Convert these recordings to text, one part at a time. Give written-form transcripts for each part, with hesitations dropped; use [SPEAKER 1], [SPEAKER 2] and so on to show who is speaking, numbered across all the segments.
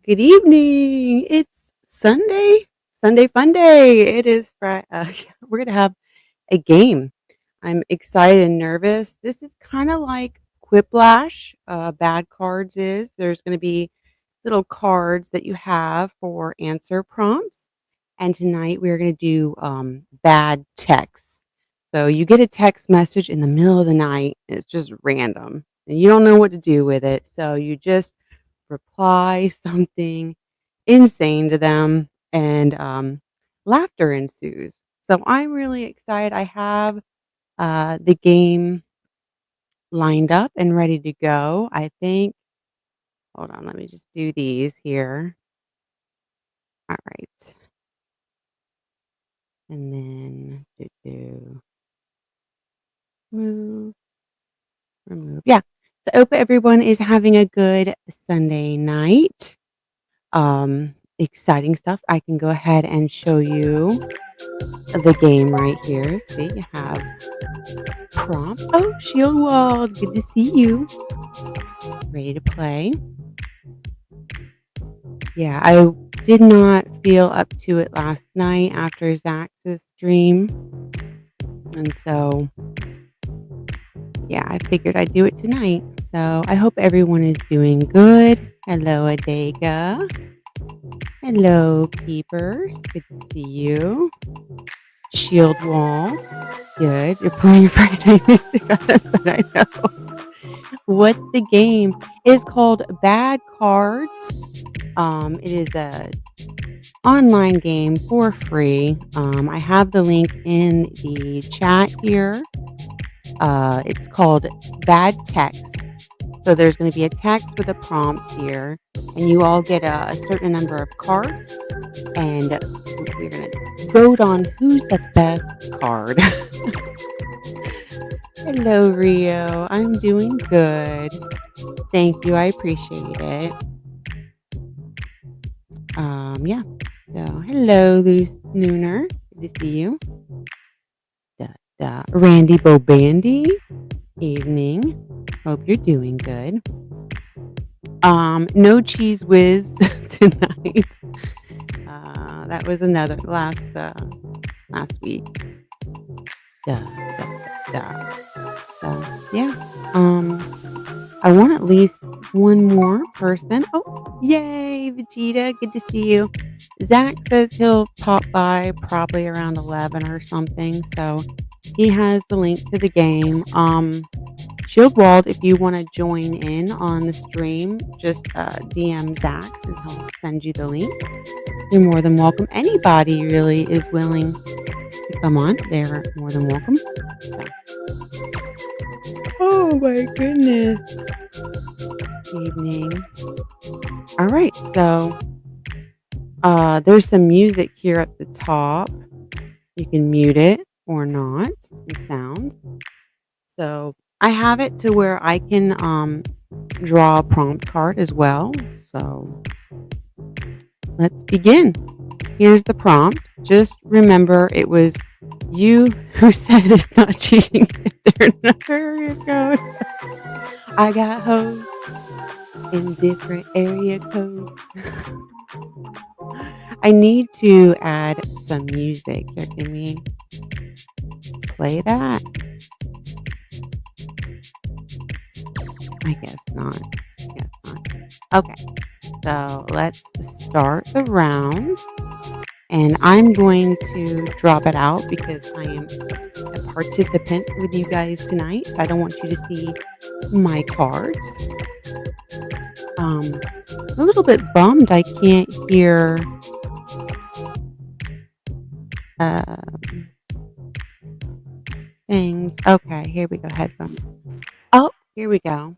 [SPEAKER 1] Good evening. It's Sunday, Sunday fun day. It is Friday. We're gonna have a game. I'm excited and nervous. This is kind of like Quiplash. Bad cards is. There's going to be little cards that you have for answer prompts, and tonight we're going to do bad texts. So you get a text message in the middle of the night. And it's just random, and you don't know what to do with it. So you just reply something insane to them, and laughter ensues. So I'm really excited. I have the game lined up and ready to go. I think, hold on, let me just do these here. All right. And then move, remove. Yeah. So I hope everyone is having a good Sunday night. Exciting stuff. I can go ahead and show you the game right here. See, you have prompt. Oh, Shield Wall. Good to see you. Ready to play. Yeah, I did not feel up to it last night after Zach's stream. And so, yeah, I figured I'd do it tonight. So I hope everyone is doing good. Hello, Adega. Hello, Peepers. Good to see you. Shield Wall. Good. You're playing Friday Night music. That's what I know. What's the game? It is called Bad Cards. It is a online game for free. I have the link in the chat here. It's called Bad Text. So there's going to be a text with a prompt here, and you all get a certain number of cards, and we're going to vote on who's the best card. Hello, Rio. I'm doing good. Thank you. I appreciate it. Yeah. So, hello, Lunar. Good to see you. Randy Bobandy. Evening. Hope you're doing good. No cheese whiz tonight. That was another last week. So yeah. I want at least one more person. Oh, yay, Vegeta. Good to see you. Zach says he'll pop by probably around 11 or something. So he has the link to the game. Shieldwald, if you want to join in on the stream, just DM Zach and he'll send you the link. You're more than welcome. Anybody really is willing to come on. They're more than welcome. So. Oh my goodness. Evening. All right, so there's some music here at the top. You can mute it or not, the sound. So I have it to where I can draw a prompt card as well. So let's begin. Here's the prompt. Just remember it was you who said it's not cheating if they're not area code. I got hoes in different area codes. I need to add some music. Here, can we play that? I guess not. Okay, so let's start the round. And I'm going to drop it out because I am a participant with you guys tonight. So I don't want you to see my cards. I'm a little bit bummed I can't hear things. Okay, here we go. Headphones. Oh, here we go.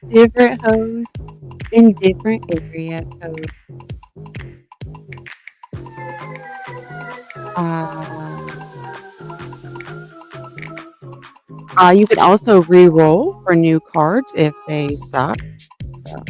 [SPEAKER 1] Different hoes in different area codes. You can also re-roll for new cards if they suck. So.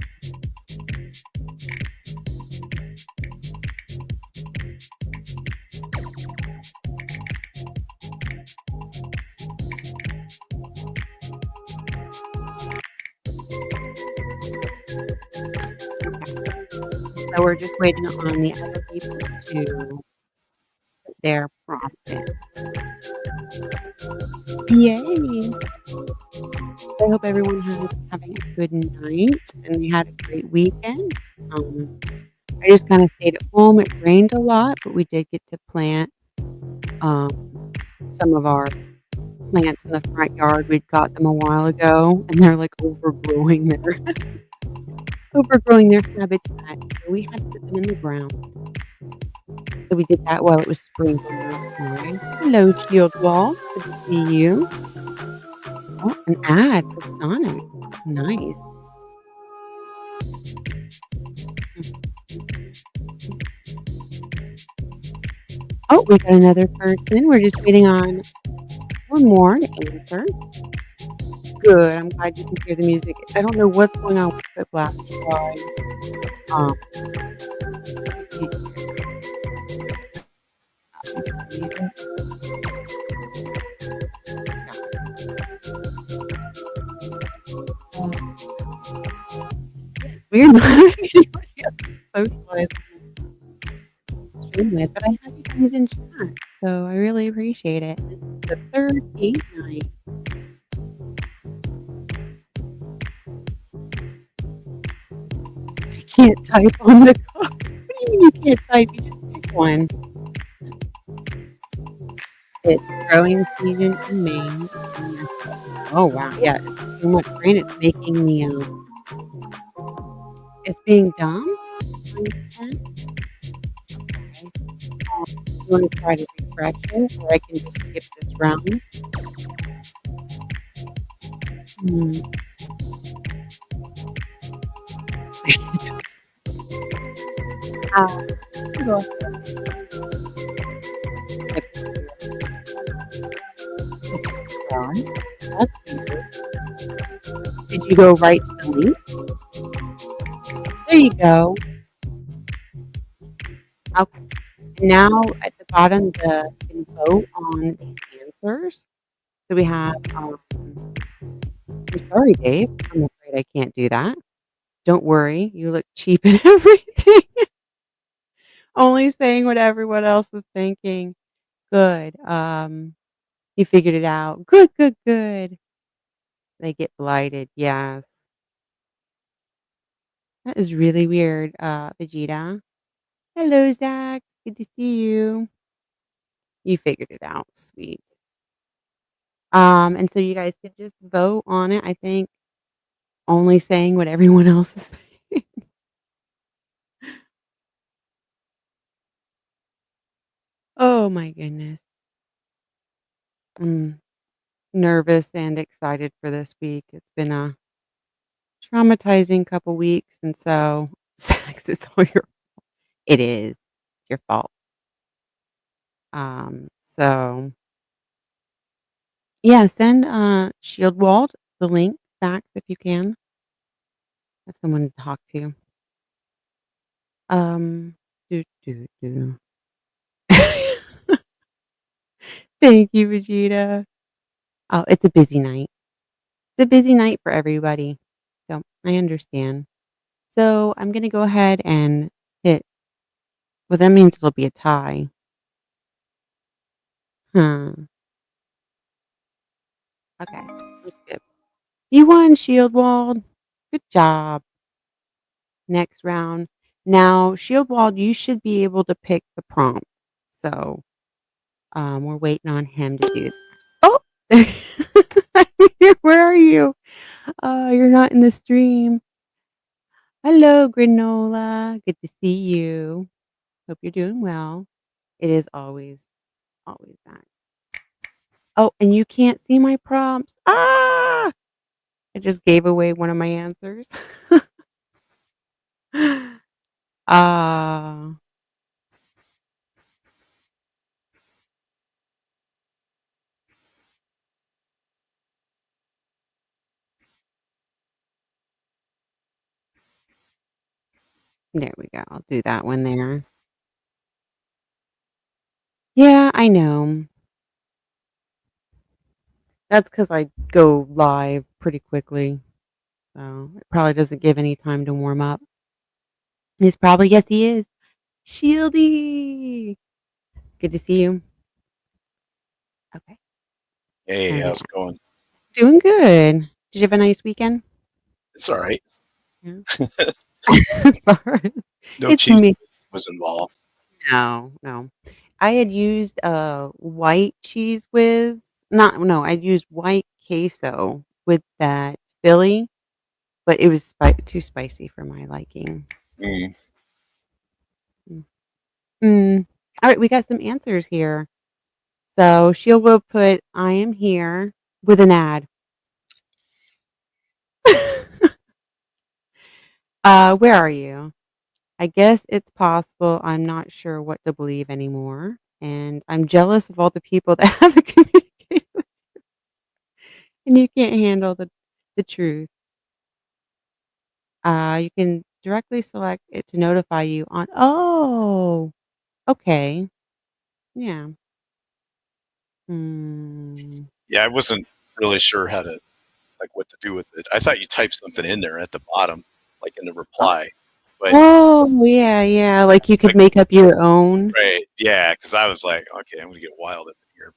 [SPEAKER 1] So we're just waiting on the other people to put their prompt in. Yay! I hope everyone has having a good night and they had a great weekend. I just kinda stayed at home. It rained a lot, but we did get to plant, um, some of our plants in the front yard. We'd got them a while ago, and they're, like, overgrowing their habitat, so we had to put them in the ground. So we did that while it was sprinkling outside. Hello, Shield Wall. Good to see you. Oh, an ad for Sonic. Nice. Oh, we got another person. We're just waiting on one more to answer. Good. I'm glad you can hear the music. I don't know what's going on with the Black Sky. Um, you music. It's weird not having anybody else to socialize stream with, but I have you guys in chat, so I really appreciate it. This is the third date night. I can't type on the card. What do you mean you can't type? You just pick one. It's growing season in Maine. Oh wow, yeah, it's too much rain. It's making the it's being dumb on your pen. Okay. You want to try to refresh it, or I can just skip this round. Hmm. Go ahead and skip this round. That's weird. Did you go right to the link? There you go. Okay. And now at the bottom, you can vote on these answers. So we have, I'm sorry, Dave. I'm afraid I can't do that. Don't worry, you look cheap and everything. Only saying what everyone else is thinking. Good. You figured it out. Good, good, good. They get blighted. Yes. That is really weird, Vegeta. Hello, Zach. Good to see you. You figured it out. Sweet. And so you guys could just vote on it. I think only saying what everyone else is saying. Oh my goodness. I'm nervous and excited for this week. It's been a traumatizing couple weeks, and so sex is all your it is your fault. So yeah, send Shield Walled the link back if you can. Have someone to talk to. Um, do. Thank you, Vegeta. Oh, it's a busy night. It's a busy night for everybody. So I understand. So I'm gonna go ahead and hit well, that means it'll be a tie. Huh. Okay. Let's skip. You won, Shield Walled. Good job. Next round. Now, Shield Walled, you should be able to pick the prompt. So we're waiting on him to do Oh! Where are you? You're not in the stream. Hello, Granola. Good to see you. Hope you're doing well. It is always that. Oh, and you can't see my prompts. Ah! I just gave away one of my answers. Ah, there we go. I'll do that one there. Yeah, I know. That's because I go live pretty quickly, so it probably doesn't give any time to warm up. He's probably yes, he is. Shieldy. Good to see you. Okay.
[SPEAKER 2] Hey,
[SPEAKER 1] All
[SPEAKER 2] how's
[SPEAKER 1] right.
[SPEAKER 2] it going?
[SPEAKER 1] Doing good. Did you have a nice weekend?
[SPEAKER 2] It's all right.
[SPEAKER 1] Yeah. Sorry.
[SPEAKER 2] No
[SPEAKER 1] It's
[SPEAKER 2] cheese
[SPEAKER 1] me.
[SPEAKER 2] was involved.
[SPEAKER 1] No, no. I had used, white cheese whiz. Not no, I used white queso with that Philly, but it was too spicy for my liking.
[SPEAKER 2] Mm.
[SPEAKER 1] Mm. Mm. Alright, we got some answers here. So, she will put, "I am here," with an ad. "Where are you? I guess it's possible I'm not sure what to believe anymore, and I'm jealous of all the people that have a communicate and you can't handle the truth. You can directly select it to notify you on" Oh, okay. Yeah. Hmm.
[SPEAKER 2] Yeah, I wasn't really sure how to what to do with it. I thought you typed something in there at the bottom, like in the
[SPEAKER 1] Oh
[SPEAKER 2] reply. But
[SPEAKER 1] oh, yeah, yeah, like, you could
[SPEAKER 2] like,
[SPEAKER 1] make up your own.
[SPEAKER 2] right, yeah, because I was like, okay, I'm gonna get wild up in here.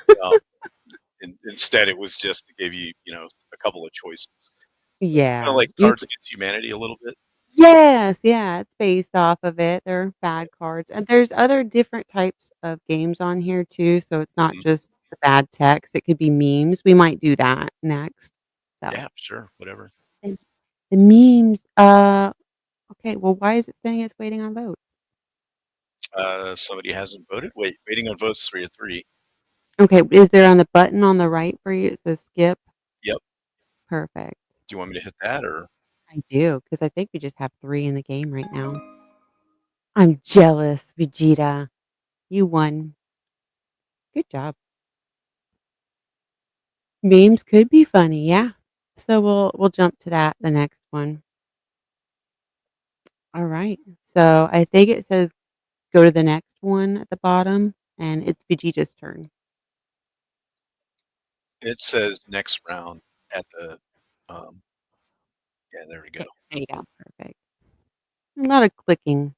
[SPEAKER 2] But no, instead, it was just to give you, a couple of choices. So kind of
[SPEAKER 1] Yeah,
[SPEAKER 2] like
[SPEAKER 1] you
[SPEAKER 2] Cards Against Humanity a little bit.
[SPEAKER 1] Yes, yeah, it's based off of it. They're bad cards, and there's other different types of games on here too, so it's not
[SPEAKER 2] Mhm.
[SPEAKER 1] just the bad text, it could be memes. We might do that next. So,
[SPEAKER 2] Yeah, sure, whatever.
[SPEAKER 1] and the memes, okay, well, why is it saying it's waiting on votes?
[SPEAKER 2] Somebody hasn't voted. Waiting on votes 3 to 3.
[SPEAKER 1] Okay, is there on the button on the right for you, it says skip?
[SPEAKER 2] Yep.
[SPEAKER 1] Perfect.
[SPEAKER 2] Do you want me to hit that or?
[SPEAKER 1] I do, because I think we just have 3 in the game right now. I'm jealous, Vegeta. You won. Good job. Memes could be funny, yeah. So we'll jump to that, the next one. All right. So I think it says go to the next one at the bottom, and it's Vegeta's turn.
[SPEAKER 2] It says next round at the, um, yeah, there we go.
[SPEAKER 1] Okay, there you go. Perfect. A lot of clicking.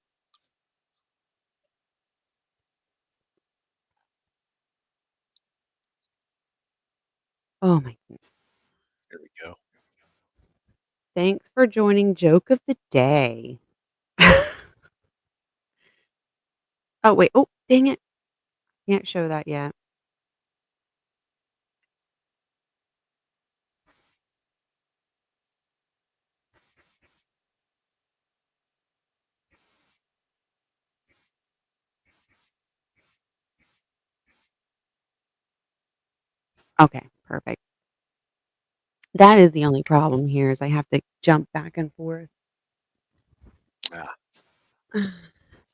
[SPEAKER 1] Oh my goodness.
[SPEAKER 2] There we go.
[SPEAKER 1] Thanks for joining joke of the day. Oh wait. Oh, dang it. Can't show that yet. Okay, perfect. That is the only problem here is I have to jump back and forth.
[SPEAKER 2] Ah,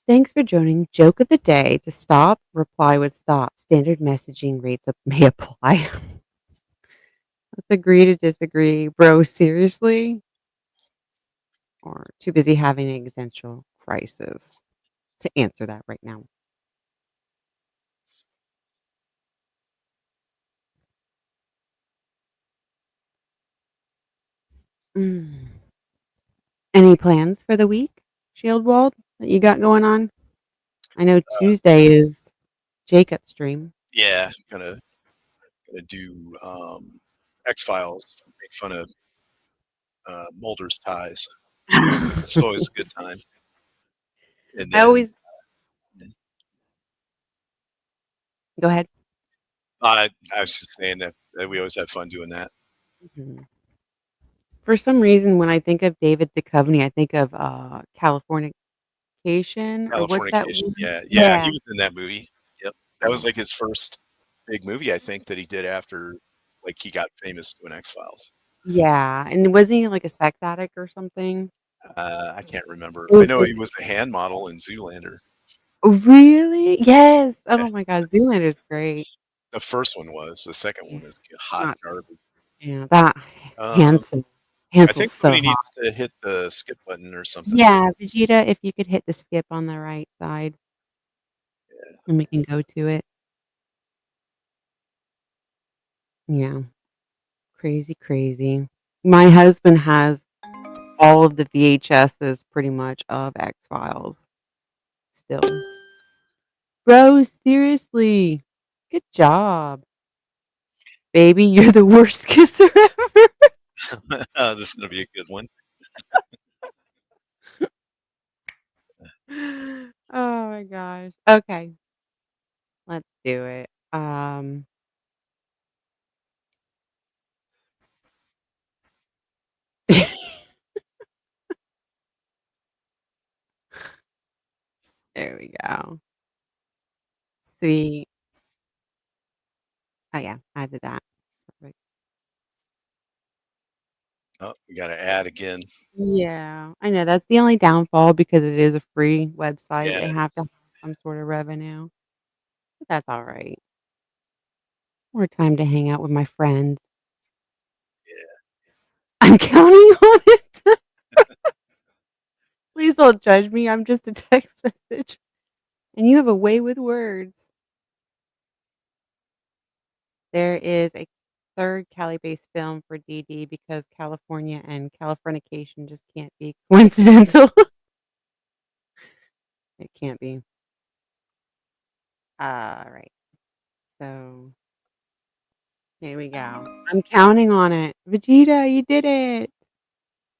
[SPEAKER 1] Thanks for joining joke of the day. To stop, reply with stop. Standard messaging rates may apply. Let's agree to disagree. Bro, seriously? Or too busy having an existential crisis to answer that right now. Mm. Any plans for the week, Shieldwald, that you got going on? I know Tuesday is Jacob's stream.
[SPEAKER 2] yeah, gonna do X Files. Make fun of Mulder's ties. It's
[SPEAKER 1] I
[SPEAKER 2] always a good time. And then
[SPEAKER 1] always go ahead.
[SPEAKER 2] I was just saying that we always have fun doing that.
[SPEAKER 1] Mhm. For some reason, when I think of David Duchovny, I think of, Californication, or what's that
[SPEAKER 2] Californication.
[SPEAKER 1] one?
[SPEAKER 2] Yeah, yeah, he
[SPEAKER 1] Yeah.
[SPEAKER 2] was in that movie. Yep, that was
[SPEAKER 1] Yeah.
[SPEAKER 2] like his first big movie, I think, that he did after he got famous doing X Files.
[SPEAKER 1] Yeah, and wasn't he like a sex addict or something?
[SPEAKER 2] I can't remember.
[SPEAKER 1] It
[SPEAKER 2] I
[SPEAKER 1] was
[SPEAKER 2] know
[SPEAKER 1] like
[SPEAKER 2] he was the hand model in Zoolander.
[SPEAKER 1] really? Yes.
[SPEAKER 2] Yeah,
[SPEAKER 1] Oh my god, Zoolander's great.
[SPEAKER 2] the first one was. The second
[SPEAKER 1] Yeah,
[SPEAKER 2] one is hot
[SPEAKER 1] not
[SPEAKER 2] garbage.
[SPEAKER 1] yeah, that
[SPEAKER 2] Um,
[SPEAKER 1] Hansel
[SPEAKER 2] I
[SPEAKER 1] Hansel's
[SPEAKER 2] think
[SPEAKER 1] so
[SPEAKER 2] somebody
[SPEAKER 1] hot.
[SPEAKER 2] needs to hit the skip button or something.
[SPEAKER 1] Yeah, Vegeta, if you could hit the skip on the right side, and we can go to it. Yeah, crazy, crazy. My husband has all of the VHSs pretty much of X-Files still. Bro, seriously. Good job. Baby, you're the worst kisser ever.
[SPEAKER 2] This is gonna be a good one.
[SPEAKER 1] Oh my gosh. Okay, let's do it. There we go. Sweet. Oh, yeah, I did that. Perfect.
[SPEAKER 2] Oh, we gotta add again.
[SPEAKER 1] Yeah, I know that's the only downfall because it is a free website. They
[SPEAKER 2] Yeah,
[SPEAKER 1] have to have some sort of revenue, but that's alright. More time to hang out with my friends.
[SPEAKER 2] yeah.
[SPEAKER 1] I'm counting on it. Please don't judge me, I'm just a text message, and you have a way with words. There is a 3rd Cali-based film for DD because California and Californication just can't be coincidental. It can't be. Alright, so here we go. I'm counting on it. Vegeta, you did it.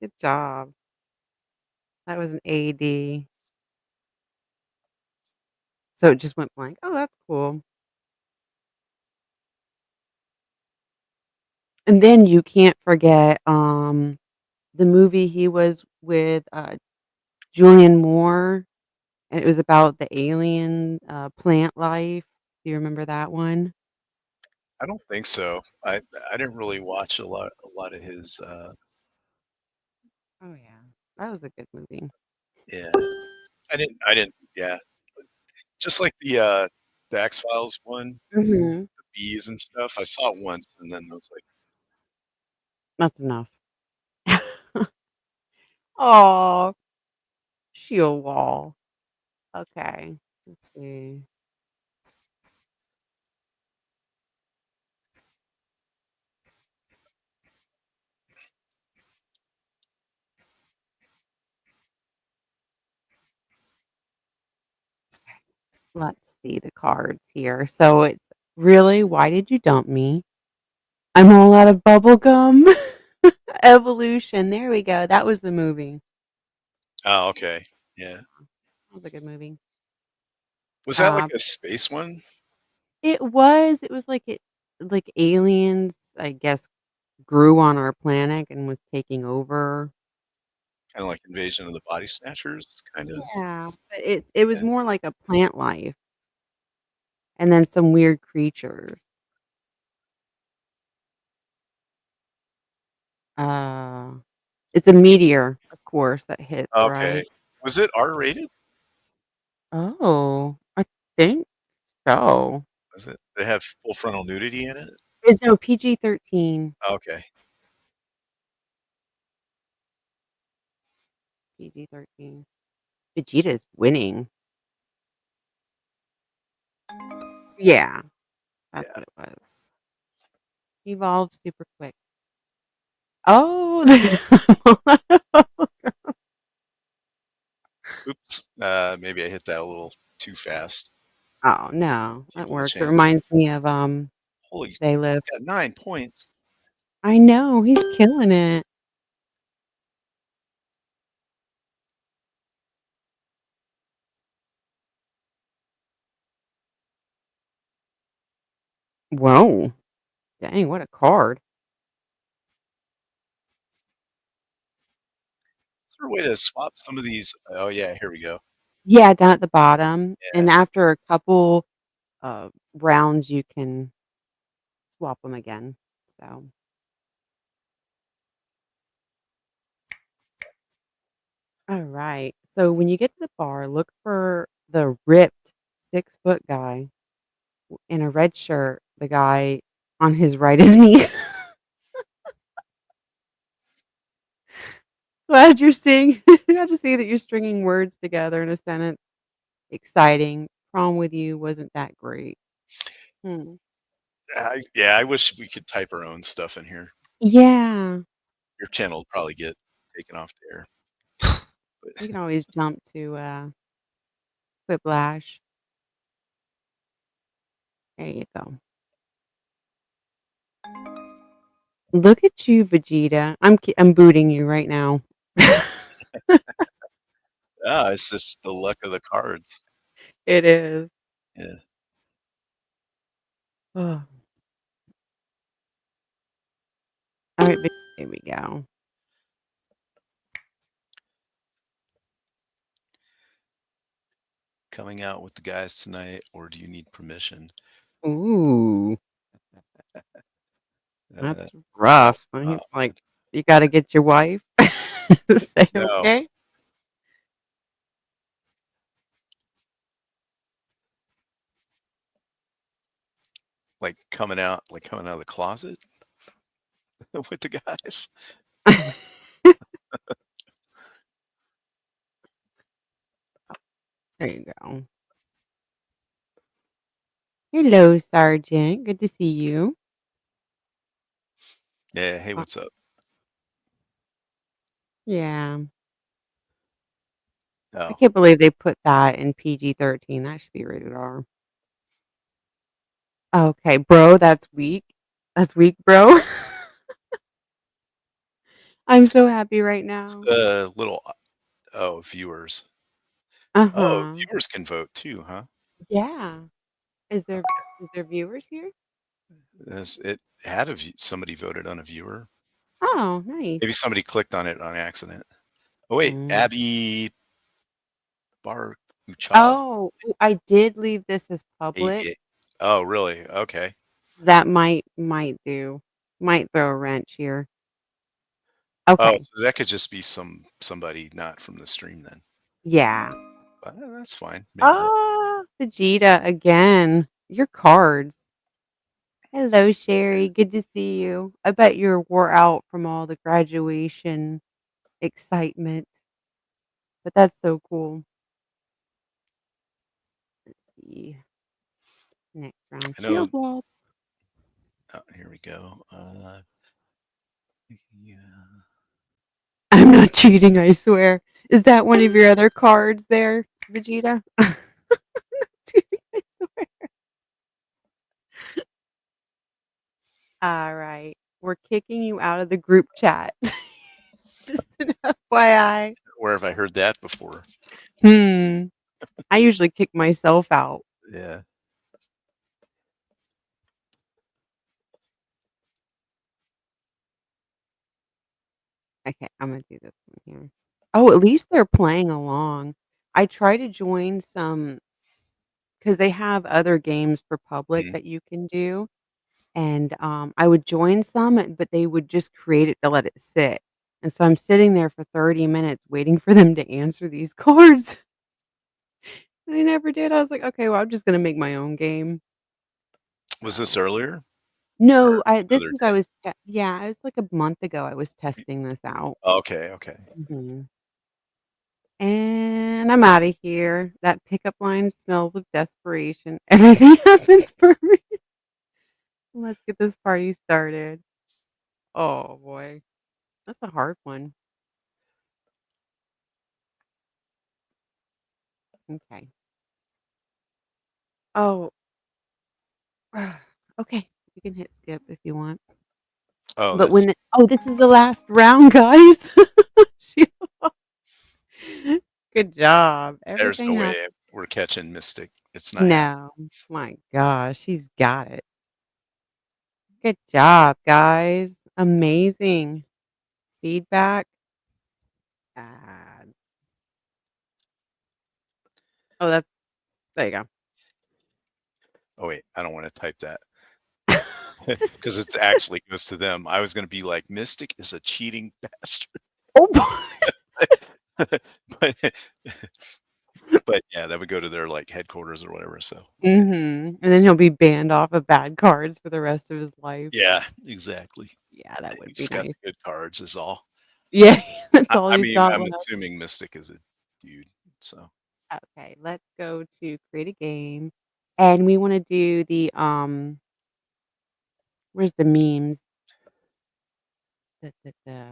[SPEAKER 1] Good job. That was an AD. So it just went blank. Oh, that's cool. And then you can't forget, the movie he was with, Julianne Moore, and it was about the alien, plant life. Do you remember that one?
[SPEAKER 2] I don't think so. I didn't really watch a lot of his.
[SPEAKER 1] Oh, yeah. That was a good movie.
[SPEAKER 2] Yeah, I didn't. Yeah, just like the X Files one,
[SPEAKER 1] Mhm.
[SPEAKER 2] the bees and stuff. I saw it once, and then I was like,
[SPEAKER 1] That's enough. Aw, shield wall. Okay. Let's see. Let's see the cards here. So it's really, why did you dump me? I'm all out of bubble gum. Evolution. There we go. That was the movie.
[SPEAKER 2] oh, okay, yeah.
[SPEAKER 1] That was a good movie.
[SPEAKER 2] Was that like
[SPEAKER 1] Uh,
[SPEAKER 2] a space one?
[SPEAKER 1] it was like like aliens, I guess, grew on our planet and was taking over.
[SPEAKER 2] Kind of like Invasion of the Body Snatchers, kind of.
[SPEAKER 1] Yeah, but it was
[SPEAKER 2] Yeah.
[SPEAKER 1] more like a plant life and then some weird creatures. Uh, it's a meteor, of course, that hits,
[SPEAKER 2] Okay.
[SPEAKER 1] right?
[SPEAKER 2] Was it R rated?
[SPEAKER 1] Oh, I think so.
[SPEAKER 2] Was it? They have full frontal nudity in it?
[SPEAKER 1] There's no PG-13.
[SPEAKER 2] Okay.
[SPEAKER 1] PG-13. Vegeta's winning. Yeah, that's
[SPEAKER 2] Yeah.
[SPEAKER 1] what it was. Evolved super quick. Oh,
[SPEAKER 2] Oops. Maybe I hit that a little too fast.
[SPEAKER 1] oh, no, that
[SPEAKER 2] People a
[SPEAKER 1] works. It
[SPEAKER 2] chance.
[SPEAKER 1] reminds me of,
[SPEAKER 2] Holy,
[SPEAKER 1] They
[SPEAKER 2] he's
[SPEAKER 1] Live.
[SPEAKER 2] got 9 points.
[SPEAKER 1] I know, he's killing it. Whoa, dang, what a card.
[SPEAKER 2] Is there a way to swap some of these? Oh yeah, here we go.
[SPEAKER 1] Yeah, down at the bottom,
[SPEAKER 2] Yeah.
[SPEAKER 1] and after a couple, rounds, you can swap them again, so alright. So when you get to the bar, look for the ripped 6-foot guy in a red shirt. The guy on his right is me. Glad you're seeing glad to see that you're stringing words together in a sentence. Exciting. Prom with you wasn't that great. Hmm.
[SPEAKER 2] Yeah, I wish we could type our own stuff in here.
[SPEAKER 1] Yeah.
[SPEAKER 2] Your channel would probably get. taken off the air.
[SPEAKER 1] You
[SPEAKER 2] But
[SPEAKER 1] can always jump to, Quiplash. There you go. Look at you, Vegeta. I'm booting you right now.
[SPEAKER 2] yeah, it's just the luck of the cards.
[SPEAKER 1] It is.
[SPEAKER 2] Yeah,
[SPEAKER 1] Ugh. Alright, there we go.
[SPEAKER 2] coming out with the guys tonight, or do you need permission?
[SPEAKER 1] Ooh,
[SPEAKER 2] Uh,
[SPEAKER 1] that's
[SPEAKER 2] oh,
[SPEAKER 1] rough.
[SPEAKER 2] wow.
[SPEAKER 1] He's like, "You gotta get your wife." Say,
[SPEAKER 2] No,
[SPEAKER 1] "Okay."
[SPEAKER 2] like coming out of the closet with the guys.
[SPEAKER 1] There you go. Hello, Sergeant. Good to see you.
[SPEAKER 2] Yeah, hey,
[SPEAKER 1] Uh,
[SPEAKER 2] what's up?
[SPEAKER 1] yeah. I
[SPEAKER 2] Oh,
[SPEAKER 1] can't believe they put that in PG-13. That should be rated R. Okay, bro, that's weak. That's weak, bro. I'm so happy right
[SPEAKER 2] it's
[SPEAKER 1] now.
[SPEAKER 2] the little oh, viewers. Oh,
[SPEAKER 1] Uh-huh.
[SPEAKER 2] viewers can vote too, huh?
[SPEAKER 1] Yeah. Is there
[SPEAKER 2] Okay.
[SPEAKER 1] is there viewers here?
[SPEAKER 2] It had somebody voted on a viewer.
[SPEAKER 1] Oh, nice.
[SPEAKER 2] Maybe somebody clicked on it on accident. Oh wait,
[SPEAKER 1] Mm.
[SPEAKER 2] Abby Baruchov.
[SPEAKER 1] Oh, I did leave this as public.
[SPEAKER 2] AB. Oh, really? Okay.
[SPEAKER 1] That might do. Might throw a wrench here.
[SPEAKER 2] Oh,
[SPEAKER 1] Okay.
[SPEAKER 2] so that could just be somebody not from the stream then.
[SPEAKER 1] Yeah.
[SPEAKER 2] But that's fine. Maybe.
[SPEAKER 1] Ah, Vegeta again. Your cards. Hello, Sherry. Good to see you. I bet you're wore out from all the graduation excitement, but that's so cool. The next round
[SPEAKER 2] I know.
[SPEAKER 1] shield wall.
[SPEAKER 2] Oh, here we go. Yeah.
[SPEAKER 1] I'm not cheating, I swear. Is that one of your other cards there, Vegeta? Cheating, I swear. All right. We're kicking you out of the group chat. Just an FYI.
[SPEAKER 2] Where have I heard that before?
[SPEAKER 1] Hmm. I usually kick myself out.
[SPEAKER 2] Yeah.
[SPEAKER 1] Okay, I'm gonna do this one here. Oh, at least they're playing along. I try to join some because they have other games for public
[SPEAKER 2] Mhm.
[SPEAKER 1] that you can do, and, I would join some, but they would just create it to let it sit, and so I'm sitting there for 30 minutes waiting for them to answer these cards. They never did. I was like, "Okay, well, I'm just gonna make my own game."
[SPEAKER 2] Was this
[SPEAKER 1] So
[SPEAKER 2] earlier or
[SPEAKER 1] no, I this
[SPEAKER 2] other
[SPEAKER 1] was I
[SPEAKER 2] day?
[SPEAKER 1] was yeah, it was like a month ago I was testing this out.
[SPEAKER 2] Okay, okay.
[SPEAKER 1] Mhm. And I'm outta here. That pickup line smells of desperation. Everything happens for me. Let's get this party started. Oh, boy. That's a hard one. Okay. Oh, okay. You can hit skip if you want.
[SPEAKER 2] Oh,
[SPEAKER 1] But
[SPEAKER 2] that's
[SPEAKER 1] when this is the last round, guys. She Good job.
[SPEAKER 2] there's
[SPEAKER 1] Everything
[SPEAKER 2] no
[SPEAKER 1] happens.
[SPEAKER 2] way we're catching Mystic. It's not happening.
[SPEAKER 1] No. My gosh, she's got it. Good job, guys. Amazing. Feedback. Add. Oh, that's there you go.
[SPEAKER 2] Oh wait, I don't want to type that because
[SPEAKER 1] This
[SPEAKER 2] it's actually goes to them. I was going to be like, Mystic is a cheating bastard.
[SPEAKER 1] Oh, boy.
[SPEAKER 2] but but yeah, that would go to their like headquarters or whatever. So yeah,
[SPEAKER 1] Mhm, and then he'll be banned off of bad cards for the rest of his life.
[SPEAKER 2] yeah, exactly.
[SPEAKER 1] Yeah, that
[SPEAKER 2] You
[SPEAKER 1] would be
[SPEAKER 2] just got
[SPEAKER 1] nice.
[SPEAKER 2] the good cards, is all.
[SPEAKER 1] Yeah, that's all
[SPEAKER 2] I
[SPEAKER 1] he's
[SPEAKER 2] mean,
[SPEAKER 1] got
[SPEAKER 2] I'm
[SPEAKER 1] left.
[SPEAKER 2] assuming Mystic is a dude. So
[SPEAKER 1] Okay, let's go to create a game, and we wanna do the, where's the memes? Da, da, da.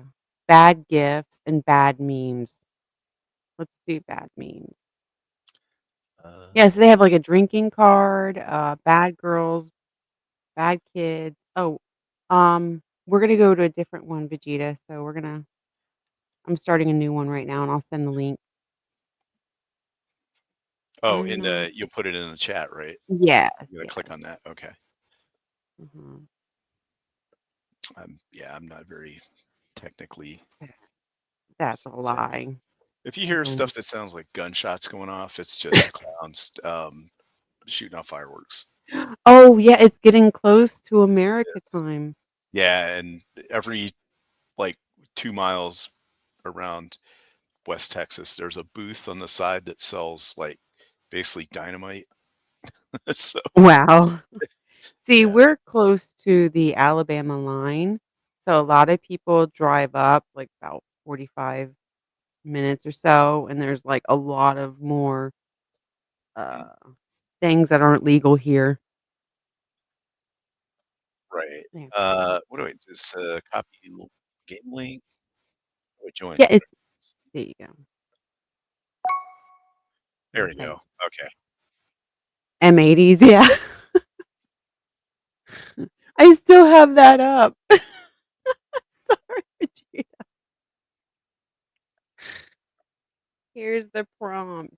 [SPEAKER 1] bad gifts and bad memes. Let's do bad memes. Yeah, so they have, like, a drinking card, bad girls, bad kids. Oh, we're gonna go to a different one, Vegeta, so I'm starting a new one right now, and I'll send the link.
[SPEAKER 2] Oh,
[SPEAKER 1] I'm
[SPEAKER 2] and,
[SPEAKER 1] not
[SPEAKER 2] you'll put it in the chat, right?
[SPEAKER 1] Yes,
[SPEAKER 2] You gotta click
[SPEAKER 1] yes.
[SPEAKER 2] on that, okay.
[SPEAKER 1] Mhm.
[SPEAKER 2] Yeah, I'm not very technically
[SPEAKER 1] That's a
[SPEAKER 2] savvy.
[SPEAKER 1] lie.
[SPEAKER 2] If you
[SPEAKER 1] I
[SPEAKER 2] hear
[SPEAKER 1] don't
[SPEAKER 2] stuff that sounds like gunshots going off, it's just clowns, shooting off fireworks.
[SPEAKER 1] Oh, yeah, it's getting close to America
[SPEAKER 2] Yes.
[SPEAKER 1] time.
[SPEAKER 2] Yeah, and every, like, 2 miles around West Texas, there's a booth on the side that sells, like, basically dynamite. So,
[SPEAKER 1] Wow. See,
[SPEAKER 2] yeah.
[SPEAKER 1] we're close to the Alabama line, so a lot of people drive up, like, about 45 minutes or so, and there's, like, a lot of more,
[SPEAKER 2] Mhm.
[SPEAKER 1] uh, things that aren't legal here.
[SPEAKER 2] Right.
[SPEAKER 1] Yeah.
[SPEAKER 2] What do I just, copy game link? Or join?
[SPEAKER 1] Yeah, it's there you go.
[SPEAKER 2] There we
[SPEAKER 1] Okay.
[SPEAKER 2] go. Okay.
[SPEAKER 1] M80s, yeah. I still have that up. Sorry, Vegeta. Here's the prompt.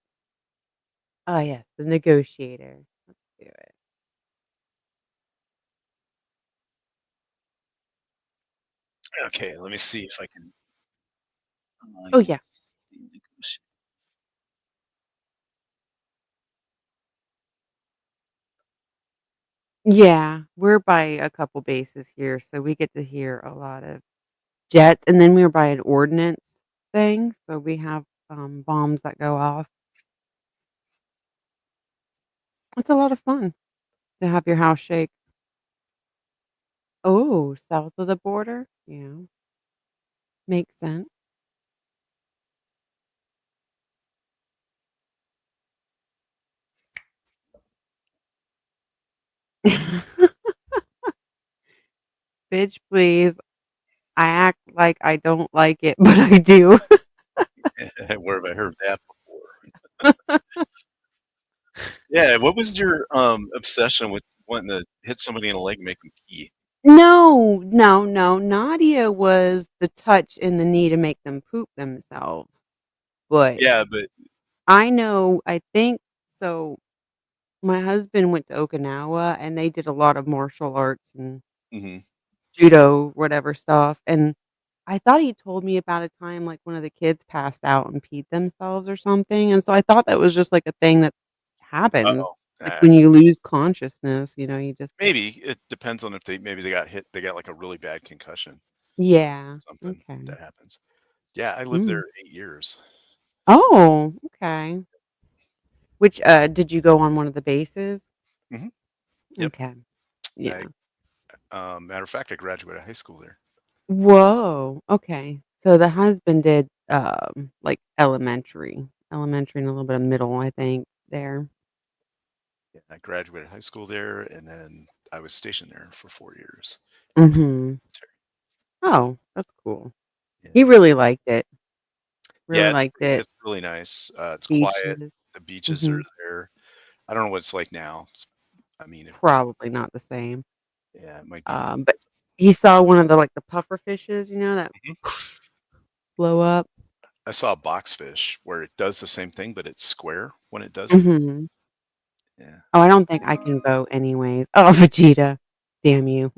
[SPEAKER 1] Oh, yes, the negotiator. Let's do it.
[SPEAKER 2] Okay, let me see if I can,
[SPEAKER 1] Oh, yeah.
[SPEAKER 2] yes.
[SPEAKER 1] Yeah, we're by a couple bases here, so we get to hear a lot of jets, and then we're by an ordnance thing, so we have, bombs that go off. It's a lot of fun to have your house shake. Oh, south of the border? Yeah, makes sense. Bitch, please. I act like I don't like it, but I do.
[SPEAKER 2] Where have I heard that before? Yeah, what was your, obsession with wanting to hit somebody in the leg and make them pee?
[SPEAKER 1] No, no, no, Nadia was the touch and the need to make them poop themselves, but
[SPEAKER 2] Yeah, but
[SPEAKER 1] I think so my husband went to Okinawa, and they did a lot of martial arts and
[SPEAKER 2] mhm.
[SPEAKER 1] judo, whatever stuff, and I thought he told me about a time, like, one of the kids passed out and peed themselves or something, and so I thought that was just, like, a thing that
[SPEAKER 2] Uh-oh.
[SPEAKER 1] happens, like,
[SPEAKER 2] Uh,
[SPEAKER 1] when you lose consciousness, you just
[SPEAKER 2] maybe. It depends on if maybe they got hit, they got, like, a really bad concussion,
[SPEAKER 1] Yeah,
[SPEAKER 2] something
[SPEAKER 1] okay.
[SPEAKER 2] that happens. Yeah, I lived
[SPEAKER 1] Mm.
[SPEAKER 2] there 8 years. So
[SPEAKER 1] Oh, okay. Which, did you go on one of the bases?
[SPEAKER 2] mhm, yep.
[SPEAKER 1] Okay,
[SPEAKER 2] I,
[SPEAKER 1] yeah.
[SPEAKER 2] matter of fact, I graduated high school there.
[SPEAKER 1] Whoa, okay. So the husband did, like, elementary and a little bit of middle, I think, there.
[SPEAKER 2] Yeah, I graduated high school there, and then I was stationed there for 4 years.
[SPEAKER 1] Mhm. Oh, that's cool. He
[SPEAKER 2] Yeah.
[SPEAKER 1] really liked it, really
[SPEAKER 2] Yeah,
[SPEAKER 1] liked it.
[SPEAKER 2] it's really nice. It's quiet.
[SPEAKER 1] Beaches.
[SPEAKER 2] The beaches are
[SPEAKER 1] Mhm.
[SPEAKER 2] there. I don't know what it's like now. I mean,
[SPEAKER 1] Probably not the same.
[SPEAKER 2] yeah, it might be a little.
[SPEAKER 1] But he saw one of the, like, the puffer fishes, that
[SPEAKER 2] Mhm.
[SPEAKER 1] blow up.
[SPEAKER 2] I saw a boxfish where it does the same thing, but it's square when it does it.
[SPEAKER 1] Mhm.
[SPEAKER 2] Yeah.
[SPEAKER 1] Oh, I don't think I can vote anyways. Oh, Vegeta. Damn you.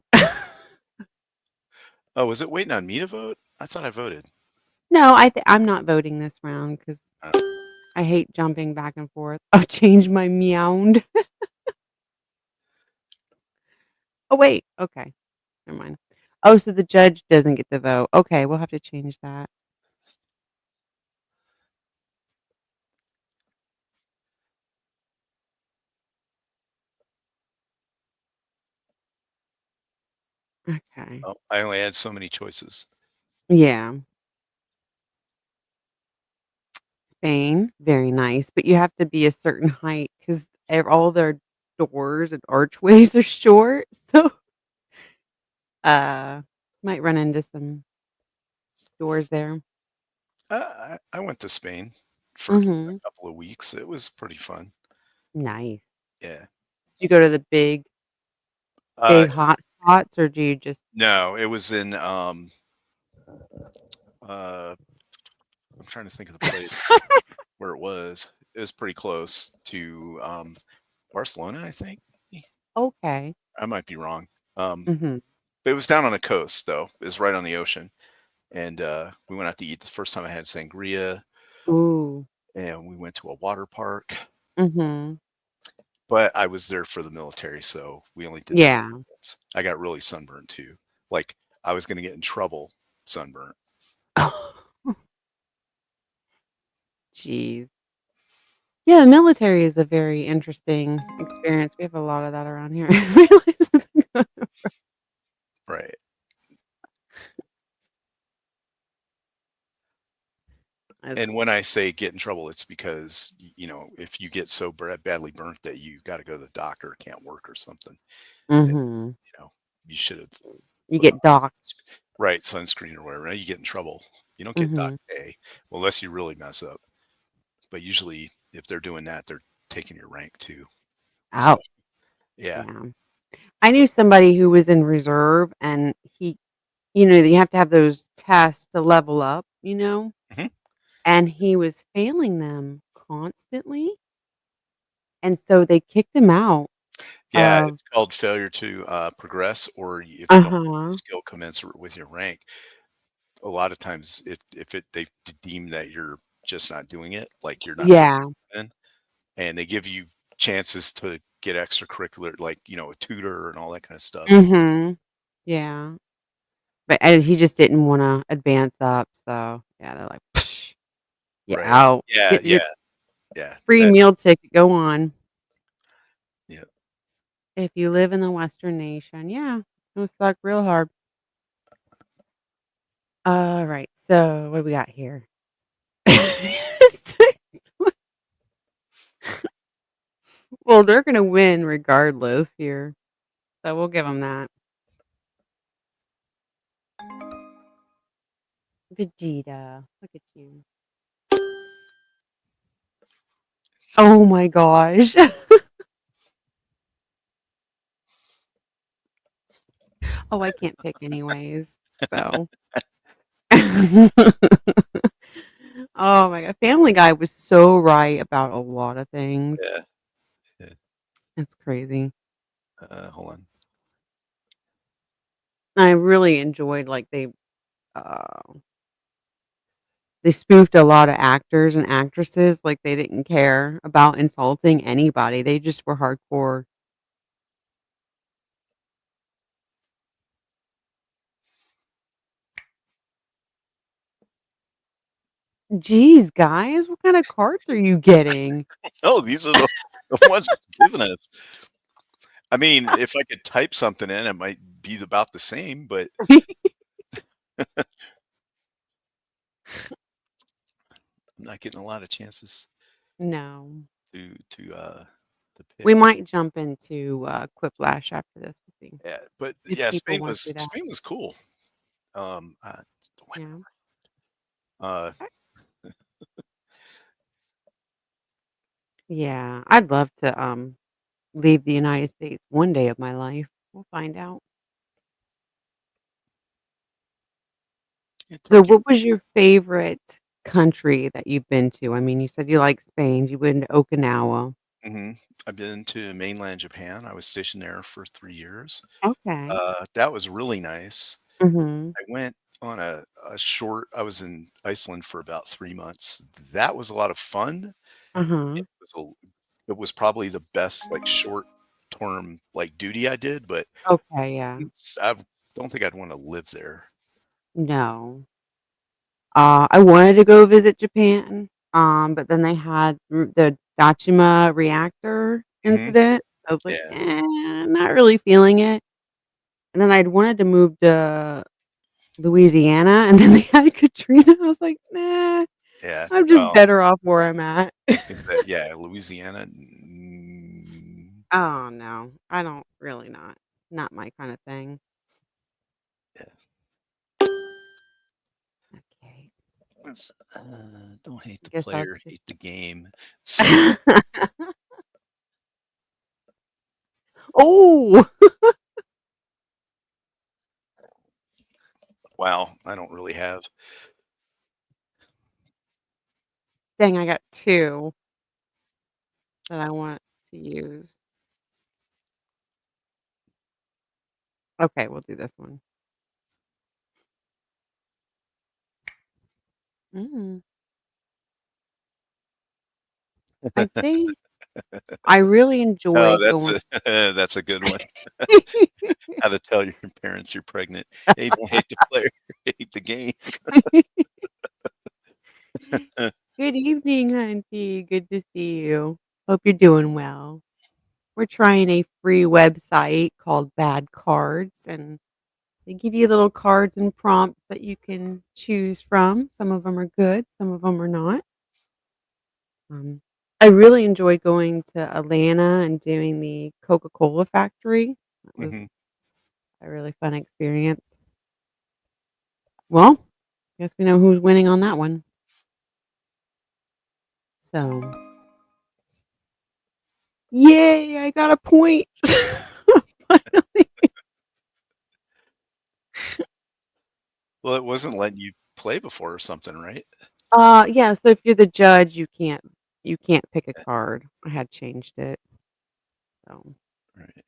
[SPEAKER 2] Oh, was it waiting on me to vote? I thought I voted.
[SPEAKER 1] No, I'm not voting this round because
[SPEAKER 2] Uh,
[SPEAKER 1] I hate jumping back and forth. I'll change my meowed. Oh, wait. Okay. Never mind. Oh, so the judge doesn't get to vote. Okay, we'll have to change that. Okay.
[SPEAKER 2] oh, I only had so many choices.
[SPEAKER 1] Yeah. Spain, very nice, but you have to be a certain height 'cause all their doors and archways are short, so, uh, might run into some outdoors there?
[SPEAKER 2] I went to Spain for a
[SPEAKER 1] Mhm.
[SPEAKER 2] couple of weeks. It was pretty fun.
[SPEAKER 1] Nice.
[SPEAKER 2] Yeah.
[SPEAKER 1] Do you go to the
[SPEAKER 2] Uh,
[SPEAKER 1] big hot spots, or do you just
[SPEAKER 2] no, it was in, uh, I'm trying to think of the place where it was. It was pretty close to, Barcelona, I think?
[SPEAKER 1] Okay.
[SPEAKER 2] I might be wrong. Um,
[SPEAKER 1] Mhm.
[SPEAKER 2] but it was down on the coast, though. It was right on the ocean, and, we went out to eat. The first time I had sangria,
[SPEAKER 1] Ooh.
[SPEAKER 2] and we went to a water park,
[SPEAKER 1] Mhm.
[SPEAKER 2] but I was there for the military, so we only did that
[SPEAKER 1] Yeah.
[SPEAKER 2] once. I got really sunburned too. Like, I was gonna get in trouble sunburnt.
[SPEAKER 1] Jeez. Yeah, the military is a very interesting experience. We have a lot of that around here. I realize
[SPEAKER 2] Right.
[SPEAKER 1] That's
[SPEAKER 2] And when I say get in trouble, it's because, if you get so badly burnt that you gotta go to the doctor, can't work or something, then,
[SPEAKER 1] Mhm.
[SPEAKER 2] you know, you should have
[SPEAKER 1] You
[SPEAKER 2] put on
[SPEAKER 1] get docked.
[SPEAKER 2] right, sunscreen or whatever. Now you get in trouble. You don't get doc
[SPEAKER 1] Mhm.
[SPEAKER 2] A, well, unless you really mess up. But usually, if they're doing that, they're taking your rank too. So,
[SPEAKER 1] Ouch.
[SPEAKER 2] yeah.
[SPEAKER 1] Yeah. I knew somebody who was in reserve, and you have to have those tests to level up,
[SPEAKER 2] Mhm.
[SPEAKER 1] and he was failing them constantly, and so they kicked him out
[SPEAKER 2] Yeah,
[SPEAKER 1] of.
[SPEAKER 2] it's called failure to, progress, or if you don't have the
[SPEAKER 1] Uh-huh.
[SPEAKER 2] skill commensurate with your rank. A lot of times, if they deem that you're just not doing it, like you're not putting
[SPEAKER 1] Yeah.
[SPEAKER 2] it in, and they give you chances to get extracurricular, like, a tutor and all that kind of stuff.
[SPEAKER 1] Mhm. Yeah. But he just didn't wanna advance up, so, yeah, they're like, "Psh, "You
[SPEAKER 2] Right.
[SPEAKER 1] out.
[SPEAKER 2] Yeah,
[SPEAKER 1] Get
[SPEAKER 2] yeah,
[SPEAKER 1] your
[SPEAKER 2] yeah.
[SPEAKER 1] free
[SPEAKER 2] That
[SPEAKER 1] meal ticket, go on."
[SPEAKER 2] yeah.
[SPEAKER 1] If you live in the Western nation, yeah, it's gonna suck real hard. Alright, so what do we got here? Well, they're gonna win regardless here, so we'll give them that. Vegeta, look at you. Oh my gosh. Oh, I can't pick anyways, so. Oh my god, Family Guy was so right about a lot of things.
[SPEAKER 2] Yeah, yeah.
[SPEAKER 1] It's crazy.
[SPEAKER 2] Hold on.
[SPEAKER 1] I really enjoyed, like, they spoofed a lot of actors and actresses, like, they didn't care about insulting anybody, they just were hardcore. Jeez, guys, what kinda cards are you getting?
[SPEAKER 2] No, these are the ones it's given us. I mean, if I could type something in, it might be about the same, but I'm not getting a lot of chances
[SPEAKER 1] No.
[SPEAKER 2] to
[SPEAKER 1] We
[SPEAKER 2] pick.
[SPEAKER 1] might jump into, Quiplash after this, we'll see
[SPEAKER 2] Yeah, but
[SPEAKER 1] if
[SPEAKER 2] yeah,
[SPEAKER 1] people
[SPEAKER 2] Spain
[SPEAKER 1] wanna
[SPEAKER 2] was
[SPEAKER 1] do that.
[SPEAKER 2] Spain was cool. The weather,
[SPEAKER 1] Yeah.
[SPEAKER 2] uh,
[SPEAKER 1] Yeah, I'd love to, leave the United States one day of my life. We'll find out.
[SPEAKER 2] yeah,
[SPEAKER 1] So
[SPEAKER 2] Tokyo.
[SPEAKER 1] what was your favorite country that you've been to? I mean, you said you like Spain, you went to Okinawa.
[SPEAKER 2] Mhm. I've been to mainland Japan. I was stationed there for 3 years.
[SPEAKER 1] Okay.
[SPEAKER 2] That was really nice.
[SPEAKER 1] Mhm.
[SPEAKER 2] I went on I was in Iceland for about 3 months. That was a lot of fun.
[SPEAKER 1] Uh-huh.
[SPEAKER 2] It was it was probably the best, like, short term, like, duty I did, but
[SPEAKER 1] Okay, yeah.
[SPEAKER 2] I don't think I'd wanna live there.
[SPEAKER 1] No. I wanted to go visit Japan, but then they had the Dachima reactor
[SPEAKER 2] Mhm.
[SPEAKER 1] incident. I was like,
[SPEAKER 2] Yeah,
[SPEAKER 1] I'm not really feeling it." And then I'd wanted to move to Louisiana, and then they had Katrina. I was like, "Nah,
[SPEAKER 2] yeah.
[SPEAKER 1] I'm just
[SPEAKER 2] Well,
[SPEAKER 1] better off where I'm at."
[SPEAKER 2] yeah, Louisiana,
[SPEAKER 1] Oh, no. I don't really not my kinda thing.
[SPEAKER 2] yeah. Don't hate
[SPEAKER 1] I
[SPEAKER 2] the
[SPEAKER 1] guess that's
[SPEAKER 2] player,
[SPEAKER 1] just
[SPEAKER 2] hate the game. So,
[SPEAKER 1] Oh!
[SPEAKER 2] wow, I don't really have.
[SPEAKER 1] Dang, I got 2 that I want to use. Okay, we'll do this one. Mm. I'd say I really
[SPEAKER 2] Oh,
[SPEAKER 1] enjoy
[SPEAKER 2] that's
[SPEAKER 1] going
[SPEAKER 2] a that's a good one. How to tell your parents you're pregnant. Hey, don't hate the player, hate the game.
[SPEAKER 1] Good evening, auntie. Good to see you. Hope you're doing well. We're trying a free website called Bad Cards, and they give you little cards and prompts that you can choose from. Some of them are good, some of them are not. Um, I really enjoyed going to Atlanta and doing the Coca-Cola factory. That was
[SPEAKER 2] Mhm.
[SPEAKER 1] a really fun experience. Well, guess we know who's winning on that one. So, yay, I got a point. Finally.
[SPEAKER 2] Well, it wasn't letting you play before or something, right?
[SPEAKER 1] Yeah, so if you're the judge, you can't pick a card. I had changed it. So,
[SPEAKER 2] Right.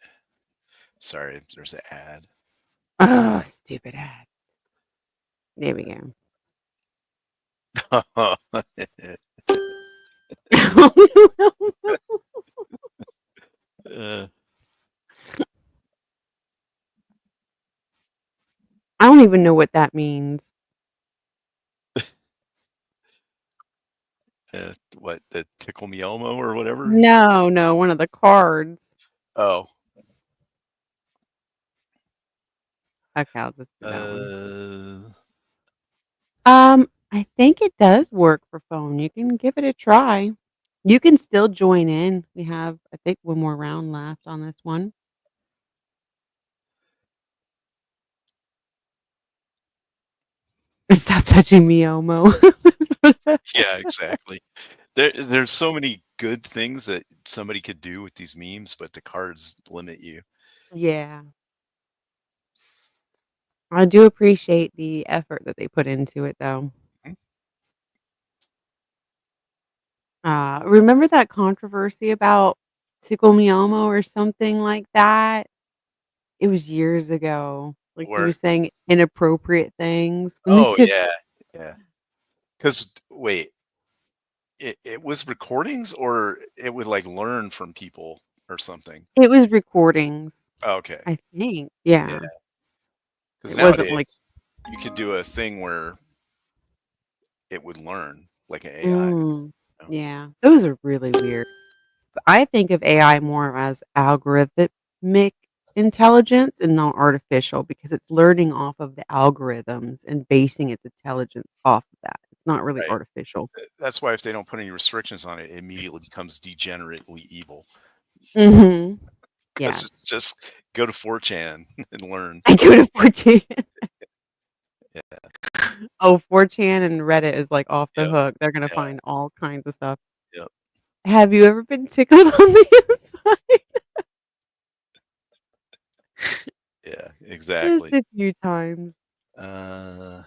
[SPEAKER 2] Sorry, there's an ad.
[SPEAKER 1] oh, stupid ad. There we go.
[SPEAKER 2] Uh,
[SPEAKER 1] I don't even know what that means.
[SPEAKER 2] what, the Tickle Me Elmo or whatever?
[SPEAKER 1] No, no, one of the cards.
[SPEAKER 2] Oh,
[SPEAKER 1] Okay, I'll just do that one.
[SPEAKER 2] uh,
[SPEAKER 1] I think it does work for phone. You can give it a try. You can still join in. We have, I think, one more round left on this one. Stop touching me, Elmo.
[SPEAKER 2] yeah, exactly. There's so many good things that somebody could do with these memes, but the cards limit you.
[SPEAKER 1] Yeah. I do appreciate the effort that they put into it, though.
[SPEAKER 2] Mhm.
[SPEAKER 1] Remember that controversy about Tickle Me Elmo or something like that? It was years ago. Like, he
[SPEAKER 2] Or
[SPEAKER 1] was saying inappropriate things when the
[SPEAKER 2] oh,
[SPEAKER 1] kids
[SPEAKER 2] yeah, yeah. Because wait, it was recordings or it would, like, learn from people or something?
[SPEAKER 1] it was recordings,
[SPEAKER 2] Okay.
[SPEAKER 1] I think.
[SPEAKER 2] Yeah.
[SPEAKER 1] Yeah.
[SPEAKER 2] Because
[SPEAKER 1] It wasn't like
[SPEAKER 2] nowadays, you could do a thing where it would learn like an AI,
[SPEAKER 1] mm,
[SPEAKER 2] you know?
[SPEAKER 1] yeah. Those are really weird. But I think of AI more as algorithmic intelligence and not artificial because it's learning off of the algorithms and basing its intelligence off of that. It's not really
[SPEAKER 2] Right.
[SPEAKER 1] artificial.
[SPEAKER 2] That's why if they don't put any restrictions on it, it immediately becomes degenerately evil.
[SPEAKER 1] Mhm.
[SPEAKER 2] 'Cause it's
[SPEAKER 1] Yes.
[SPEAKER 2] just go to 4chan and learn.
[SPEAKER 1] I go to 4chan.
[SPEAKER 2] Yeah.
[SPEAKER 1] Oh, 4chan and Reddit is, like, off the
[SPEAKER 2] Yep.
[SPEAKER 1] hook. They're gonna
[SPEAKER 2] Yeah.
[SPEAKER 1] find all kinds of stuff.
[SPEAKER 2] Yep.
[SPEAKER 1] Have you ever been tickled on the inside?
[SPEAKER 2] Yeah.
[SPEAKER 1] Just
[SPEAKER 2] Exactly.
[SPEAKER 1] a few times.
[SPEAKER 2] Uh,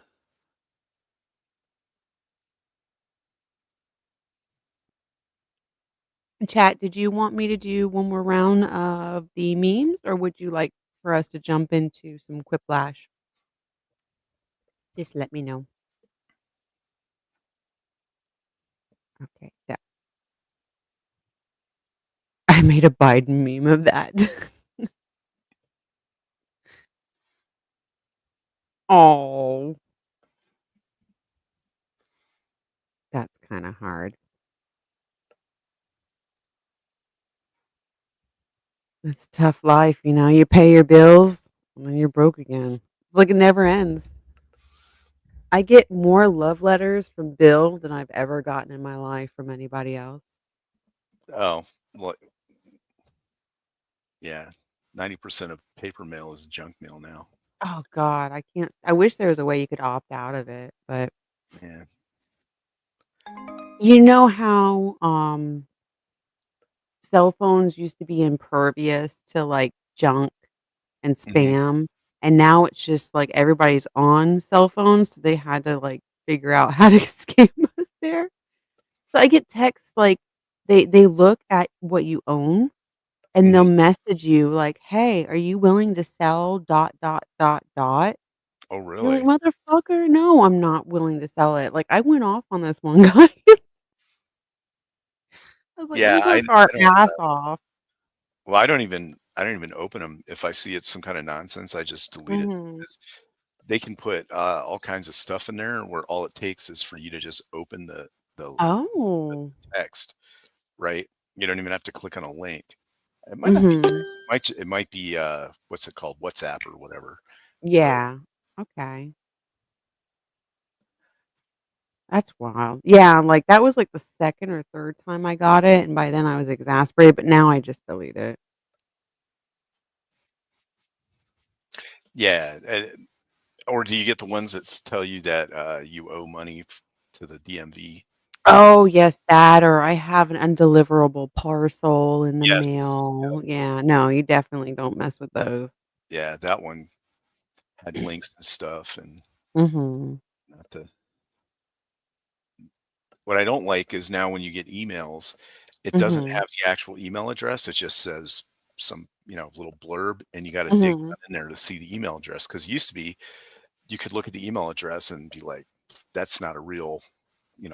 [SPEAKER 1] Chat, did you want me to do one more round of the memes, or would you like for us to jump into some quiplash? Just let me know. Okay, yeah. I made a Biden meme of that. Oh, that's kinda hard. It's tough life, you pay your bills, and then you're broke again. It's like it never ends. I get more love letters from Bill than I've ever gotten in my life from anybody else.
[SPEAKER 2] oh, well, yeah. 90% of paper mail is junk mail now.
[SPEAKER 1] Oh god, I can't I wish there was a way you could opt out of it, but
[SPEAKER 2] Yeah.
[SPEAKER 1] You know how, cell phones used to be impervious to, like, junk and
[SPEAKER 2] Mhm.
[SPEAKER 1] spam, and now it's just, like, everybody's on cell phones, so they had to, like, figure out how to scam us there. So I get texts, like, they look at what you own, and they'll
[SPEAKER 2] Mhm.
[SPEAKER 1] message you like, "Hey, are you willing to sell dot, dot, dot, dot?"
[SPEAKER 2] Oh,
[SPEAKER 1] You're like,
[SPEAKER 2] really?
[SPEAKER 1] "Motherfucker, no, I'm not willing to sell it." Like, I went off on this one guy. I was like,
[SPEAKER 2] Yeah,
[SPEAKER 1] "We work our
[SPEAKER 2] I don't,
[SPEAKER 1] ass off."
[SPEAKER 2] well, I don't even open them. If I see it's some kinda nonsense, I just delete it
[SPEAKER 1] Mhm.
[SPEAKER 2] because they can put, all kinds of stuff in there where all it takes is for you to just open the
[SPEAKER 1] Oh.
[SPEAKER 2] text, right? You don't even have to click on a link. It might not be
[SPEAKER 1] Mhm.
[SPEAKER 2] it might be, what's it called? WhatsApp or whatever. But
[SPEAKER 1] Yeah. Okay. That's wild. Yeah, like, that was, like, the 2nd or 3rd time I got it, and by then I was exasperated, but now I just delete it.
[SPEAKER 2] yeah, or do you get the ones that tell you that, you owe money to the DMV?
[SPEAKER 1] Oh, yes, that or I have an undeliverable parcel in the
[SPEAKER 2] Yes.
[SPEAKER 1] mail. Yeah, no, you definitely don't mess with those.
[SPEAKER 2] Yeah, that one had links and stuff and
[SPEAKER 1] Mhm.
[SPEAKER 2] not to what I don't like is now when you get emails, it doesn't
[SPEAKER 1] Mhm.
[SPEAKER 2] have the actual email address. It just says some, little blurb and you got to dig
[SPEAKER 1] Mhm.
[SPEAKER 2] down in there to see the email address. Cause it used to be you could look at the email address and be like, that's not a real,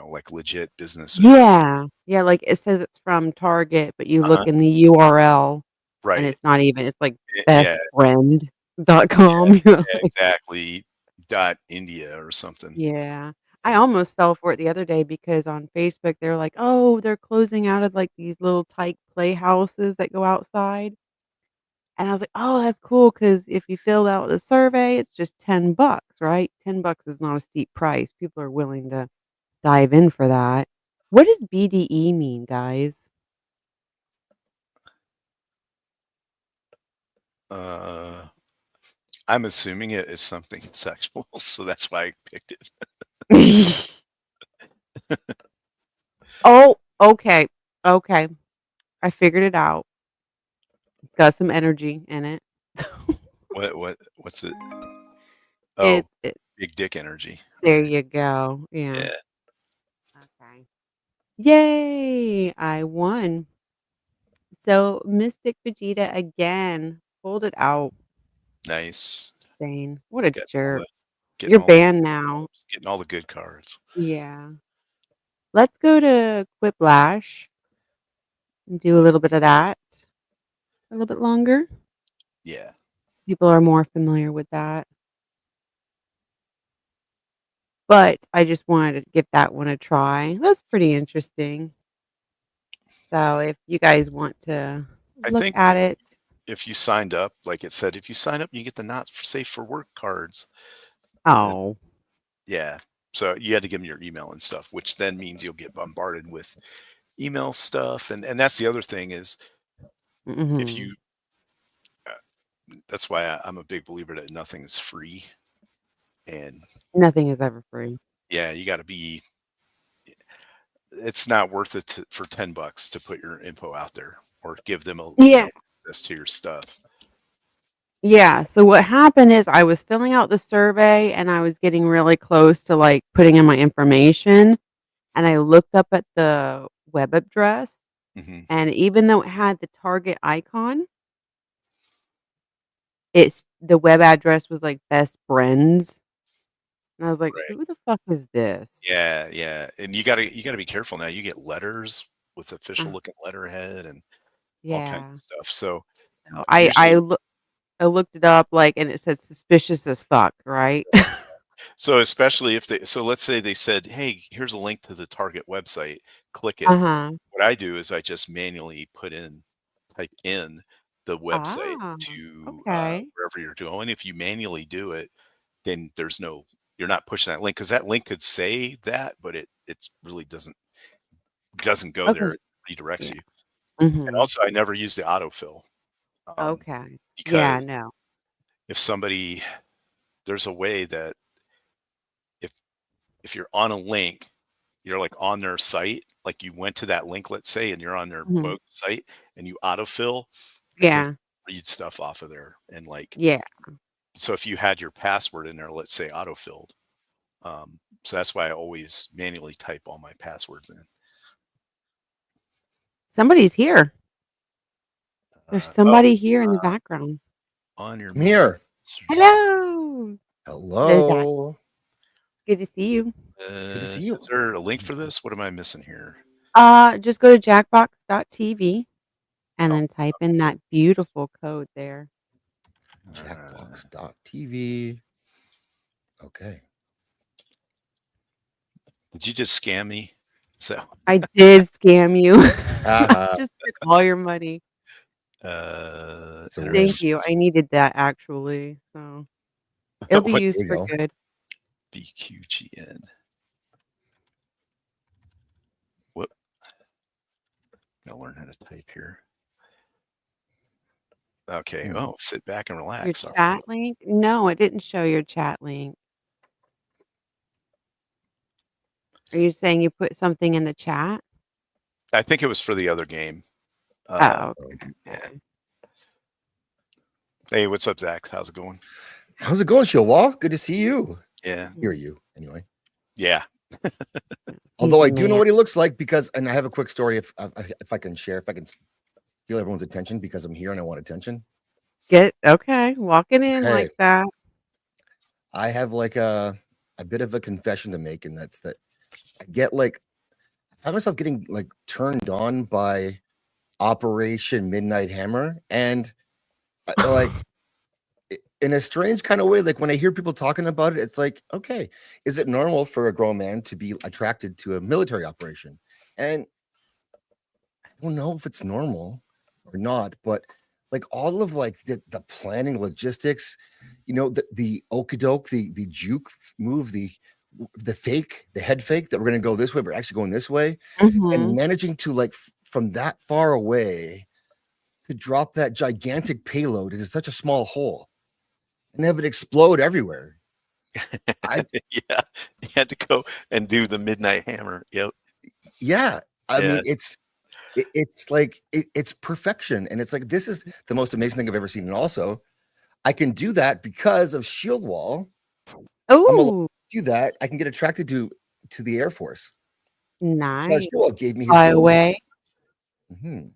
[SPEAKER 2] like legit business or
[SPEAKER 1] Yeah. Yeah, like, it says it's from Target, but you look
[SPEAKER 2] uh
[SPEAKER 1] in the URL, and
[SPEAKER 2] right.
[SPEAKER 1] it's not even it's like
[SPEAKER 2] Yeah, yeah,
[SPEAKER 1] bestfriend.com. You're
[SPEAKER 2] yeah,
[SPEAKER 1] like
[SPEAKER 2] exactly. Dot India or something.
[SPEAKER 1] yeah. I
[SPEAKER 2] And
[SPEAKER 1] almost fell for it the other day because on Facebook, they're like, "Oh, they're closing out of, like, these little tyke playhouses that go outside." And I was like, "Oh, that's cool because if you fill out the survey, it's just 10 bucks, right? 10 bucks is not a steep price. People are willing to dive in for that." What does BDE mean, guys?
[SPEAKER 2] uh I'm assuming it is something sexual, so that's why I picked it.
[SPEAKER 1] Oh, okay. Okay. I figured it out. It's got some energy in it.
[SPEAKER 2] What's it? Oh,
[SPEAKER 1] It
[SPEAKER 2] big dick energy. All
[SPEAKER 1] there
[SPEAKER 2] right.
[SPEAKER 1] you go. Yeah.
[SPEAKER 2] Yeah,
[SPEAKER 1] Okay. Yay! I won. So, Mystic Vegeta again pulled it out.
[SPEAKER 2] nice.
[SPEAKER 1] Insane. What a
[SPEAKER 2] Getting all
[SPEAKER 1] jerk.
[SPEAKER 2] the getting
[SPEAKER 1] You're
[SPEAKER 2] all the
[SPEAKER 1] banned now.
[SPEAKER 2] getting all the good cards.
[SPEAKER 1] Yeah. Let's go to Quiplash and do a little bit of that. A little bit longer.
[SPEAKER 2] Yeah.
[SPEAKER 1] People are more familiar with that. But I just wanted to give that one a try. That's pretty interesting. So if you guys want to
[SPEAKER 2] I
[SPEAKER 1] look
[SPEAKER 2] think
[SPEAKER 1] at it.
[SPEAKER 2] if you signed up, like it said, if you sign up, you get the not safe for work cards. And
[SPEAKER 1] Oh.
[SPEAKER 2] yeah. So you had to give them your email and stuff, which then means you'll get bombarded with email stuff. And that's the other thing is if
[SPEAKER 1] Mhm.
[SPEAKER 2] you uh, that's why I'm a big believer that nothing is free. And
[SPEAKER 1] Nothing is ever free.
[SPEAKER 2] yeah, you got to be it's not worth it for 10 bucks to put your info out there or give them
[SPEAKER 1] Yeah.
[SPEAKER 2] access to your stuff.
[SPEAKER 1] Yeah, so what happened is I was filling out the survey and I was getting really close to, like, putting in my information, and I looked up at the web address,
[SPEAKER 2] Hmm.
[SPEAKER 1] and even though it had the Target icon, it's the web address was, like, best friends, and I was like,
[SPEAKER 2] Right.
[SPEAKER 1] "Who the fuck is this?"
[SPEAKER 2] Yeah, yeah. And you gotta be careful now. You get letters with official
[SPEAKER 1] Uh,
[SPEAKER 2] looking letterhead and all kinds of
[SPEAKER 1] yeah.
[SPEAKER 2] stuff. So
[SPEAKER 1] So
[SPEAKER 2] usually
[SPEAKER 1] I looked it up, like, and it said suspicious as fuck, right?
[SPEAKER 2] so especially if they so let's say they said, "Hey, here's a link to the Target website. Click it."
[SPEAKER 1] Uh-huh.
[SPEAKER 2] What I do is I just manually type in the website
[SPEAKER 1] Ah,
[SPEAKER 2] to
[SPEAKER 1] okay.
[SPEAKER 2] wherever you're going. If you manually do it, then you're not pushing that link because that link could say that, but it's really doesn't go there.
[SPEAKER 1] Okay.
[SPEAKER 2] It redirects
[SPEAKER 1] Yeah.
[SPEAKER 2] you. And
[SPEAKER 1] Mhm.
[SPEAKER 2] also, I never use the autofill
[SPEAKER 1] Okay. Yeah,
[SPEAKER 2] because
[SPEAKER 1] no.
[SPEAKER 2] if somebody there's a way that if if you're on a link you're like on their site, like you went to that link, let's say, and you're on their
[SPEAKER 1] Mhm.
[SPEAKER 2] boat site and you autofill, I think
[SPEAKER 1] Yeah.
[SPEAKER 2] read stuff off of there. And like,
[SPEAKER 1] Yeah.
[SPEAKER 2] so if you had your password in there, let's say autofilled, so that's why I always manually type all my passwords in.
[SPEAKER 1] Somebody's here. There's
[SPEAKER 2] Oh,
[SPEAKER 1] somebody here in the background.
[SPEAKER 2] on your
[SPEAKER 3] I'm here.
[SPEAKER 2] messages.
[SPEAKER 1] Hello. There's Zach.
[SPEAKER 3] Hello.
[SPEAKER 1] Good to see you.
[SPEAKER 3] Good to see you.
[SPEAKER 2] Is there a link for this? What am I missing here?
[SPEAKER 1] Just go to jackbox.tv and
[SPEAKER 2] Oh,
[SPEAKER 1] then type in that beautiful code there.
[SPEAKER 3] Jackbox.tv. Okay.
[SPEAKER 2] Did you just scam me? So,
[SPEAKER 1] I did scam you.
[SPEAKER 3] Uh-huh.
[SPEAKER 1] Just took all your money.
[SPEAKER 3] It's a
[SPEAKER 1] Thank
[SPEAKER 3] risk.
[SPEAKER 1] you. I needed that actually. So it'll be
[SPEAKER 2] What's
[SPEAKER 1] used
[SPEAKER 3] There you
[SPEAKER 1] for
[SPEAKER 3] go.
[SPEAKER 1] good.
[SPEAKER 2] BQGN? What? Gotta learn how to type here. Okay.
[SPEAKER 3] Hmm.
[SPEAKER 2] Oh, sit back and
[SPEAKER 1] Your
[SPEAKER 2] relax. All right.
[SPEAKER 1] chat link? No, it didn't show your chat link. Are you saying you put something in the chat?
[SPEAKER 2] I think it was for the other game.
[SPEAKER 1] Oh,
[SPEAKER 2] Yeah.
[SPEAKER 1] okay.
[SPEAKER 2] Hey, what's up, Zach? How's it going?
[SPEAKER 3] How's it going, Shilwa? Good to see you.
[SPEAKER 2] Yeah.
[SPEAKER 3] Hear you, anyway.
[SPEAKER 2] Yeah.
[SPEAKER 3] Although
[SPEAKER 1] He's
[SPEAKER 3] I
[SPEAKER 1] a
[SPEAKER 3] do know
[SPEAKER 1] man.
[SPEAKER 3] what he looks like because, and I have a quick story if I can share, if I can steal everyone's attention because I'm here and I want attention.
[SPEAKER 1] Okay, walking in
[SPEAKER 3] Okay.
[SPEAKER 1] like that.
[SPEAKER 3] I have like a bit of a confession to make, and that's that I get like, I find myself getting like turned on by Operation Midnight Hammer, and like in a strange kind of way, like when I hear people talking about it, it's like, okay, is it normal for a grown man to be attracted to a military operation? And I don't know if it's normal or not, but like all of like the planning logistics, the okadoke, the juke move, the fake, the head fake that we're gonna go this way, but actually going this way, and
[SPEAKER 1] Mhm.
[SPEAKER 3] managing to like from that far away to drop that gigantic payload into such a small hole and have it explode everywhere. I
[SPEAKER 2] Yeah. You had to go and do the midnight hammer. Yep.
[SPEAKER 3] yeah, I
[SPEAKER 2] Yeah.
[SPEAKER 3] mean it's like it's perfection, and it's like this is the most amazing thing I've ever seen. And also, I can do that because of Shield Wall. I'm allowed
[SPEAKER 1] Oh,
[SPEAKER 3] to do that. I can get attracted to the Air Force because
[SPEAKER 1] nice.
[SPEAKER 3] Shield Wall gave me his
[SPEAKER 1] Fly
[SPEAKER 3] green.
[SPEAKER 1] away.
[SPEAKER 3] Mhm.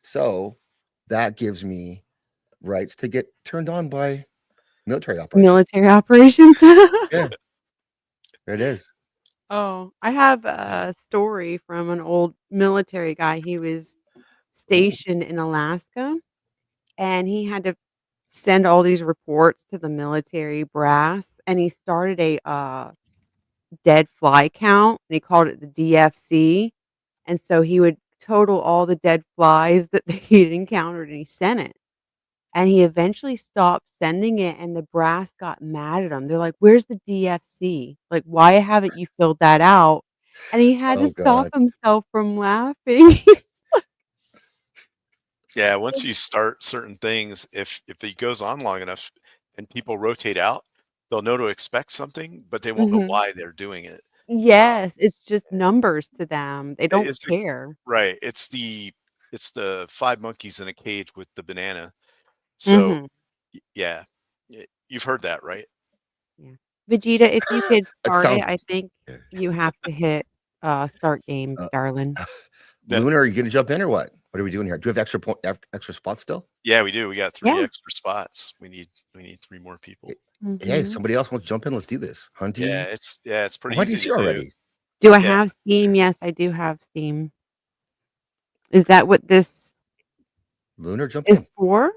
[SPEAKER 3] So that gives me rights to get turned on by military operations.
[SPEAKER 1] Military operations.
[SPEAKER 3] Yeah, there it is.
[SPEAKER 1] Oh, I have a story from an old military guy. He was
[SPEAKER 3] Ooh,
[SPEAKER 1] stationed in Alaska, and he had to send all these reports to the military brass, and he started a, dead fly count, and he called it the DFC, and so he would total all the dead flies that he'd encountered, and he sent it. And he eventually stopped sending it, and the brass got mad at him. They're like, "Where's the DFC? Like, why haven't you filled that out?" And he had to
[SPEAKER 3] oh
[SPEAKER 1] stop
[SPEAKER 3] god.
[SPEAKER 1] himself from laughing. He's
[SPEAKER 2] Yeah. Once you start certain things, if it goes on long enough and people rotate out, they'll know to expect something, but they won't know
[SPEAKER 1] Mhm.
[SPEAKER 2] why they're doing it.
[SPEAKER 1] Yes, it's just numbers to them. They don't
[SPEAKER 2] It's
[SPEAKER 1] care.
[SPEAKER 2] right. It's the five monkeys in a cage with the banana. So
[SPEAKER 1] Mhm.
[SPEAKER 2] yeah, you've heard that, right?
[SPEAKER 1] Yeah. Vegeta, if you could
[SPEAKER 3] It
[SPEAKER 1] start it,
[SPEAKER 3] sounds
[SPEAKER 1] I think you have to hit, start game,
[SPEAKER 3] uh,
[SPEAKER 1] darling.
[SPEAKER 2] No,
[SPEAKER 3] Lunar, are you gonna jump in or what? What are we doing here? Do we have extra spots still?
[SPEAKER 2] yeah, we do. We got 3
[SPEAKER 1] Yeah.
[SPEAKER 2] extra spots. We need 3 more people.
[SPEAKER 3] Hey,
[SPEAKER 1] Mhm.
[SPEAKER 3] somebody else wants to jump in. Let's do this.
[SPEAKER 2] It's pretty
[SPEAKER 3] Hunty's
[SPEAKER 2] easy
[SPEAKER 3] here
[SPEAKER 2] to do.
[SPEAKER 3] already.
[SPEAKER 1] Do I
[SPEAKER 2] Yeah.
[SPEAKER 1] have Steam? Yes, I do have Steam. Is that what this
[SPEAKER 3] Lunar, jump
[SPEAKER 1] is
[SPEAKER 3] in.
[SPEAKER 1] for?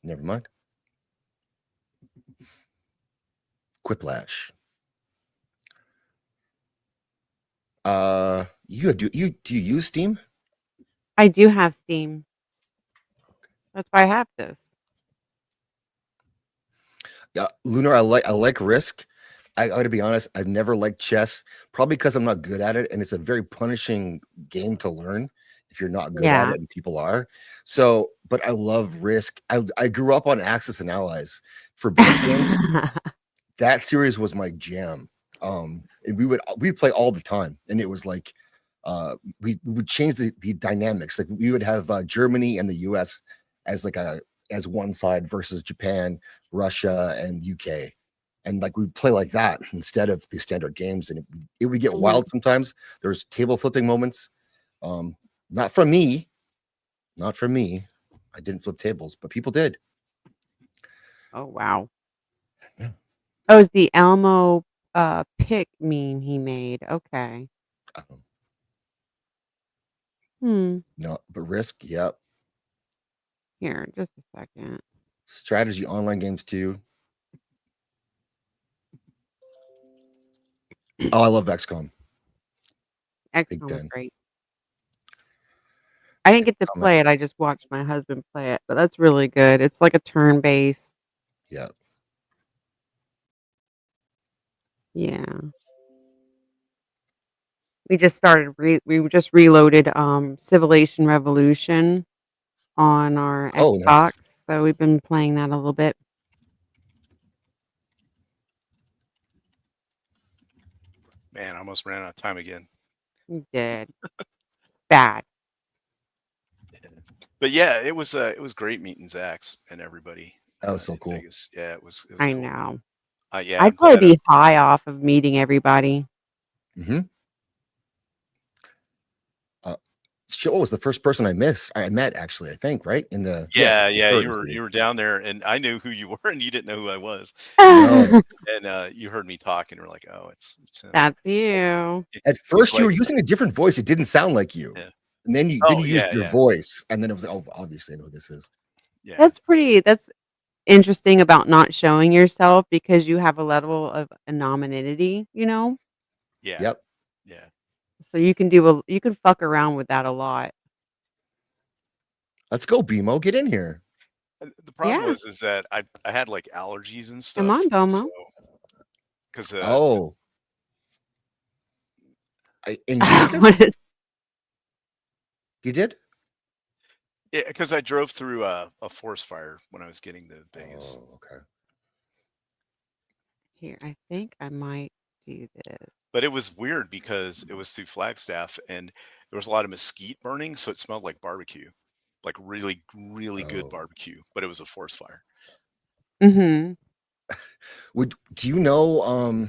[SPEAKER 3] Never mind. Quiplash. Do you use Steam?
[SPEAKER 1] I do have Steam. That's why I have this.
[SPEAKER 3] Lunar, I like Risk. I got to be honest. I've never liked chess, probably because I'm not good at it, and it's a very punishing game to learn if you're not good at
[SPEAKER 1] Yeah.
[SPEAKER 3] it, and people are. So, but I love Risk. I grew up on Axis and Allies for bank games. That series was my jam. And we'd play all the time, and it was like we would change the dynamics. Like we would have Germany and the US as as one side versus Japan, Russia, and UK. And like we'd play like that instead of the standard games, and it would get wild sometimes. There's table flipping moments. Not from me. Not from me. I didn't flip tables, but people did.
[SPEAKER 1] Oh, wow.
[SPEAKER 3] Yeah.
[SPEAKER 1] Oh, it's the Elmo pick meme he made. Okay.
[SPEAKER 3] No, but Risk, yep.
[SPEAKER 1] Here, just a second.
[SPEAKER 3] Strategy online games too. Oh, I love XCOM. Big
[SPEAKER 1] XCOM was
[SPEAKER 3] fan.
[SPEAKER 1] great. I didn't get to
[SPEAKER 3] XCOM,
[SPEAKER 1] play it. I just watched my husband play it, but that's really good. It's like a turn-based.
[SPEAKER 3] yeah.
[SPEAKER 1] Yeah. We just started. We just reloaded Civilization Revolution on our
[SPEAKER 3] Oh, nice.
[SPEAKER 1] Xbox, so we've been playing that a little bit.
[SPEAKER 2] Man, I almost ran out of time again.
[SPEAKER 1] We did. Bad.
[SPEAKER 2] But yeah, it was great meeting Zach's and everybody.
[SPEAKER 3] That was so
[SPEAKER 2] in
[SPEAKER 3] cool.
[SPEAKER 2] Vegas. Yeah, it was
[SPEAKER 1] I
[SPEAKER 2] cool.
[SPEAKER 1] know.
[SPEAKER 2] Yeah,
[SPEAKER 1] I'd probably be high off of meeting everybody.
[SPEAKER 3] Mm-hmm. What was the first person I met actually, I think, right? In the
[SPEAKER 2] yeah,
[SPEAKER 3] yes,
[SPEAKER 2] you were down there, and I knew who you were, and you didn't know who I was.
[SPEAKER 3] No.
[SPEAKER 2] And you heard me talk, and you're like, "Oh, it's him."
[SPEAKER 1] That's you.
[SPEAKER 3] At first, you were using a different voice. It didn't sound like you.
[SPEAKER 2] Yeah.
[SPEAKER 3] And then you used your voice, and then it was like, oh, obviously I know who this is.
[SPEAKER 2] Yeah.
[SPEAKER 1] That's interesting about not showing yourself because you have a level of anonymity, you know?
[SPEAKER 2] Yeah.
[SPEAKER 3] Yep.
[SPEAKER 2] Yeah.
[SPEAKER 1] So you can fuck around with that a lot.
[SPEAKER 3] Let's go, BMO. Get in here.
[SPEAKER 2] And the problem
[SPEAKER 1] Yeah.
[SPEAKER 2] is that I had like allergies and stuff.
[SPEAKER 1] Come on, Domo.
[SPEAKER 2] So, because
[SPEAKER 3] in Vegas? You did?
[SPEAKER 2] Yeah, because I drove through a forest fire when I was getting to Vegas.
[SPEAKER 3] Oh, okay.
[SPEAKER 1] Here, I think I might do this.
[SPEAKER 2] But it was weird because it was through Flagstaff, and there was a lot of mesquite burning, so it smelled like barbecue, like really, really good barbecue. But it was a forest fire.
[SPEAKER 1] Mm-hmm.
[SPEAKER 3] Do you know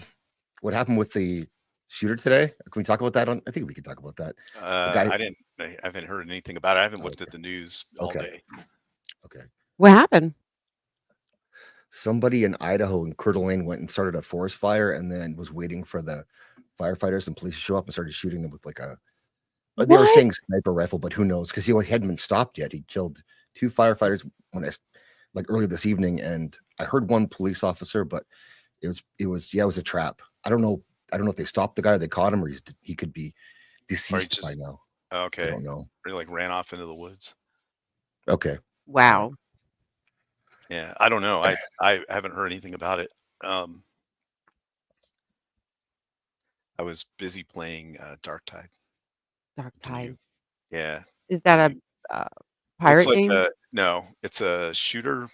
[SPEAKER 3] what happened with the shooter today? Can we talk about that? I think we could talk about that.
[SPEAKER 2] I haven't heard anything about it. I haven't looked at the news all day.
[SPEAKER 3] Okay.
[SPEAKER 1] What happened?
[SPEAKER 3] Somebody in Idaho in Coeur d'Alene went and started a forest fire, and then was waiting for the firefighters and police to show up and started shooting them with like a. They were saying sniper rifle, but who knows? Because he hadn't been stopped yet. He killed 2 firefighters early this evening, and I heard one police officer, but it was a trap. I don't know if they stopped the guy or they caught him, or he could be deceased by now.
[SPEAKER 2] Okay.
[SPEAKER 3] I don't know.
[SPEAKER 2] Or he ran off into the woods.
[SPEAKER 3] Okay.
[SPEAKER 1] Wow.
[SPEAKER 2] Yeah, I don't know. I haven't heard anything about it. I was busy playing Dark Tide.
[SPEAKER 1] Dark Tide.
[SPEAKER 2] Yeah.
[SPEAKER 1] Is that a pirate game?
[SPEAKER 2] No, it's a shooter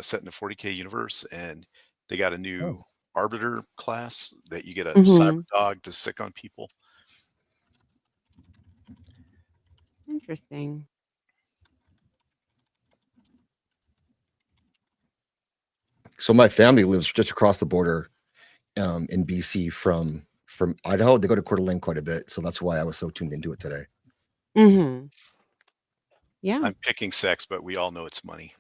[SPEAKER 2] set in a 40K universe, and they got a new arbiter class that you get a cyber dog to sick on people.
[SPEAKER 1] Interesting.
[SPEAKER 3] So my family lives just across the border in BC from Idaho. They go to Coeur d'Alene quite a bit, so that's why I was so tuned into it today.
[SPEAKER 1] Mm-hmm. Yeah.
[SPEAKER 2] I'm picking sex, but we all know it's money.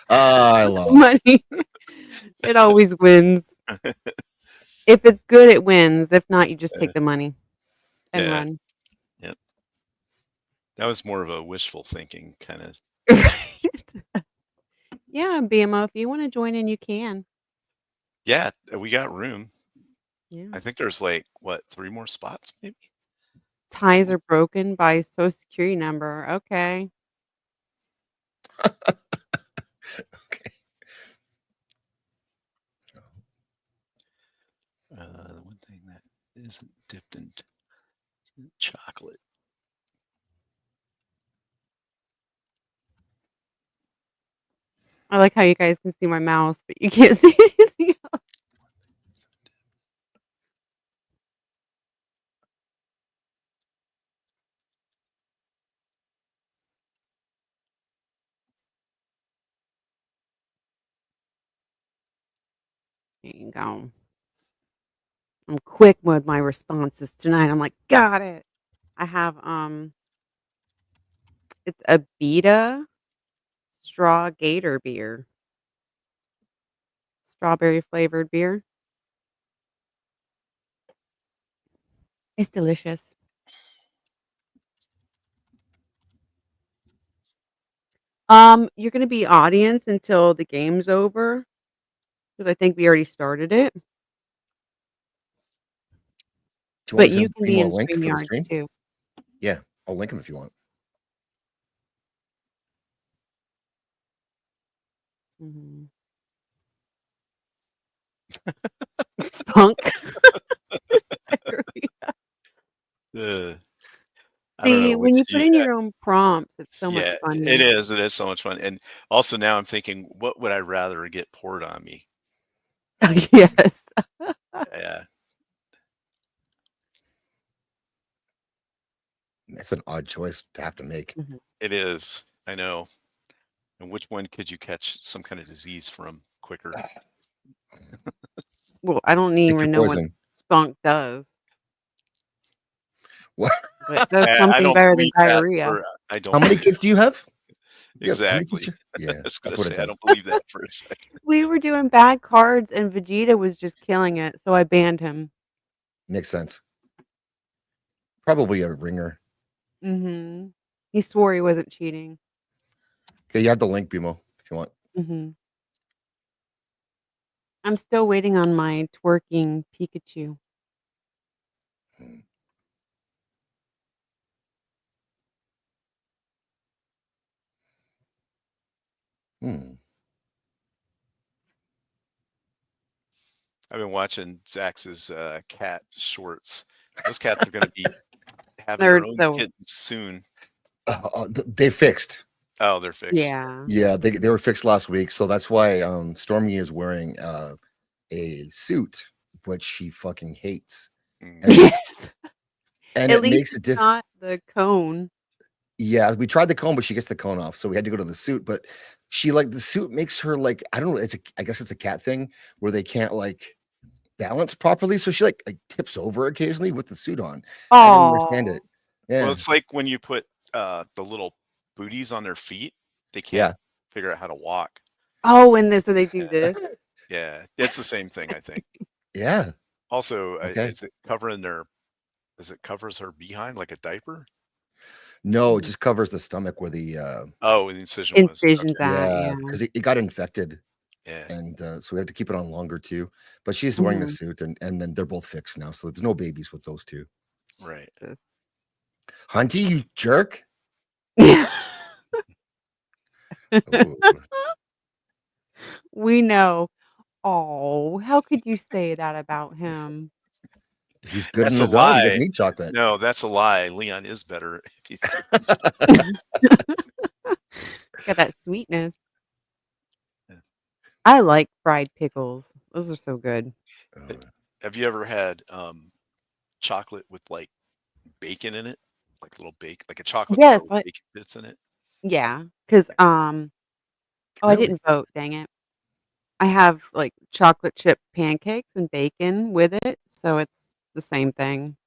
[SPEAKER 3] I love
[SPEAKER 1] money. It always wins. If it's good, it wins. If not, you just take the money and run.
[SPEAKER 2] Yep. That was more of a wishful thinking kind of.
[SPEAKER 1] Yeah, BMO, if you want to join in, you can.
[SPEAKER 2] Yeah, we got room.
[SPEAKER 1] Yeah.
[SPEAKER 2] I think there's 3 more spots, maybe.
[SPEAKER 1] Ties are broken by Social Security number. Okay.
[SPEAKER 3] Okay.
[SPEAKER 2] The one thing that isn't dipped in chocolate.
[SPEAKER 1] I like how you guys can see my mouse, but you can't see anything else. There you go. I'm quick with my responses tonight. I'm like, got it. I have it's a Beta straw gator beer. Strawberry flavored beer. It's delicious. You're gonna be audience until the game's over because I think we already started it.
[SPEAKER 3] Do you want
[SPEAKER 1] But
[SPEAKER 3] to
[SPEAKER 1] you
[SPEAKER 3] send
[SPEAKER 1] can be
[SPEAKER 3] Primo a
[SPEAKER 1] in
[SPEAKER 3] link for the
[SPEAKER 1] StreamYards
[SPEAKER 3] stream?
[SPEAKER 1] too.
[SPEAKER 3] Yeah, I'll link him if you want.
[SPEAKER 1] Mhm. Spunk.
[SPEAKER 2] I don't
[SPEAKER 1] See,
[SPEAKER 2] know
[SPEAKER 1] when
[SPEAKER 2] which
[SPEAKER 1] you put in your own prompts, it's so much
[SPEAKER 2] yeah, it
[SPEAKER 1] funner.
[SPEAKER 2] is. It is so much fun. And also now I'm thinking, what would I rather get poured on me?
[SPEAKER 1] Yes.
[SPEAKER 2] Yeah.
[SPEAKER 3] That's an odd choice to have to make.
[SPEAKER 1] Mhm.
[SPEAKER 2] It is. I know. And which one could you catch some kind of disease from quicker?
[SPEAKER 1] Well, I don't
[SPEAKER 3] Pick your
[SPEAKER 1] even know what
[SPEAKER 3] poison.
[SPEAKER 1] spunk does,
[SPEAKER 3] What?
[SPEAKER 1] but it does
[SPEAKER 2] I
[SPEAKER 1] something
[SPEAKER 2] don't
[SPEAKER 1] better than
[SPEAKER 2] believe that
[SPEAKER 1] diarrhea.
[SPEAKER 2] for I don't
[SPEAKER 3] How many
[SPEAKER 2] believe
[SPEAKER 3] kids do you have? Yeah, how many kids
[SPEAKER 2] exactly.
[SPEAKER 3] do you-
[SPEAKER 2] I
[SPEAKER 3] Yeah,
[SPEAKER 2] was gonna
[SPEAKER 3] that's what it
[SPEAKER 2] say I
[SPEAKER 3] does.
[SPEAKER 2] don't believe that for a second.
[SPEAKER 1] We were doing bad cards and Vegeta was just killing it, so I banned him.
[SPEAKER 3] Makes sense. Probably a ringer.
[SPEAKER 1] Mhm. He swore he wasn't cheating.
[SPEAKER 3] Okay, you have the link, Bimo, if you want.
[SPEAKER 1] Mhm. I'm still waiting on my twerking Pikachu.
[SPEAKER 3] Hmm. Hmm.
[SPEAKER 2] I've been watching Zax's cat shorts. Those cats are gonna be having
[SPEAKER 1] They're
[SPEAKER 2] their own
[SPEAKER 1] so
[SPEAKER 2] kittens soon.
[SPEAKER 3] They fixed.
[SPEAKER 2] Oh, they're fixed.
[SPEAKER 1] yeah.
[SPEAKER 3] Yeah, they were fixed last week, so that's why Stormy is wearing a suit, which she fucking hates,
[SPEAKER 2] Mm.
[SPEAKER 3] and
[SPEAKER 1] Yes.
[SPEAKER 3] and
[SPEAKER 1] At
[SPEAKER 3] it
[SPEAKER 1] least
[SPEAKER 3] makes a
[SPEAKER 1] it's
[SPEAKER 3] diff.
[SPEAKER 1] not the cone.
[SPEAKER 3] Yeah, we tried the cone, but she gets the cone off, so we had to go to the suit. But she like the suit makes her like I don't know. I guess it's a cat thing where they can't like balance properly, so she like tips over occasionally with the suit on. I don't understand
[SPEAKER 1] Oh.
[SPEAKER 3] it.
[SPEAKER 2] Well,
[SPEAKER 3] Yeah,
[SPEAKER 2] it's like when you put the little booties on their feet, they can't
[SPEAKER 3] yeah,
[SPEAKER 2] figure out how to walk.
[SPEAKER 1] Oh, and so they do this.
[SPEAKER 2] Yeah, it's the same thing, I think.
[SPEAKER 3] yeah.
[SPEAKER 2] Also,
[SPEAKER 3] Okay.
[SPEAKER 2] is it covering their? Is it covers her behind like a diaper?
[SPEAKER 3] No, it
[SPEAKER 1] Mhm.
[SPEAKER 3] just covers the stomach where the
[SPEAKER 2] Oh, the incision was
[SPEAKER 1] Incisions
[SPEAKER 2] okay.
[SPEAKER 1] at,
[SPEAKER 3] yeah,
[SPEAKER 1] yeah.
[SPEAKER 3] because it got infected,
[SPEAKER 2] Yeah,
[SPEAKER 3] and so we have to keep it on longer too. But she's wearing the
[SPEAKER 1] Mhm.
[SPEAKER 3] suit, and then they're both fixed now, so there's no babies with those two.
[SPEAKER 2] right.
[SPEAKER 1] Jesus.
[SPEAKER 3] Hunty, you jerk! Ooh,
[SPEAKER 1] We know. Oh, how could you say that about him?
[SPEAKER 3] he's good in
[SPEAKER 2] That's a
[SPEAKER 3] his own. He
[SPEAKER 2] lie.
[SPEAKER 3] doesn't need chocolate.
[SPEAKER 2] No, that's a lie. Leon is better if he's
[SPEAKER 1] Got that sweetness.
[SPEAKER 2] Yeah.
[SPEAKER 1] I like fried pickles. Those are so good.
[SPEAKER 3] Oh,
[SPEAKER 2] Have you ever had chocolate with like bacon in it? Like little bake, like a chocolate bar
[SPEAKER 1] Yes,
[SPEAKER 2] with
[SPEAKER 1] I
[SPEAKER 2] bacon bits in it?
[SPEAKER 1] yeah, 'cause, oh, I
[SPEAKER 3] really?
[SPEAKER 1] didn't vote, dang it. I have, like, chocolate chip pancakes and bacon with it, so it's the same thing.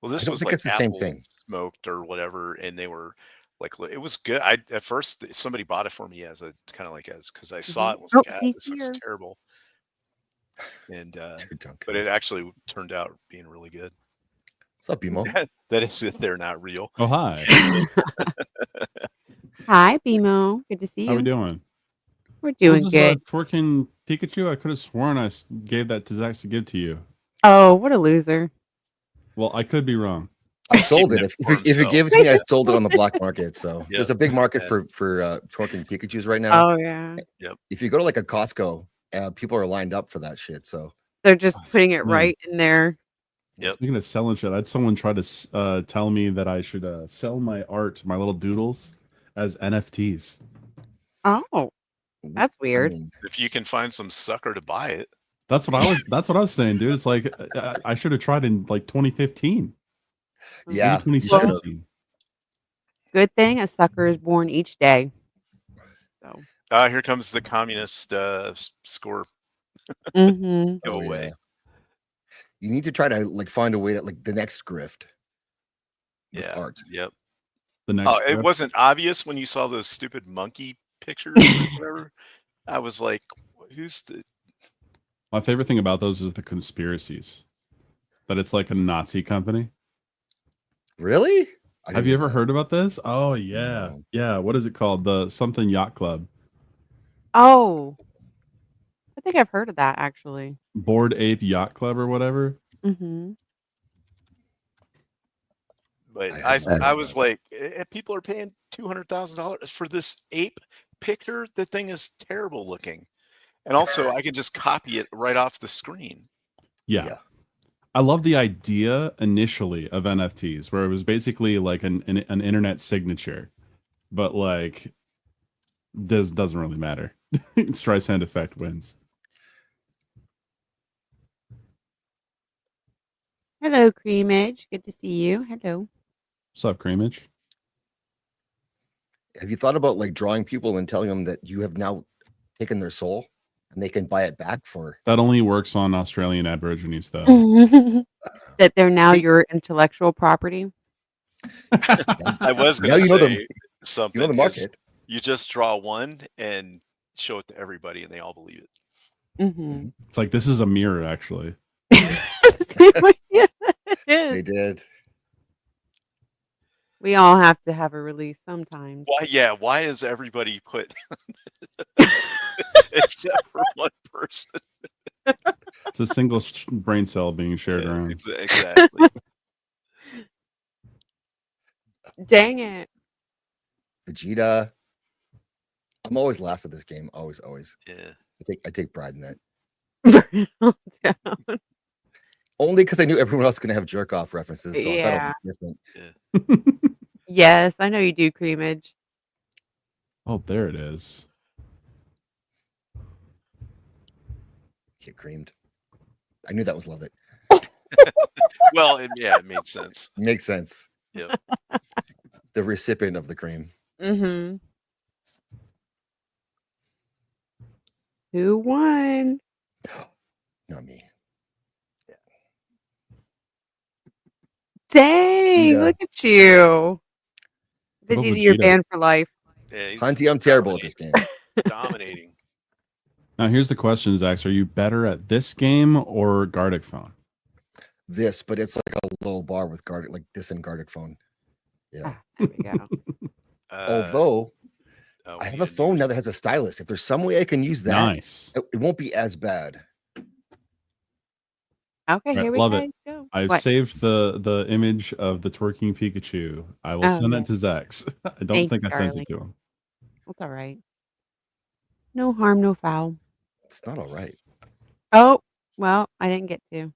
[SPEAKER 2] Well,
[SPEAKER 3] I
[SPEAKER 2] this
[SPEAKER 3] don't
[SPEAKER 2] was
[SPEAKER 3] think
[SPEAKER 2] like
[SPEAKER 3] it's the same
[SPEAKER 2] apple
[SPEAKER 3] thing.
[SPEAKER 2] smoked or whatever, and they were like it was good. I at first somebody bought it for me as a kind of like as because I saw
[SPEAKER 1] Mhm.
[SPEAKER 2] it and was
[SPEAKER 1] Oh,
[SPEAKER 2] like, ah,
[SPEAKER 1] he's
[SPEAKER 2] this looks
[SPEAKER 1] here.
[SPEAKER 2] terrible, and
[SPEAKER 3] Two
[SPEAKER 2] but it
[SPEAKER 3] Dunkins.
[SPEAKER 2] actually turned out being really good.
[SPEAKER 3] What's up, Bimo?
[SPEAKER 2] That is if they're not real.
[SPEAKER 4] Oh, hi.
[SPEAKER 1] Hi, BMO. Good to see
[SPEAKER 4] How we
[SPEAKER 1] you.
[SPEAKER 4] doing?
[SPEAKER 1] We're
[SPEAKER 4] What was
[SPEAKER 1] doing
[SPEAKER 4] this
[SPEAKER 1] good.
[SPEAKER 4] twerking Pikachu? I could have sworn gave that to Zax to give to you.
[SPEAKER 1] Oh, what a loser.
[SPEAKER 4] Well, I could be wrong.
[SPEAKER 3] I
[SPEAKER 2] He's
[SPEAKER 3] sold
[SPEAKER 2] keeping
[SPEAKER 3] it.
[SPEAKER 2] it
[SPEAKER 3] If
[SPEAKER 2] for
[SPEAKER 3] if you
[SPEAKER 2] himself.
[SPEAKER 3] gave it to me, I sold it on the black market. So
[SPEAKER 2] Yep.
[SPEAKER 3] there's a big market
[SPEAKER 2] Yeah.
[SPEAKER 3] for twerking Pikachu's right now.
[SPEAKER 1] Oh, yeah.
[SPEAKER 2] Yep.
[SPEAKER 3] If you go to like a Costco, people are lined up for that shit. So
[SPEAKER 1] They're just
[SPEAKER 4] Oh,
[SPEAKER 1] putting it
[SPEAKER 4] man.
[SPEAKER 1] right in there.
[SPEAKER 2] Yep.
[SPEAKER 4] Speaking of selling shit, I had someone try to tell me that I should sell my art, my little doodles, as NFTs.
[SPEAKER 1] Oh, that's
[SPEAKER 3] I
[SPEAKER 1] weird.
[SPEAKER 3] mean,
[SPEAKER 2] If you can find some sucker to buy it.
[SPEAKER 4] That's what I was saying, dude. It's like I should have tried in like 2015,
[SPEAKER 3] yeah,
[SPEAKER 4] maybe
[SPEAKER 3] you should have.
[SPEAKER 4] 2017.
[SPEAKER 1] Good thing a sucker is born each day. So.
[SPEAKER 2] Here comes the communist score
[SPEAKER 1] Mm-hmm.
[SPEAKER 3] Oh
[SPEAKER 2] giveaway.
[SPEAKER 3] yeah. You need to try to like find a way to like the next grift with
[SPEAKER 2] Yeah.
[SPEAKER 3] art.
[SPEAKER 2] Yep.
[SPEAKER 4] The next
[SPEAKER 2] Oh, it
[SPEAKER 4] script.
[SPEAKER 2] wasn't obvious when you saw those stupid monkey pictures or whatever. I was like, who's the
[SPEAKER 4] My favorite thing about those is the conspiracies. That it's like a Nazi company.
[SPEAKER 3] Really? I
[SPEAKER 4] Have
[SPEAKER 3] didn't
[SPEAKER 4] you
[SPEAKER 3] know
[SPEAKER 4] ever
[SPEAKER 3] that.
[SPEAKER 4] heard about this? Oh yeah.
[SPEAKER 3] No.
[SPEAKER 4] Yeah. What is it called? The something yacht club.
[SPEAKER 1] Oh, I think I've heard of that actually.
[SPEAKER 4] Bored Ape Yacht Club or whatever.
[SPEAKER 1] Mm-hmm.
[SPEAKER 2] but
[SPEAKER 3] I have not
[SPEAKER 2] I
[SPEAKER 3] heard
[SPEAKER 2] was
[SPEAKER 3] of
[SPEAKER 2] like, people are paying $200,000 for this ape picture. The thing is terrible looking. And also I can just copy it right off the screen.
[SPEAKER 4] Yeah.
[SPEAKER 3] Yeah.
[SPEAKER 4] I love the idea initially of NFTs, where it was basically like an internet signature, but like this doesn't really matter. Streisand effect wins.
[SPEAKER 1] Hello, Creamage. Good to see you. Hello.
[SPEAKER 4] What's up, Creamage?
[SPEAKER 3] Have you thought about like drawing people and telling them that you have now taken their soul and they can buy it back for?
[SPEAKER 4] That only works on Australian Aborigines, though.
[SPEAKER 1] That they're now
[SPEAKER 3] See-
[SPEAKER 1] your intellectual property.
[SPEAKER 2] I was
[SPEAKER 3] Now
[SPEAKER 2] going to
[SPEAKER 3] you know
[SPEAKER 2] say
[SPEAKER 3] the
[SPEAKER 2] something.
[SPEAKER 3] you know the
[SPEAKER 2] is
[SPEAKER 3] market.
[SPEAKER 2] You just draw one and show it to everybody and they all believe it.
[SPEAKER 1] Mm-hmm.
[SPEAKER 4] It's like this is a mirror, actually.
[SPEAKER 1] Yeah, it is.
[SPEAKER 3] They did.
[SPEAKER 1] We all have to have a release sometimes.
[SPEAKER 2] Why? Yeah. Why is everybody put except for one person?
[SPEAKER 4] It's a single brain cell being shared
[SPEAKER 2] Yeah,
[SPEAKER 4] around.
[SPEAKER 2] exactly.
[SPEAKER 1] Dang it.
[SPEAKER 3] Vegeta. I'm always last at this game. Always.
[SPEAKER 2] Yeah.
[SPEAKER 3] I take pride in that.
[SPEAKER 1] Burn it all down.
[SPEAKER 3] Only because I knew everyone else was gonna have jerk off references, so I thought
[SPEAKER 1] Yeah.
[SPEAKER 3] it was different.
[SPEAKER 1] Yes, I know you do, Creamage.
[SPEAKER 4] Oh, there it is.
[SPEAKER 3] Get creamed. I knew that was Lovett.
[SPEAKER 2] Well, it made sense.
[SPEAKER 3] Makes sense.
[SPEAKER 2] Yep.
[SPEAKER 3] The recipient of the cream.
[SPEAKER 1] Mm-hmm. Who won?
[SPEAKER 3] Not me.
[SPEAKER 1] Dang,
[SPEAKER 3] Yeah.
[SPEAKER 1] look at you.
[SPEAKER 4] Good old
[SPEAKER 1] Vegeta, you're
[SPEAKER 4] Vegeta.
[SPEAKER 1] banned for life.
[SPEAKER 2] Yeah, he's
[SPEAKER 3] Hunty, I'm terrible at this game.
[SPEAKER 2] dominating.
[SPEAKER 4] Now, here's the question, Zax. Are you better at this game or Gardic Phone?
[SPEAKER 3] This, but it's like a low bar with Gardic, like this and Gardic phone. Yeah.
[SPEAKER 1] Ah, there we go.
[SPEAKER 3] Although
[SPEAKER 2] oh,
[SPEAKER 3] I
[SPEAKER 2] we
[SPEAKER 3] have
[SPEAKER 2] need
[SPEAKER 3] a
[SPEAKER 2] a
[SPEAKER 3] phone
[SPEAKER 2] new
[SPEAKER 3] now that has a stylus. If there's some way I can use that,
[SPEAKER 4] Nice.
[SPEAKER 3] it won't be as bad.
[SPEAKER 1] Okay,
[SPEAKER 4] Right,
[SPEAKER 1] here we
[SPEAKER 4] love
[SPEAKER 1] go.
[SPEAKER 4] it.
[SPEAKER 1] Go.
[SPEAKER 4] I've
[SPEAKER 1] What?
[SPEAKER 4] saved the image of the twerking Pikachu. I will
[SPEAKER 1] Oh,
[SPEAKER 4] send
[SPEAKER 1] yeah.
[SPEAKER 4] it to Zax. I don't
[SPEAKER 1] Thank
[SPEAKER 4] think
[SPEAKER 1] you,
[SPEAKER 4] I sent
[SPEAKER 1] darling.
[SPEAKER 4] it to him.
[SPEAKER 1] That's all right. No harm, no foul.
[SPEAKER 3] It's not all right.
[SPEAKER 1] Oh, well, I didn't get to.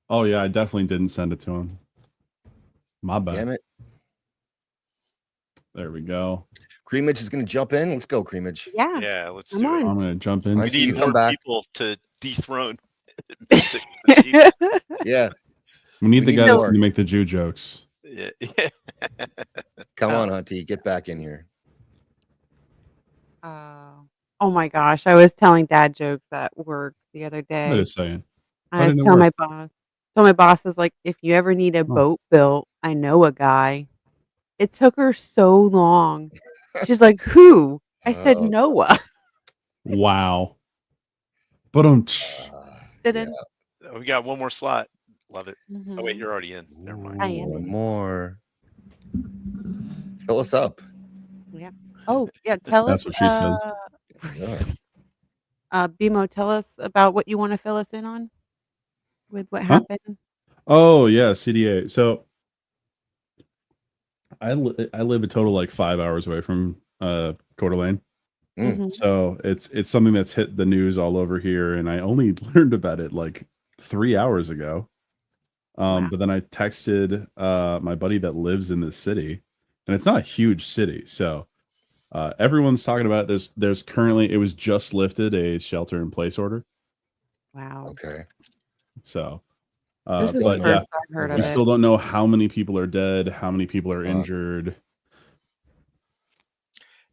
[SPEAKER 4] Oh yeah, I definitely didn't send it to him. My bad.
[SPEAKER 3] Damn it.
[SPEAKER 4] There we go.
[SPEAKER 3] Creamage is gonna jump in. Let's go, Creamage.
[SPEAKER 1] Yeah,
[SPEAKER 2] Yeah, let's
[SPEAKER 1] come
[SPEAKER 2] do it.
[SPEAKER 1] on.
[SPEAKER 4] I'm gonna jump in.
[SPEAKER 3] I
[SPEAKER 2] We
[SPEAKER 3] see
[SPEAKER 2] need
[SPEAKER 3] you
[SPEAKER 2] more
[SPEAKER 3] come back.
[SPEAKER 2] people to dethrone Mystic Vegeta.
[SPEAKER 3] Yeah.
[SPEAKER 4] We need
[SPEAKER 3] We
[SPEAKER 4] the
[SPEAKER 3] need
[SPEAKER 4] guys
[SPEAKER 3] more.
[SPEAKER 4] to make the Jew jokes.
[SPEAKER 2] Yeah.
[SPEAKER 3] Come
[SPEAKER 1] Oh.
[SPEAKER 3] on, Hunty. Get back in here.
[SPEAKER 1] Oh my gosh, I was telling dad jokes at work the other
[SPEAKER 4] Wait
[SPEAKER 1] day.
[SPEAKER 4] a second.
[SPEAKER 1] I
[SPEAKER 4] Why
[SPEAKER 1] was
[SPEAKER 4] didn't it
[SPEAKER 1] telling my
[SPEAKER 4] work?
[SPEAKER 1] boss. Told my boss is like, if you ever need a boat built, I know a guy. It took her so long. She's like, who? I said
[SPEAKER 3] Oh,
[SPEAKER 1] Noah.
[SPEAKER 4] Wow. But
[SPEAKER 1] Didn't.
[SPEAKER 2] We got one more slot. Love it.
[SPEAKER 1] Mhm.
[SPEAKER 2] Oh wait, you're already in. Never mind.
[SPEAKER 1] I am
[SPEAKER 3] one
[SPEAKER 1] in.
[SPEAKER 3] more. Fill us up.
[SPEAKER 1] Oh yeah, tell
[SPEAKER 4] That's
[SPEAKER 1] us.
[SPEAKER 4] what she said.
[SPEAKER 3] Yeah.
[SPEAKER 1] BMO, tell us about what you want to fill us in on with what
[SPEAKER 4] Huh?
[SPEAKER 1] happened.
[SPEAKER 4] Oh yeah, CDA. So I live a total like 5 hours away from Coeur d'Alene.
[SPEAKER 1] Mhm.
[SPEAKER 4] So it's something that's hit the news all over here, and I only learned about it like 3 hours ago.
[SPEAKER 1] Wow.
[SPEAKER 4] But then I texted my buddy that lives in this city, and it's not a huge city, so Everyone's talking about it. There's currently, it was just lifted, a shelter in place order.
[SPEAKER 1] Wow.
[SPEAKER 3] Okay.
[SPEAKER 4] So,
[SPEAKER 1] This is
[SPEAKER 4] but
[SPEAKER 1] the
[SPEAKER 4] yeah,
[SPEAKER 1] first I've heard
[SPEAKER 4] we
[SPEAKER 1] of
[SPEAKER 4] still
[SPEAKER 1] it.
[SPEAKER 4] don't know how many people are dead, how many people are injured.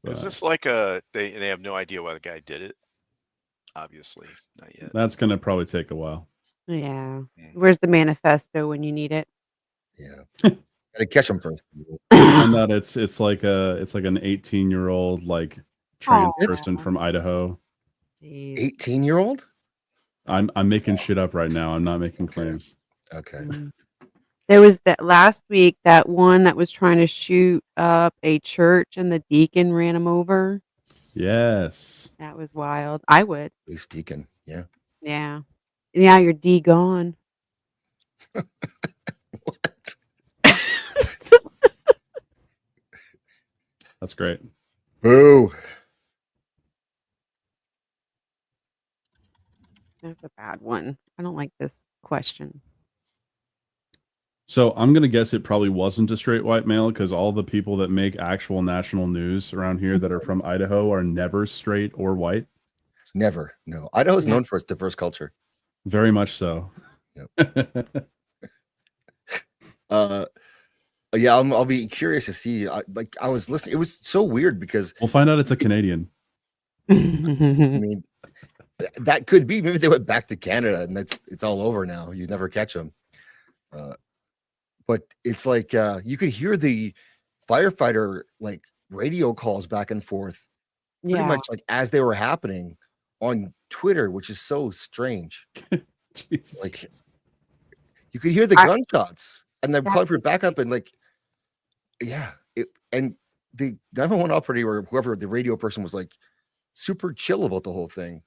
[SPEAKER 2] Is this like they have no idea why the guy did it? Obviously, not yet.
[SPEAKER 4] That's gonna probably take a while.
[SPEAKER 1] Yeah.
[SPEAKER 2] Mm.
[SPEAKER 1] Where's the manifesto when you need it?
[SPEAKER 3] Yeah. Gotta catch them first.
[SPEAKER 4] Find out it's like an 18-year-old like trans
[SPEAKER 1] Aw.
[SPEAKER 4] person from Idaho.
[SPEAKER 1] Jeez.
[SPEAKER 3] 18-year-old?
[SPEAKER 4] I'm making shit up right now. I'm not making claims.
[SPEAKER 3] Okay.
[SPEAKER 1] Mm. There was that last week, that one that was trying to shoot up a church and the deacon ran him over.
[SPEAKER 4] Yes.
[SPEAKER 1] That was wild. I would.
[SPEAKER 3] At least Deacon. Yeah.
[SPEAKER 1] Yeah. Now you're D gone.
[SPEAKER 3] What?
[SPEAKER 4] That's great.
[SPEAKER 3] Boo.
[SPEAKER 1] That's a bad one. I don't like this question.
[SPEAKER 4] So I'm gonna guess it probably wasn't a straight white male because all the people that make actual national news around here that are from Idaho are never straight or white.
[SPEAKER 3] Never. No. Idaho's
[SPEAKER 1] No.
[SPEAKER 3] known for its diverse culture.
[SPEAKER 4] Very much so.
[SPEAKER 3] Yep. Yeah, I'll be curious to see. I was listening. It was so weird because
[SPEAKER 4] We'll find out it's a Canadian.
[SPEAKER 3] I mean, that could be. Maybe they went back to Canada and it's all over now. You never catch them. But it's like you could hear the firefighter like radio calls back and forth, pretty
[SPEAKER 1] Yeah.
[SPEAKER 3] much like as they were happening on Twitter, which is so strange.
[SPEAKER 4] Jesus
[SPEAKER 3] Like
[SPEAKER 4] Christ.
[SPEAKER 3] you could hear the
[SPEAKER 1] I-
[SPEAKER 3] gunshots, and they're
[SPEAKER 1] That-
[SPEAKER 3] calling for backup, and like, yeah, and the 911 operator or whoever the radio person was like super chill about the whole thing.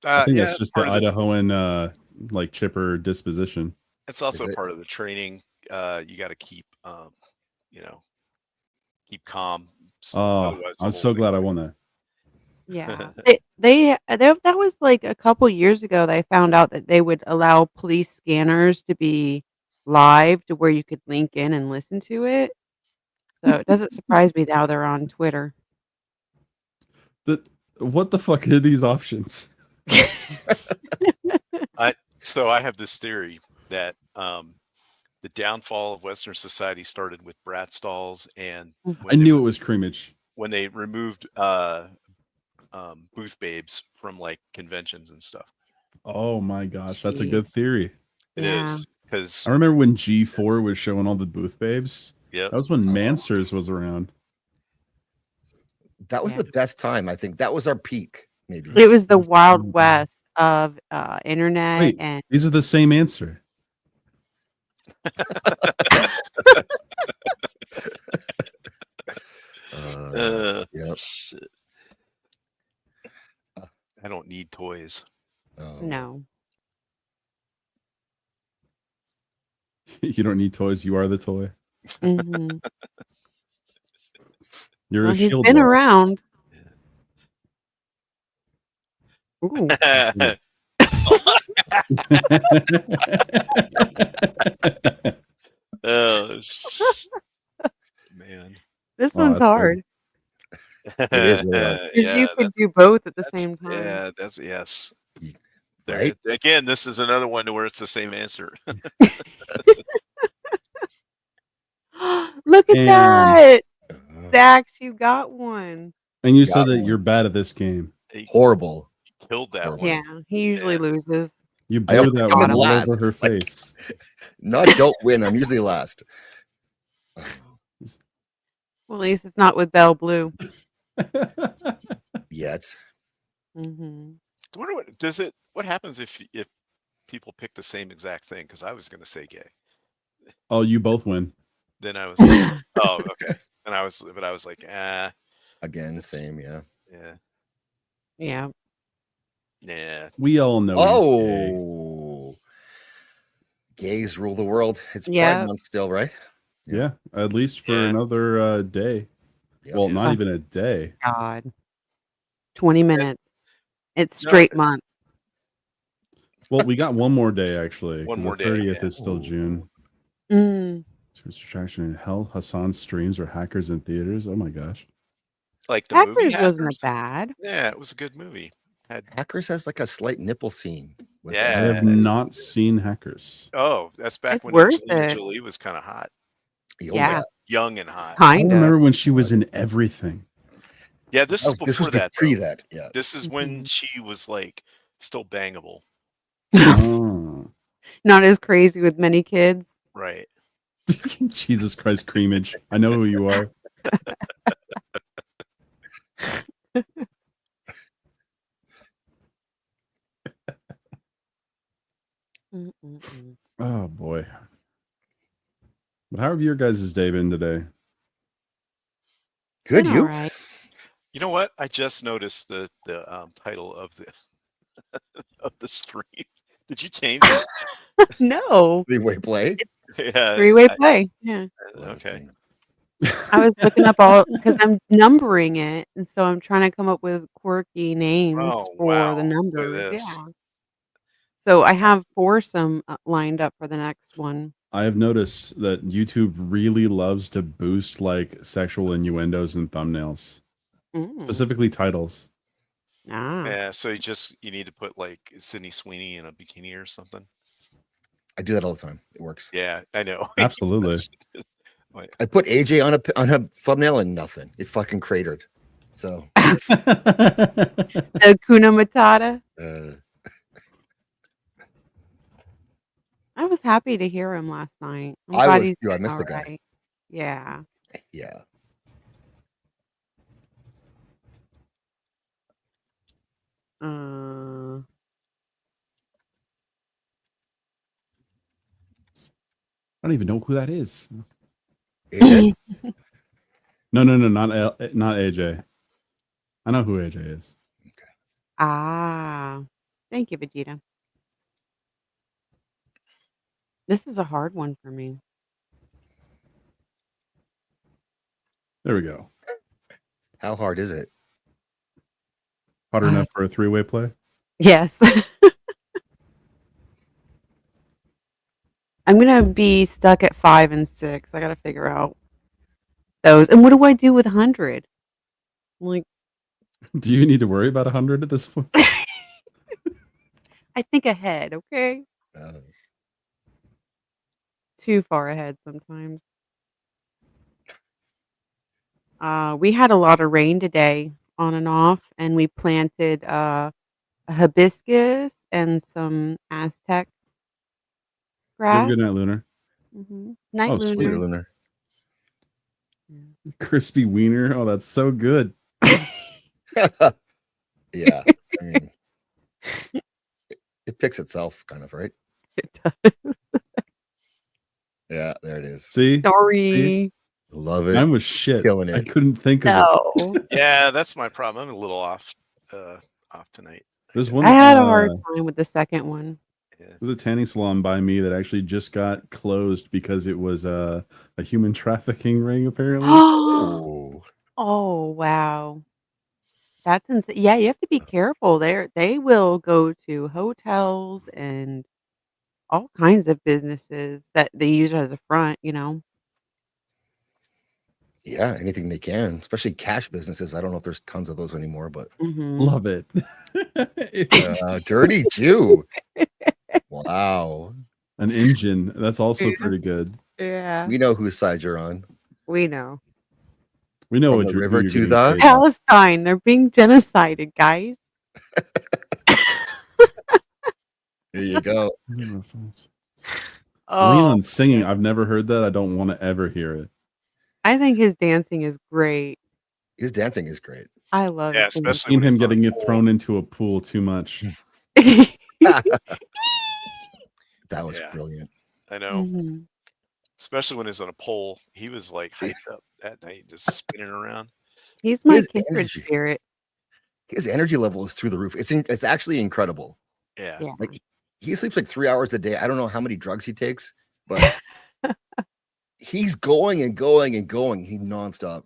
[SPEAKER 4] I think
[SPEAKER 2] Yeah,
[SPEAKER 4] that's just the Idahoan like chipper disposition.
[SPEAKER 2] it's also
[SPEAKER 3] Is it?
[SPEAKER 2] part of the training. You got to keep, keep calm.
[SPEAKER 4] Oh,
[SPEAKER 2] otherwise the
[SPEAKER 4] I'm
[SPEAKER 2] whole
[SPEAKER 4] so
[SPEAKER 2] thing-
[SPEAKER 4] glad I won that.
[SPEAKER 1] Yeah. They that was like a couple years ago they found out that they would allow police scanners to be live to where you could link in and listen to it. So it doesn't surprise me now they're on Twitter.
[SPEAKER 4] What the fuck are these options?
[SPEAKER 2] So I have this theory that the downfall of Western society started with brat stalls, and
[SPEAKER 4] I knew it was creamage.
[SPEAKER 2] when they removed booth babes from like conventions and stuff.
[SPEAKER 4] Oh my gosh, that's a
[SPEAKER 1] Jeez.
[SPEAKER 4] good theory.
[SPEAKER 2] It
[SPEAKER 1] Yeah.
[SPEAKER 2] is because
[SPEAKER 4] I remember when G4 was showing all the booth babes.
[SPEAKER 2] yeah,
[SPEAKER 4] That was when Mansers was around.
[SPEAKER 3] That was
[SPEAKER 1] Yeah.
[SPEAKER 3] the best time. I think that was our peak. Maybe
[SPEAKER 1] It was the Wild West of internet
[SPEAKER 4] Wait.
[SPEAKER 1] and
[SPEAKER 4] These are the same answer.
[SPEAKER 3] Yep.
[SPEAKER 2] shit. I don't need toys.
[SPEAKER 1] no.
[SPEAKER 4] You don't need toys. You are the toy.
[SPEAKER 1] Mhm.
[SPEAKER 4] You're
[SPEAKER 1] Well,
[SPEAKER 4] a
[SPEAKER 1] he's
[SPEAKER 4] shield
[SPEAKER 1] been
[SPEAKER 4] wall.
[SPEAKER 1] around. Ooh.
[SPEAKER 2] Oh, man.
[SPEAKER 1] This
[SPEAKER 4] Oh,
[SPEAKER 1] one's
[SPEAKER 4] that's good.
[SPEAKER 1] hard.
[SPEAKER 3] It is really hard.
[SPEAKER 1] Because you could do both at the
[SPEAKER 2] that's-
[SPEAKER 1] same time.
[SPEAKER 2] Yeah, that's yes. There,
[SPEAKER 3] Right?
[SPEAKER 2] again, this is another one where it's the same answer.
[SPEAKER 1] Look at
[SPEAKER 4] Damn.
[SPEAKER 1] that.
[SPEAKER 3] Uh,
[SPEAKER 1] Dax, you got one.
[SPEAKER 4] And you
[SPEAKER 3] Got
[SPEAKER 4] said that
[SPEAKER 3] one.
[SPEAKER 4] you're bad at this game.
[SPEAKER 2] He
[SPEAKER 3] horrible.
[SPEAKER 2] killed that
[SPEAKER 3] Horrible.
[SPEAKER 2] one.
[SPEAKER 1] Yeah, he usually loses.
[SPEAKER 4] You
[SPEAKER 3] I
[SPEAKER 4] blew
[SPEAKER 3] always
[SPEAKER 4] that
[SPEAKER 3] come
[SPEAKER 4] one
[SPEAKER 3] in
[SPEAKER 4] all
[SPEAKER 3] last.
[SPEAKER 4] over her
[SPEAKER 3] Like-
[SPEAKER 4] face.
[SPEAKER 3] Not don't win. I'm usually last.
[SPEAKER 1] Well, at least it's not with Belle Blue.
[SPEAKER 3] Yet.
[SPEAKER 1] Hmm.
[SPEAKER 2] I wonder what happens if people pick the same exact thing? Because I was going to say gay.
[SPEAKER 4] Oh, you both win.
[SPEAKER 2] Then I was like, oh, okay. And I was like,
[SPEAKER 3] Again, same. Yeah.
[SPEAKER 2] yeah,
[SPEAKER 1] Yeah.
[SPEAKER 2] yeah.
[SPEAKER 4] We all know. he's gay.
[SPEAKER 3] Oh. Gays rule the world. It's
[SPEAKER 1] Yeah.
[SPEAKER 3] Pride Month still, right?
[SPEAKER 4] Yeah, at least for
[SPEAKER 2] Yeah.
[SPEAKER 4] another day.
[SPEAKER 3] Yep.
[SPEAKER 4] Well,
[SPEAKER 2] Yeah.
[SPEAKER 4] not even a day.
[SPEAKER 1] God. 20 minutes. It's
[SPEAKER 2] No,
[SPEAKER 1] straight month.
[SPEAKER 4] Well, we got one more day actually.
[SPEAKER 2] One
[SPEAKER 4] 'cause
[SPEAKER 2] more
[SPEAKER 4] the
[SPEAKER 2] day,
[SPEAKER 4] 30th
[SPEAKER 2] yeah.
[SPEAKER 4] is still June.
[SPEAKER 1] Mm.
[SPEAKER 4] Tourist attraction in hell. Hassan streams or hackers in theaters. Oh my gosh.
[SPEAKER 2] Like the movie
[SPEAKER 1] Hackers wasn't
[SPEAKER 2] Hackers.
[SPEAKER 1] bad.
[SPEAKER 2] Yeah, it was a good movie. Had
[SPEAKER 3] Hackers has like a slight nipple scene. With
[SPEAKER 4] I
[SPEAKER 2] Yeah.
[SPEAKER 4] have not seen Hackers.
[SPEAKER 2] Oh, that's back
[SPEAKER 1] It's
[SPEAKER 2] when
[SPEAKER 1] worth
[SPEAKER 2] Angelina
[SPEAKER 1] it.
[SPEAKER 2] Jolie was kind of hot,
[SPEAKER 3] Oh,
[SPEAKER 1] Yeah,
[SPEAKER 2] young and hot.
[SPEAKER 4] I
[SPEAKER 1] kind of.
[SPEAKER 4] remember when she was in everything.
[SPEAKER 2] Yeah, this is
[SPEAKER 3] Oh, this was
[SPEAKER 2] before that.
[SPEAKER 3] pre
[SPEAKER 2] though.
[SPEAKER 3] that. Yeah.
[SPEAKER 2] This is when
[SPEAKER 1] Mhm.
[SPEAKER 2] she was like still bangable,
[SPEAKER 4] Oh.
[SPEAKER 1] Not as crazy with many kids.
[SPEAKER 2] right?
[SPEAKER 4] Jesus Christ, Creamage. I know who you are.
[SPEAKER 1] Mm-mm-mm.
[SPEAKER 4] Oh boy. But how have your guys' day been today?
[SPEAKER 3] Good.
[SPEAKER 1] Been
[SPEAKER 3] You?
[SPEAKER 1] all right.
[SPEAKER 2] You know what? I just noticed the title of the of the stream. Did you change it?
[SPEAKER 1] No,
[SPEAKER 3] Three-way play.
[SPEAKER 2] Yeah.
[SPEAKER 1] three-way play. Yeah,
[SPEAKER 2] Okay.
[SPEAKER 1] I was looking up all because I'm numbering it, and so I'm trying to come up with quirky names
[SPEAKER 2] Oh
[SPEAKER 1] for the
[SPEAKER 2] wow! Look at
[SPEAKER 1] numbers.
[SPEAKER 2] this.
[SPEAKER 1] Yeah. So I have foursome lined up for the next one.
[SPEAKER 4] I have noticed that YouTube really loves to boost like sexual innuendos and thumbnails,
[SPEAKER 1] Mm.
[SPEAKER 4] specifically titles.
[SPEAKER 1] Ah.
[SPEAKER 2] Yeah. So you need to put like Sydney Sweeney in a bikini or something.
[SPEAKER 3] I do that all the time. It works.
[SPEAKER 2] Yeah, I know.
[SPEAKER 4] Absolutely.
[SPEAKER 2] Like,
[SPEAKER 3] I put AJ on a thumbnail and nothing. It fucking cratered. So
[SPEAKER 1] The Kuna Matata. I was happy to hear him last night. I'm
[SPEAKER 3] I
[SPEAKER 1] glad
[SPEAKER 3] was
[SPEAKER 1] he's
[SPEAKER 3] too. I
[SPEAKER 1] doing
[SPEAKER 3] missed the
[SPEAKER 1] all
[SPEAKER 3] guy.
[SPEAKER 1] right. Yeah.
[SPEAKER 3] Yeah.
[SPEAKER 1] Uh,
[SPEAKER 4] I don't even know who that is.
[SPEAKER 3] AJ?
[SPEAKER 4] No, not AJ. I know who AJ is.
[SPEAKER 1] ah. Thank you, Vegeta. This is a hard one for me.
[SPEAKER 4] There we go.
[SPEAKER 3] How hard is it?
[SPEAKER 4] Hard enough for a three-way play.
[SPEAKER 1] Yes. I'm gonna be stuck at 5 and 6. I gotta figure out those. And what do I do with 100? Like,
[SPEAKER 4] Do you need to worry about 100 at this point?
[SPEAKER 1] I think ahead. Okay, too far ahead sometimes. We had a lot of rain today, on and off, and we planted a hibiscus and some Aztec
[SPEAKER 4] You have a
[SPEAKER 1] grass.
[SPEAKER 4] good night, Lunar.
[SPEAKER 1] Night,
[SPEAKER 4] Oh, sweet.
[SPEAKER 1] Lunar.
[SPEAKER 3] Lunar.
[SPEAKER 4] Crispy wiener. Oh, that's so good.
[SPEAKER 3] Yeah. I mean, it picks itself, kind of, right?
[SPEAKER 1] It does.
[SPEAKER 3] Yeah, there it is.
[SPEAKER 4] See?
[SPEAKER 1] Sorry.
[SPEAKER 3] Love it.
[SPEAKER 4] Mine was shit.
[SPEAKER 3] Killing
[SPEAKER 4] I
[SPEAKER 3] it.
[SPEAKER 4] couldn't think of it.
[SPEAKER 1] No.
[SPEAKER 2] yeah, that's my problem. I'm a little off tonight.
[SPEAKER 4] There's
[SPEAKER 2] guess.
[SPEAKER 4] one.
[SPEAKER 1] I had a hard time with the second one.
[SPEAKER 2] Yeah.
[SPEAKER 4] There's a tanning salon by me that actually just got closed because it was a human trafficking ring, apparently.
[SPEAKER 3] Oh.
[SPEAKER 1] Oh, wow. That's insane. Yeah, you have to be careful. They will go to hotels and all kinds of businesses that they use it as a front, you know?
[SPEAKER 3] Yeah, anything they can, especially cash businesses. I don't know if there's tons of those anymore, but
[SPEAKER 1] Mhm.
[SPEAKER 4] Love it.
[SPEAKER 3] dirty Jew. Wow.
[SPEAKER 4] An engine. That's also
[SPEAKER 1] Yeah.
[SPEAKER 4] pretty good.
[SPEAKER 1] Yeah.
[SPEAKER 3] We know whose side you're on.
[SPEAKER 1] We know.
[SPEAKER 4] We know
[SPEAKER 3] From
[SPEAKER 4] what
[SPEAKER 3] the
[SPEAKER 4] you're,
[SPEAKER 3] river
[SPEAKER 4] who you're
[SPEAKER 3] to
[SPEAKER 4] getting
[SPEAKER 3] the-
[SPEAKER 4] paid.
[SPEAKER 1] Palestine, they're being genocided, guys.
[SPEAKER 3] Here you go.
[SPEAKER 1] Oh,
[SPEAKER 4] Leon singing. I've never heard that. I don't want to ever hear it.
[SPEAKER 1] I think his dancing is great.
[SPEAKER 3] His dancing is great.
[SPEAKER 1] I love
[SPEAKER 2] Yeah,
[SPEAKER 1] it.
[SPEAKER 4] I've
[SPEAKER 2] especially
[SPEAKER 4] seen
[SPEAKER 2] when
[SPEAKER 4] him
[SPEAKER 2] it's on a
[SPEAKER 4] getting it
[SPEAKER 2] pole.
[SPEAKER 4] thrown into a pool too much.
[SPEAKER 3] That was
[SPEAKER 2] Yeah.
[SPEAKER 3] brilliant.
[SPEAKER 2] I know.
[SPEAKER 1] Mhm.
[SPEAKER 2] Especially when he's on a pole. He was like hyped up that night, just spinning around.
[SPEAKER 1] He's my
[SPEAKER 3] His
[SPEAKER 1] kindred
[SPEAKER 3] energy.
[SPEAKER 1] spirit.
[SPEAKER 3] His energy level is through the roof. It's actually incredible.
[SPEAKER 2] Yeah.
[SPEAKER 1] Yeah.
[SPEAKER 3] Like he sleeps like 3 hours a day. I don't know how many drugs he takes, but he's going and going and going. He nonstop.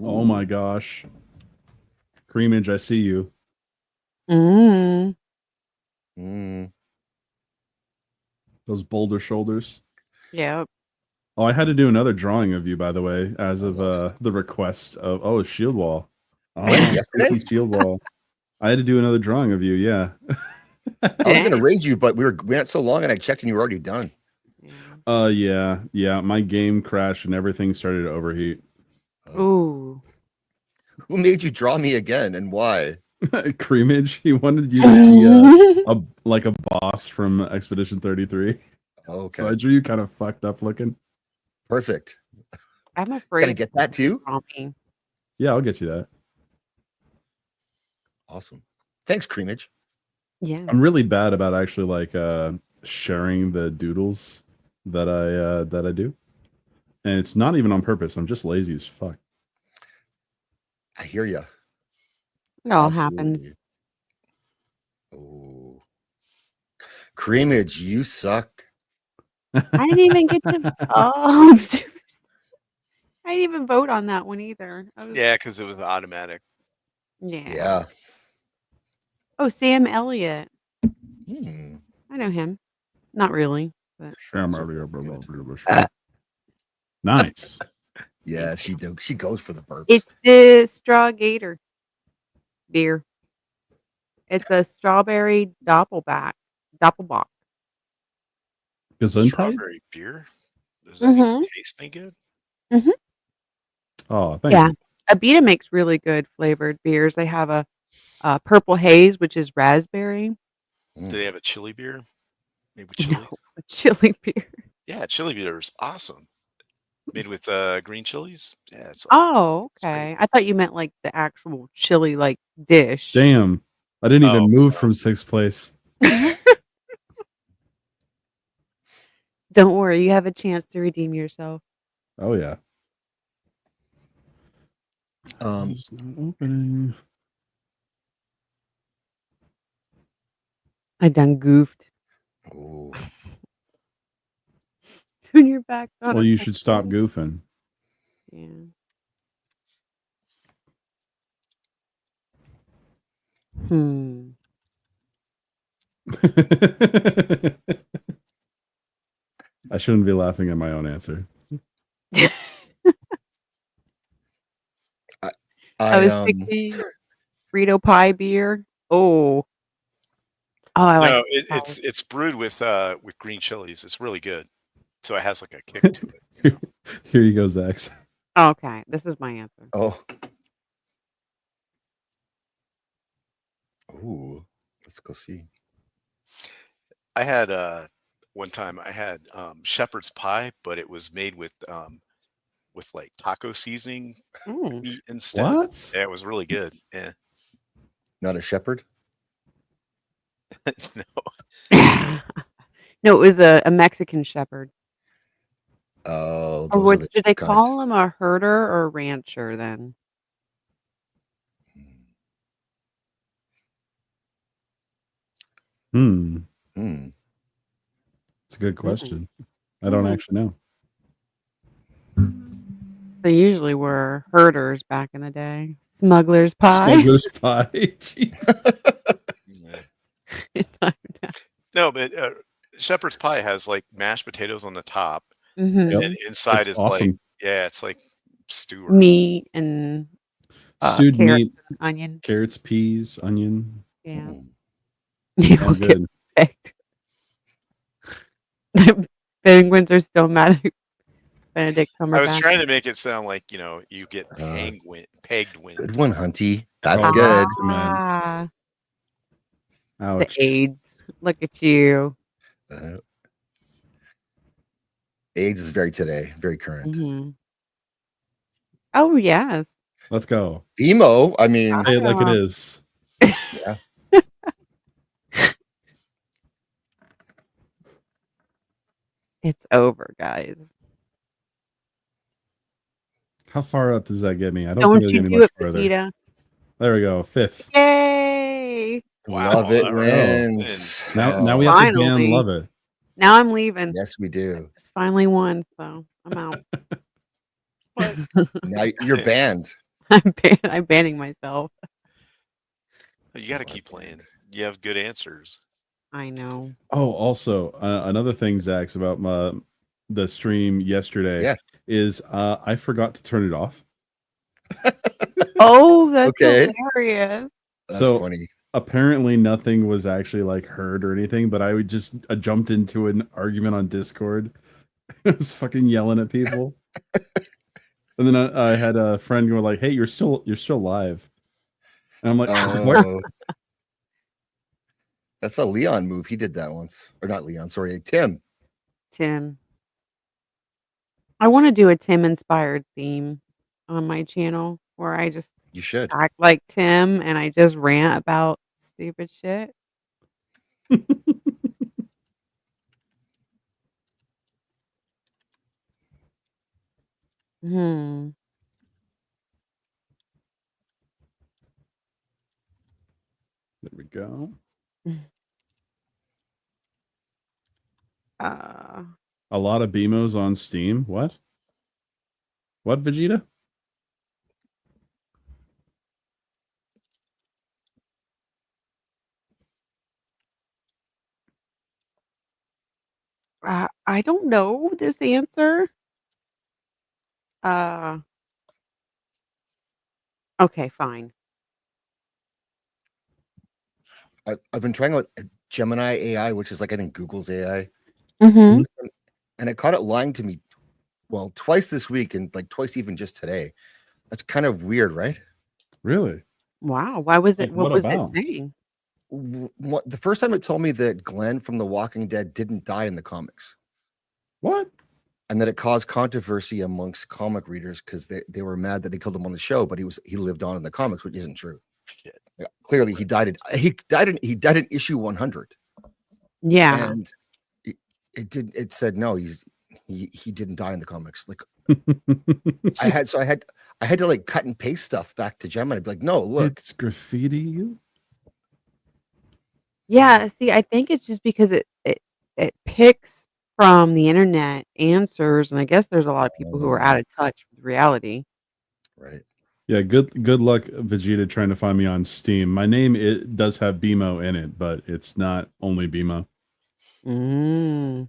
[SPEAKER 4] Oh my gosh. Creamage, I see you.
[SPEAKER 1] Mm.
[SPEAKER 3] Mm.
[SPEAKER 4] Those boulder shoulders.
[SPEAKER 1] Yep.
[SPEAKER 4] Oh, I had to do another drawing of you, by the way, as of the request of shield wall. Oh,
[SPEAKER 3] Yesterday?
[SPEAKER 4] Spooky shield wall. I had to do another drawing of you. Yeah.
[SPEAKER 3] I was gonna
[SPEAKER 1] Dang.
[SPEAKER 3] raid you, but we went so long, and I checked, and you were already done.
[SPEAKER 4] Yeah. My game crashed and everything started to overheat.
[SPEAKER 1] Ooh.
[SPEAKER 3] Who made you draw me again, and why?
[SPEAKER 4] Creamage. He wanted you to be like a boss from Expedition 33.
[SPEAKER 3] Okay,
[SPEAKER 4] So I drew you kind of fucked up looking.
[SPEAKER 3] perfect.
[SPEAKER 1] I'm
[SPEAKER 3] Can I
[SPEAKER 1] afraid
[SPEAKER 3] get that too?
[SPEAKER 1] me.
[SPEAKER 4] Yeah, I'll get you that.
[SPEAKER 3] Awesome. Thanks, Creamage.
[SPEAKER 1] Yeah.
[SPEAKER 4] I'm really bad about actually like sharing the doodles that I do. And it's not even on purpose. I'm just lazy as fuck.
[SPEAKER 3] I hear you.
[SPEAKER 1] It all happens.
[SPEAKER 3] Oh, Creamage, you suck.
[SPEAKER 1] I didn't even get to. Oh, I didn't even vote on that one either.
[SPEAKER 2] Yeah, because it was automatic.
[SPEAKER 1] Yeah.
[SPEAKER 3] Yeah.
[SPEAKER 1] Oh, Sam Elliott.
[SPEAKER 3] Hmm.
[SPEAKER 1] I know him. Not really, but
[SPEAKER 4] Nice.
[SPEAKER 3] Yeah, she goes for the burps.
[SPEAKER 1] it's the Straw Gator beer. It's a strawberry doppelbock.
[SPEAKER 4] Gesundheit?
[SPEAKER 2] Strawberry beer? Does that even taste any good?
[SPEAKER 4] Oh, thank
[SPEAKER 1] Yeah.
[SPEAKER 4] you.
[SPEAKER 1] Abita makes really good flavored beers. They have a purple haze, which is raspberry.
[SPEAKER 2] Do they have a chili beer? Maybe with
[SPEAKER 1] No,
[SPEAKER 2] chilies?
[SPEAKER 1] a chili beer.
[SPEAKER 2] Yeah, chili beer is awesome. Made with green chilies. Yeah, it's
[SPEAKER 1] Oh,
[SPEAKER 2] it's great.
[SPEAKER 1] okay. I thought you meant like the actual chili like dish.
[SPEAKER 4] Damn. I didn't even
[SPEAKER 2] Oh,
[SPEAKER 4] move
[SPEAKER 2] no.
[SPEAKER 4] from 6th place.
[SPEAKER 1] Don't worry, you have a chance to redeem yourself.
[SPEAKER 4] Oh yeah.
[SPEAKER 3] Um,
[SPEAKER 4] Opening.
[SPEAKER 1] I done goofed.
[SPEAKER 3] oh,
[SPEAKER 1] Turn your back on
[SPEAKER 4] Well,
[SPEAKER 1] us
[SPEAKER 4] you
[SPEAKER 1] like
[SPEAKER 4] should stop
[SPEAKER 1] that.
[SPEAKER 4] goofing.
[SPEAKER 1] Yeah.
[SPEAKER 4] I shouldn't be laughing at my own answer.
[SPEAKER 1] I was thinking Frito pie beer. Oh. Oh, I like
[SPEAKER 2] No,
[SPEAKER 1] pie.
[SPEAKER 2] it's brewed with green chilies. It's really good. So it has like a kick to it.
[SPEAKER 4] Here you go, Zax.
[SPEAKER 1] Okay, this is my answer.
[SPEAKER 3] oh, ooh. Let's go see.
[SPEAKER 2] I had one time I had shepherd's pie, but it was made with like taco seasoning meat instead.
[SPEAKER 4] What?
[SPEAKER 2] Yeah, it was really good. Yeah.
[SPEAKER 3] Not a shepherd.
[SPEAKER 2] No.
[SPEAKER 1] No, it was a Mexican shepherd.
[SPEAKER 3] Oh,
[SPEAKER 1] Or
[SPEAKER 3] those are
[SPEAKER 1] what
[SPEAKER 3] the
[SPEAKER 1] did they
[SPEAKER 3] cheap
[SPEAKER 1] call him? A herder or a rancher then?
[SPEAKER 3] kind.
[SPEAKER 4] It's a good question. I don't actually know.
[SPEAKER 1] They usually were herders back in the day. Smuggler's pie.
[SPEAKER 4] Smuggler's pie. Jeez.
[SPEAKER 2] No, but shepherd's pie has like mashed potatoes on the top,
[SPEAKER 1] Mhm.
[SPEAKER 2] and inside
[SPEAKER 4] It's
[SPEAKER 2] is
[SPEAKER 4] awesome.
[SPEAKER 2] like it's like stew or
[SPEAKER 1] Meat and
[SPEAKER 4] Stewed
[SPEAKER 1] carrots
[SPEAKER 4] meat,
[SPEAKER 1] and onion.
[SPEAKER 4] carrots, peas, onion.
[SPEAKER 1] Yeah.
[SPEAKER 3] Mm.
[SPEAKER 4] All good.
[SPEAKER 1] The Penguins are still mad at Benedict Cumberbatch.
[SPEAKER 2] I was trying to make it sound like you get pegged wind.
[SPEAKER 3] Good one, Hunty. That's
[SPEAKER 4] Oh,
[SPEAKER 3] good.
[SPEAKER 1] Ah, the
[SPEAKER 4] Ouch.
[SPEAKER 1] AIDS. Look at you.
[SPEAKER 3] AIDS is very today, very current.
[SPEAKER 1] Mhm. Oh, yes.
[SPEAKER 4] Let's go.
[SPEAKER 3] Emo. I mean,
[SPEAKER 4] Say it like it is.
[SPEAKER 3] yeah.
[SPEAKER 1] It's over, guys.
[SPEAKER 4] How far up does that get me? I don't
[SPEAKER 1] Don't
[SPEAKER 4] think it'll
[SPEAKER 1] you
[SPEAKER 4] get me
[SPEAKER 1] do
[SPEAKER 4] much
[SPEAKER 1] it,
[SPEAKER 4] further.
[SPEAKER 1] Petita.
[SPEAKER 4] There we go. 5th.
[SPEAKER 1] Yay!
[SPEAKER 2] Wow,
[SPEAKER 3] Lovett
[SPEAKER 2] all right.
[SPEAKER 3] wins.
[SPEAKER 4] Now we have to ban
[SPEAKER 1] Finally.
[SPEAKER 4] Lovett.
[SPEAKER 1] Now I'm leaving.
[SPEAKER 3] Yes, we do.
[SPEAKER 1] Just finally won, so I'm out.
[SPEAKER 2] What?
[SPEAKER 3] Now you're banned.
[SPEAKER 1] I'm banning myself.
[SPEAKER 2] You got to keep playing. You have good answers.
[SPEAKER 1] I know.
[SPEAKER 4] Oh, also another thing, Zax, about the stream yesterday.
[SPEAKER 3] Yeah.
[SPEAKER 4] Is I forgot to turn it off.
[SPEAKER 1] Oh, that's
[SPEAKER 3] Okay.
[SPEAKER 1] hilarious.
[SPEAKER 3] That's
[SPEAKER 4] So
[SPEAKER 3] funny.
[SPEAKER 4] apparently nothing was actually like heard or anything, but I would just jumped into an argument on Discord. I was fucking yelling at people. And then I had a friend go like, "Hey, you're still live." And I'm like, "What?"
[SPEAKER 3] Oh, that's a Leon move. He did that once, or not Leon? Sorry, Tim.
[SPEAKER 1] Tim. I want to do a Tim inspired theme on my channel where I just
[SPEAKER 3] You should.
[SPEAKER 1] act like Tim and I just rant about stupid shit. Hmm.
[SPEAKER 4] There we go. A lot of BMOs on Steam. What? What, Vegeta?
[SPEAKER 1] I don't know this answer. Okay, fine.
[SPEAKER 3] I've been trying out Gemini AI, which is like I think Google's AI,
[SPEAKER 1] Mm-hmm.
[SPEAKER 3] and it caught it lying to me, well, twice this week and like twice even just today. That's kind of weird, right?
[SPEAKER 4] Really?
[SPEAKER 1] Wow. Why was it?
[SPEAKER 4] Like,
[SPEAKER 1] What
[SPEAKER 4] what
[SPEAKER 1] was it
[SPEAKER 4] about?
[SPEAKER 1] saying?
[SPEAKER 3] The first time it told me that Glenn from The Walking Dead didn't die in the comics,
[SPEAKER 4] What?
[SPEAKER 3] and that it caused controversy amongst comic readers because they were mad that they killed him on the show, but he lived on in the comics, which isn't true.
[SPEAKER 2] Shit.
[SPEAKER 3] Yeah, clearly, he died in issue 100,
[SPEAKER 1] Yeah.
[SPEAKER 3] and it said no, he didn't die in the comics. Like I had to like cut and paste stuff back to Gemini. I'd be like, no, look,
[SPEAKER 4] It's graffiti you?
[SPEAKER 1] Yeah. See, I think it's just because it picks from the internet answers, and I guess there's a lot of people who are out of touch with reality.
[SPEAKER 3] right?
[SPEAKER 4] Yeah, good luck, Vegeta, trying to find me on Steam. My name it does have BMO in it, but it's not only BMO.
[SPEAKER 1] Mm.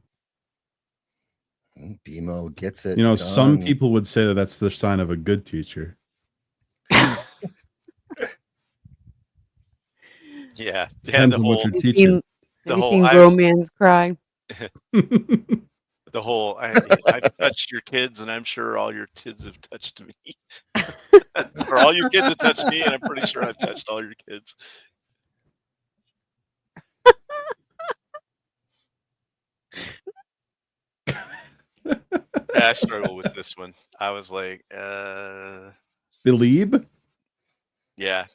[SPEAKER 3] BMO gets it.
[SPEAKER 4] You know, some
[SPEAKER 3] done.
[SPEAKER 4] people would say that that's the sign of a good teacher.
[SPEAKER 2] Yeah.
[SPEAKER 4] Depends on what you're
[SPEAKER 1] Have you
[SPEAKER 4] teaching.
[SPEAKER 1] seen,
[SPEAKER 2] The
[SPEAKER 1] have you
[SPEAKER 2] whole
[SPEAKER 1] seen
[SPEAKER 2] I've-
[SPEAKER 1] grown man's cry?
[SPEAKER 2] The whole I've touched your kids, and I'm sure all your kids have touched me. Or all your kids have touched me, and I'm pretty sure I've touched all your kids. Yeah, I struggle with this one. I was like,
[SPEAKER 4] Believe?
[SPEAKER 2] yeah.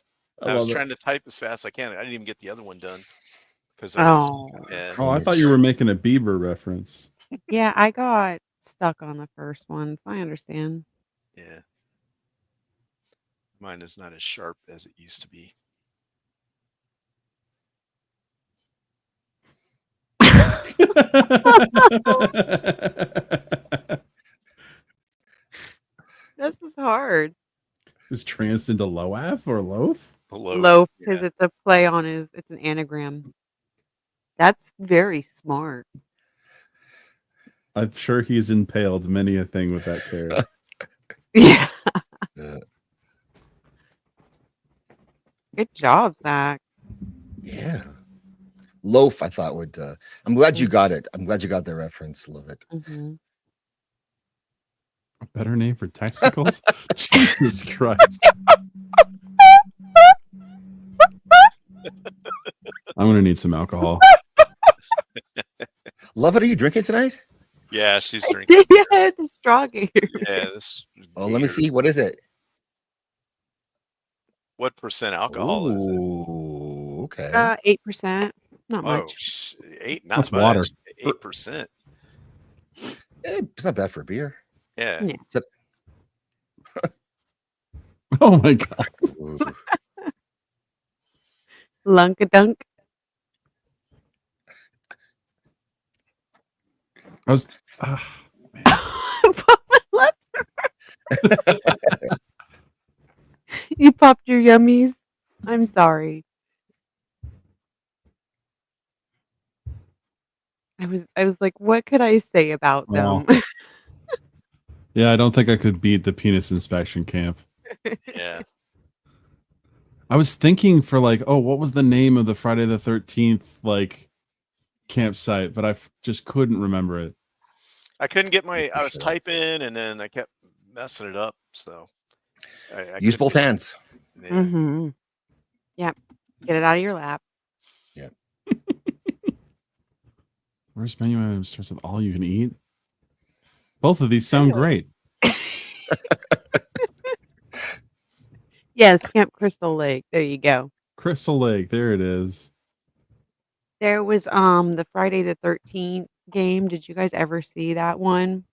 [SPEAKER 2] I was trying to type as fast as I can. I didn't even get the other one done because I was. Yeah.
[SPEAKER 4] Oh, I thought you were making a Bieber reference.
[SPEAKER 1] Yeah, I got stuck on the first one, so I understand.
[SPEAKER 2] Yeah. Mine is not as sharp as it used to be.
[SPEAKER 1] This is hard.
[SPEAKER 4] Is trans into Loaf or Loaf?
[SPEAKER 1] Loaf,
[SPEAKER 2] Yeah.
[SPEAKER 1] because it's a play on it's an anagram. That's very smart.
[SPEAKER 4] I'm sure he's impaled many a thing with that carrot.
[SPEAKER 1] Yeah.
[SPEAKER 3] Yeah.
[SPEAKER 1] Good job, Zach.
[SPEAKER 3] Yeah. Loaf, I thought would. I'm glad you got it. I'm glad you got the reference. Love it.
[SPEAKER 1] Mm-hmm.
[SPEAKER 4] A better name for testicles? Jesus Christ. I'm going to need some alcohol.
[SPEAKER 3] Love it. Are you drinking tonight?
[SPEAKER 2] Yeah, she's drinking.
[SPEAKER 1] Yeah, the straw gator.
[SPEAKER 2] Yeah, this.
[SPEAKER 3] Oh, let me see. What is it?
[SPEAKER 2] What percent alcohol is it?
[SPEAKER 3] Ooh, okay.
[SPEAKER 1] 8%. Not
[SPEAKER 2] Oh,
[SPEAKER 1] much.
[SPEAKER 2] 8, not
[SPEAKER 4] That's
[SPEAKER 2] much.
[SPEAKER 4] water.
[SPEAKER 2] 8%.
[SPEAKER 3] It's not bad for beer.
[SPEAKER 2] Yeah.
[SPEAKER 1] Yeah.
[SPEAKER 3] It's
[SPEAKER 4] Oh my God.
[SPEAKER 3] Ooh.
[SPEAKER 1] Lunkadunk.
[SPEAKER 4] I was.
[SPEAKER 1] You popped your yummies. I'm sorry. I was like, "What could I say about
[SPEAKER 4] Oh.
[SPEAKER 1] them?"
[SPEAKER 4] Yeah, I don't think I could beat the penis inspection camp.
[SPEAKER 2] Yeah.
[SPEAKER 4] I was thinking for like, oh, what was the name of the Friday the 13th like campsite, but just couldn't remember it.
[SPEAKER 2] I couldn't get my. I was
[SPEAKER 3] Sure.
[SPEAKER 2] typing and then I kept messing it up. So I
[SPEAKER 3] Use
[SPEAKER 2] couldn't
[SPEAKER 3] both
[SPEAKER 2] get.
[SPEAKER 3] hands.
[SPEAKER 2] Yeah.
[SPEAKER 1] Mm-hmm. Yep. Get it out of your lap.
[SPEAKER 3] Yeah.
[SPEAKER 4] Where's menu item starts with all you can eat? Both of these sound great.
[SPEAKER 1] Yes, Camp Crystal Lake. There you go.
[SPEAKER 4] Crystal Lake, there it is.
[SPEAKER 1] There was the Friday the 13th game. Did you guys ever see that one?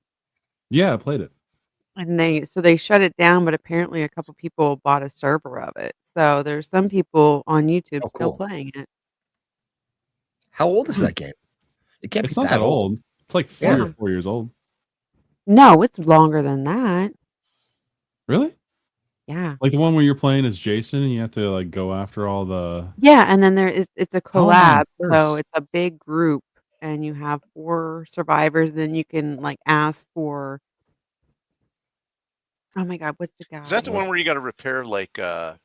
[SPEAKER 4] Yeah, I played it.
[SPEAKER 1] And they shut it down, but apparently a couple people bought a server of it. So there's some people on YouTube
[SPEAKER 3] Oh,
[SPEAKER 1] still
[SPEAKER 3] cool.
[SPEAKER 1] playing it.
[SPEAKER 3] How old is that game? It can't
[SPEAKER 4] It's
[SPEAKER 3] be
[SPEAKER 4] not that old. It's like 3
[SPEAKER 3] Yeah.
[SPEAKER 4] or 4 years old.
[SPEAKER 1] No, it's longer than that.
[SPEAKER 4] Really?
[SPEAKER 1] Yeah.
[SPEAKER 4] Like the one where you're playing as Jason and you have to like go after all the
[SPEAKER 1] Yeah, and then it's a
[SPEAKER 4] How old am I
[SPEAKER 1] collab, so
[SPEAKER 4] first?
[SPEAKER 1] it's a big group, and you have 4 survivors, then you can, like, ask for oh my god, what's the
[SPEAKER 2] Is that the
[SPEAKER 1] guy?
[SPEAKER 2] one where you got to repair like?
[SPEAKER 1] Yeah,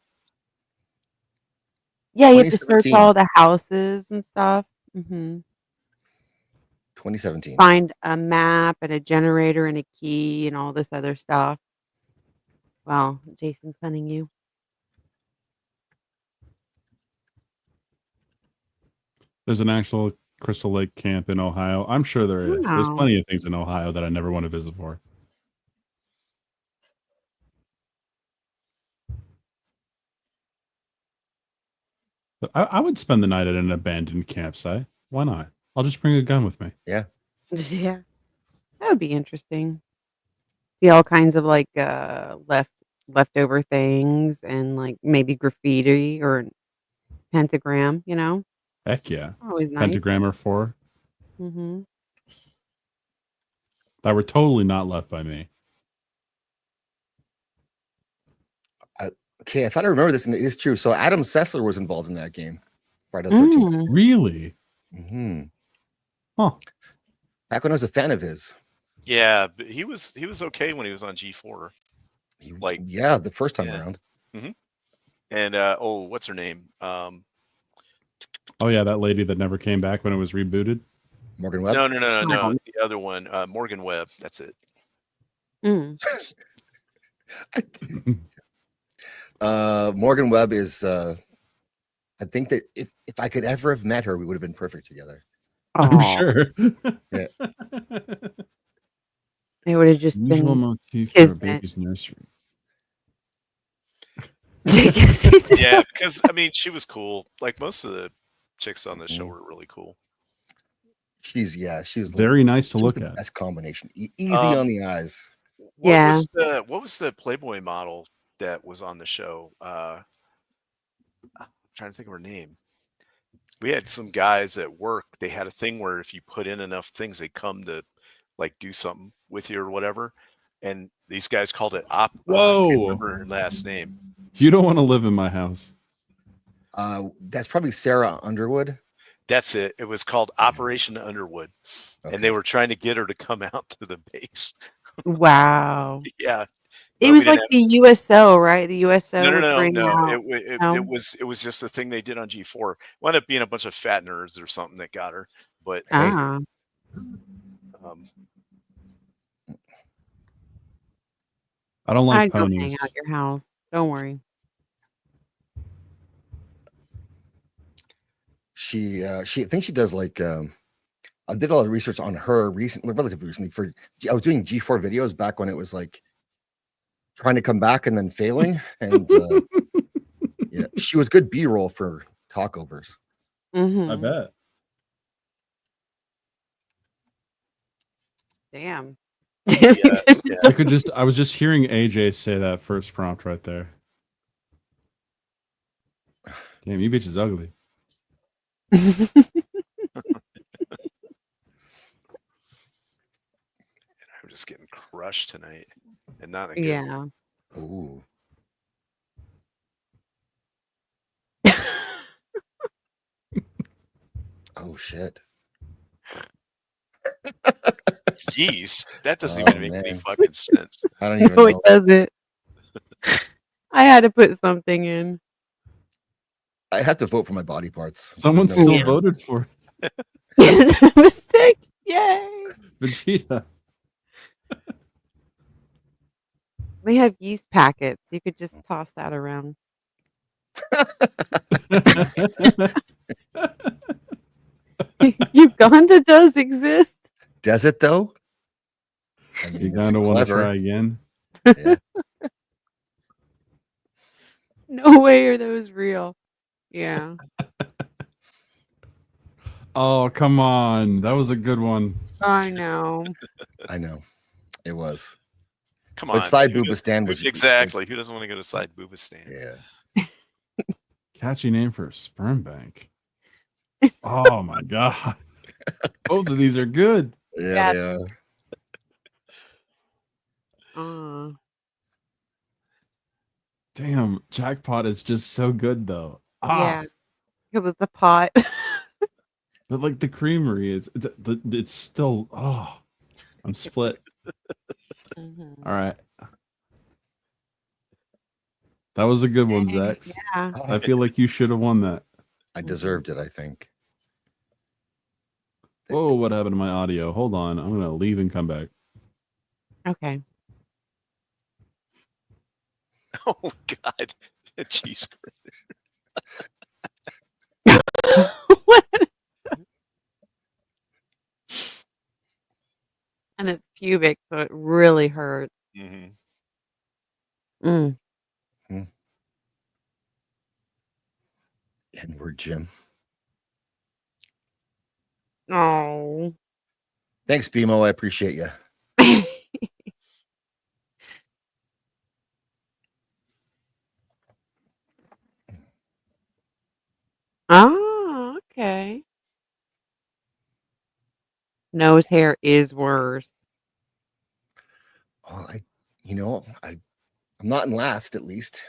[SPEAKER 1] you have to search
[SPEAKER 3] 2017.
[SPEAKER 1] all the houses and stuff. Mhm.
[SPEAKER 3] 2017.
[SPEAKER 1] Find a map and a generator and a key and all this other stuff. Well, Jason's sending you.
[SPEAKER 4] There's an actual Crystal Lake camp in Ohio. I'm sure there is. There's
[SPEAKER 1] Wow.
[SPEAKER 4] plenty of things in Ohio that I never want to visit for. But I would spend the night at an abandoned campsite. Why not? I'll just bring a gun with me.
[SPEAKER 1] Yeah. That would be interesting. See all kinds of, like, leftover things and, like, maybe graffiti or pentagram, you know?
[SPEAKER 4] Heck yeah.
[SPEAKER 1] Always nice.
[SPEAKER 4] Pentagram or 4
[SPEAKER 1] Mhm.
[SPEAKER 4] that were totally not left by me.
[SPEAKER 3] Okay, I thought I remember this, and it is true. So Adam Sessler was involved in that game, Friday the 13th.
[SPEAKER 1] Mm.
[SPEAKER 4] Really?
[SPEAKER 3] Mm-hmm.
[SPEAKER 4] Huh.
[SPEAKER 3] Back when I was a fan of his.
[SPEAKER 2] Yeah, but he was okay when he was on G4. Like
[SPEAKER 3] Yeah, the first time
[SPEAKER 2] yeah.
[SPEAKER 3] around.
[SPEAKER 2] Mm-hmm. And what's her name?
[SPEAKER 4] Oh yeah, that lady that never came back when it was rebooted.
[SPEAKER 3] Morgan Webb.
[SPEAKER 2] No. The other one, Morgan Webb. That's it.
[SPEAKER 1] Mm.
[SPEAKER 3] Morgan Webb is. I think that if I could ever have met her, we would have been perfect together.
[SPEAKER 4] I'm
[SPEAKER 1] Aw.
[SPEAKER 4] sure.
[SPEAKER 3] Yeah.
[SPEAKER 1] It would have just
[SPEAKER 4] Usual
[SPEAKER 1] been
[SPEAKER 4] motif for a
[SPEAKER 1] kismet.
[SPEAKER 4] baby's nursery.
[SPEAKER 2] Yeah, because I mean, she was cool. Like most of the chicks on this show were really cool.
[SPEAKER 3] She was
[SPEAKER 4] Very nice to look
[SPEAKER 3] the
[SPEAKER 4] at.
[SPEAKER 3] best combination. Easy on the eyes.
[SPEAKER 2] What was the Playboy model that was on the show? I'm trying to think of her name. We had some guys at work. They had a thing where if you put in enough things, they come to like do something with you or whatever. And these guys called it op. I
[SPEAKER 4] Whoa!
[SPEAKER 2] can't remember her last name.
[SPEAKER 4] You don't want to live in my house.
[SPEAKER 3] That's probably Sarah Underwood.
[SPEAKER 2] That's it. It was called Operation Underwood, and they were trying to get her to come out to the base.
[SPEAKER 1] Wow.
[SPEAKER 2] Yeah.
[SPEAKER 1] It was like the USO, right? The USO would bring out.
[SPEAKER 2] It was just the thing they did on G4. Wound up being a bunch of fat nerds or something that got her. But
[SPEAKER 1] Ah.
[SPEAKER 4] I don't like
[SPEAKER 1] I'd go
[SPEAKER 4] ponies.
[SPEAKER 1] hang out at your house. Don't worry.
[SPEAKER 3] I think she does like I did a lot of research on her relatively recently I was doing G4 videos back when it was like trying to come back and then failing. And yeah, she was good B-roll for talkovers.
[SPEAKER 4] I bet.
[SPEAKER 1] Damn.
[SPEAKER 2] Yeah.
[SPEAKER 4] I was just hearing AJ say that first prompt right there. Damn, you bitch is ugly.
[SPEAKER 2] I'm just getting crushed tonight, and not a good.
[SPEAKER 1] Yeah.
[SPEAKER 3] Ooh. Oh shit.
[SPEAKER 2] Yeast? That doesn't
[SPEAKER 3] Oh,
[SPEAKER 2] even make any
[SPEAKER 3] man.
[SPEAKER 2] fucking sense.
[SPEAKER 3] I don't even
[SPEAKER 1] No, it
[SPEAKER 3] know.
[SPEAKER 1] doesn't. I had to put something in.
[SPEAKER 3] I have to vote for my body parts.
[SPEAKER 4] Someone
[SPEAKER 3] No,
[SPEAKER 4] still
[SPEAKER 1] Yeah.
[SPEAKER 4] voted for
[SPEAKER 1] Yes, mistake. Yay!
[SPEAKER 4] Vegeta.
[SPEAKER 1] They have yeast packets. You could just toss that around. Uganda does exist.
[SPEAKER 3] Does it though? I mean,
[SPEAKER 4] You
[SPEAKER 3] it's
[SPEAKER 4] kind of want to
[SPEAKER 3] clever.
[SPEAKER 4] try again?
[SPEAKER 3] Yeah.
[SPEAKER 1] No way are those real. Yeah.
[SPEAKER 4] Oh, come on. That was a good one.
[SPEAKER 1] I know.
[SPEAKER 3] I know. It was.
[SPEAKER 2] Come
[SPEAKER 3] But
[SPEAKER 2] on.
[SPEAKER 3] Side
[SPEAKER 2] man.
[SPEAKER 3] Boobistan was
[SPEAKER 2] Exactly. Who doesn't want to go to Side Boobistan?
[SPEAKER 3] Yeah.
[SPEAKER 4] Catchy name for a sperm bank. Oh my god. Both of these are good.
[SPEAKER 3] Yeah,
[SPEAKER 1] Yeah.
[SPEAKER 3] they are.
[SPEAKER 4] Damn, Jackpot is just so good though.
[SPEAKER 1] Yeah. Because it's a pot.
[SPEAKER 4] But like the creamery is, it's still. Oh, I'm split.
[SPEAKER 1] Mhm.
[SPEAKER 4] All right, that was a good one, Zex.
[SPEAKER 1] Yeah.
[SPEAKER 4] I feel like you should have won that.
[SPEAKER 3] I deserved it, I think.
[SPEAKER 4] Whoa, what happened to my audio? Hold on, I'm gonna leave and come back.
[SPEAKER 1] Okay.
[SPEAKER 2] Oh God. Cheese
[SPEAKER 1] What? And it's pubic, so it really hurts.
[SPEAKER 2] Mm-hmm.
[SPEAKER 1] Mm.
[SPEAKER 3] Edward Jim.
[SPEAKER 1] Oh.
[SPEAKER 3] Thanks, BMO. I appreciate you.
[SPEAKER 1] Oh, okay. Nose hair is worse.
[SPEAKER 3] Well, I'm not in last, at least.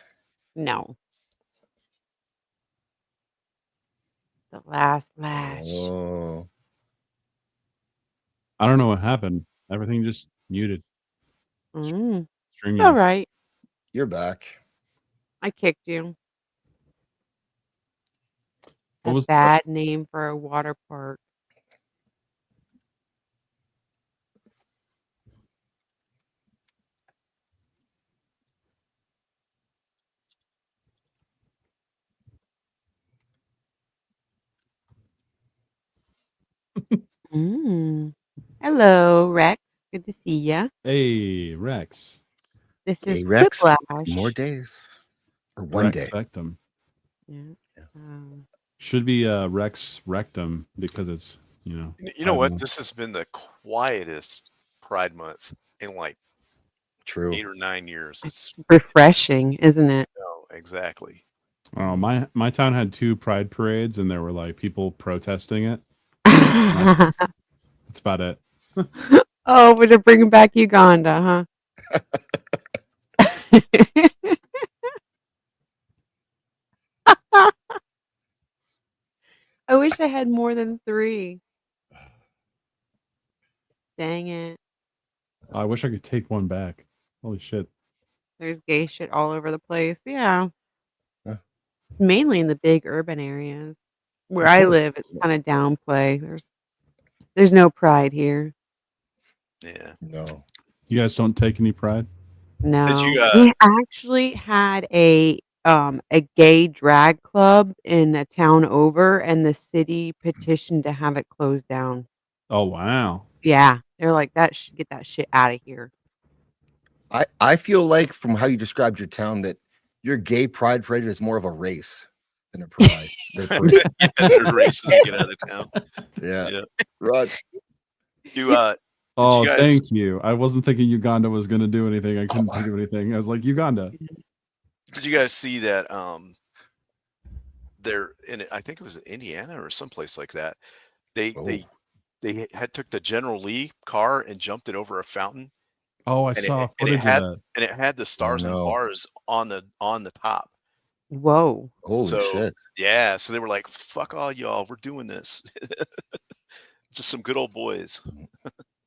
[SPEAKER 1] No. The last lash.
[SPEAKER 3] Oh,
[SPEAKER 4] I don't know what happened. Everything just muted.
[SPEAKER 1] Mm.
[SPEAKER 4] Stream
[SPEAKER 1] All right.
[SPEAKER 3] you're back.
[SPEAKER 1] I kicked you.
[SPEAKER 4] What
[SPEAKER 1] A
[SPEAKER 4] was
[SPEAKER 1] bad name for a water park. Hello, Rex. Good to see ya.
[SPEAKER 4] Hey, Rex.
[SPEAKER 1] This is
[SPEAKER 3] Hey, Rex.
[SPEAKER 1] Quiplash.
[SPEAKER 3] More days. Or one day.
[SPEAKER 4] Rectum.
[SPEAKER 1] Yeah.
[SPEAKER 4] Should be Rex Rectum because it's, you know.
[SPEAKER 2] You know what? This has been the quietest Pride Month in like
[SPEAKER 3] True.
[SPEAKER 2] 8 or 9 years.
[SPEAKER 1] It's refreshing, isn't it?
[SPEAKER 2] No, exactly.
[SPEAKER 4] Oh, my town had 2 pride parades and there were like people protesting it. That's about it.
[SPEAKER 1] Oh, but they're bringing back Uganda, huh? I wish I had more than 3. Dang it.
[SPEAKER 4] I wish I could take one back. Holy shit.
[SPEAKER 1] There's gay shit all over the place. Yeah.
[SPEAKER 3] Huh.
[SPEAKER 1] It's mainly in the big urban areas. Where I live, it's kind of downplay. There's no pride here.
[SPEAKER 2] Yeah.
[SPEAKER 3] No.
[SPEAKER 4] You guys don't take any pride?
[SPEAKER 1] No.
[SPEAKER 2] Did you,
[SPEAKER 1] We actually had a gay drag club in a town over, and the city petitioned to have it closed down.
[SPEAKER 4] Oh, wow.
[SPEAKER 1] Yeah. They're like, get that shit out of here.
[SPEAKER 3] I feel like from how you described your town that your gay pride parade is more of a race than a pride.
[SPEAKER 2] They're racing to get out of town.
[SPEAKER 3] Yeah. Rod.
[SPEAKER 4] Oh,
[SPEAKER 2] guys-
[SPEAKER 4] thank you. I wasn't thinking Uganda was going to do anything. I couldn't think of anything. I was like, Uganda.
[SPEAKER 2] Did you guys see that? They're in. I think it was Indiana or someplace like that. They took the General Lee car and jumped it over a fountain.
[SPEAKER 4] Oh, I
[SPEAKER 2] And
[SPEAKER 4] saw
[SPEAKER 2] it
[SPEAKER 4] footage
[SPEAKER 2] had,
[SPEAKER 4] of that.
[SPEAKER 2] and it had the stars and bars on the top.
[SPEAKER 1] Whoa.
[SPEAKER 3] Holy shit.
[SPEAKER 2] Yeah, so they were like, "Fuck all y'all, we're doing this." Just some good old boys.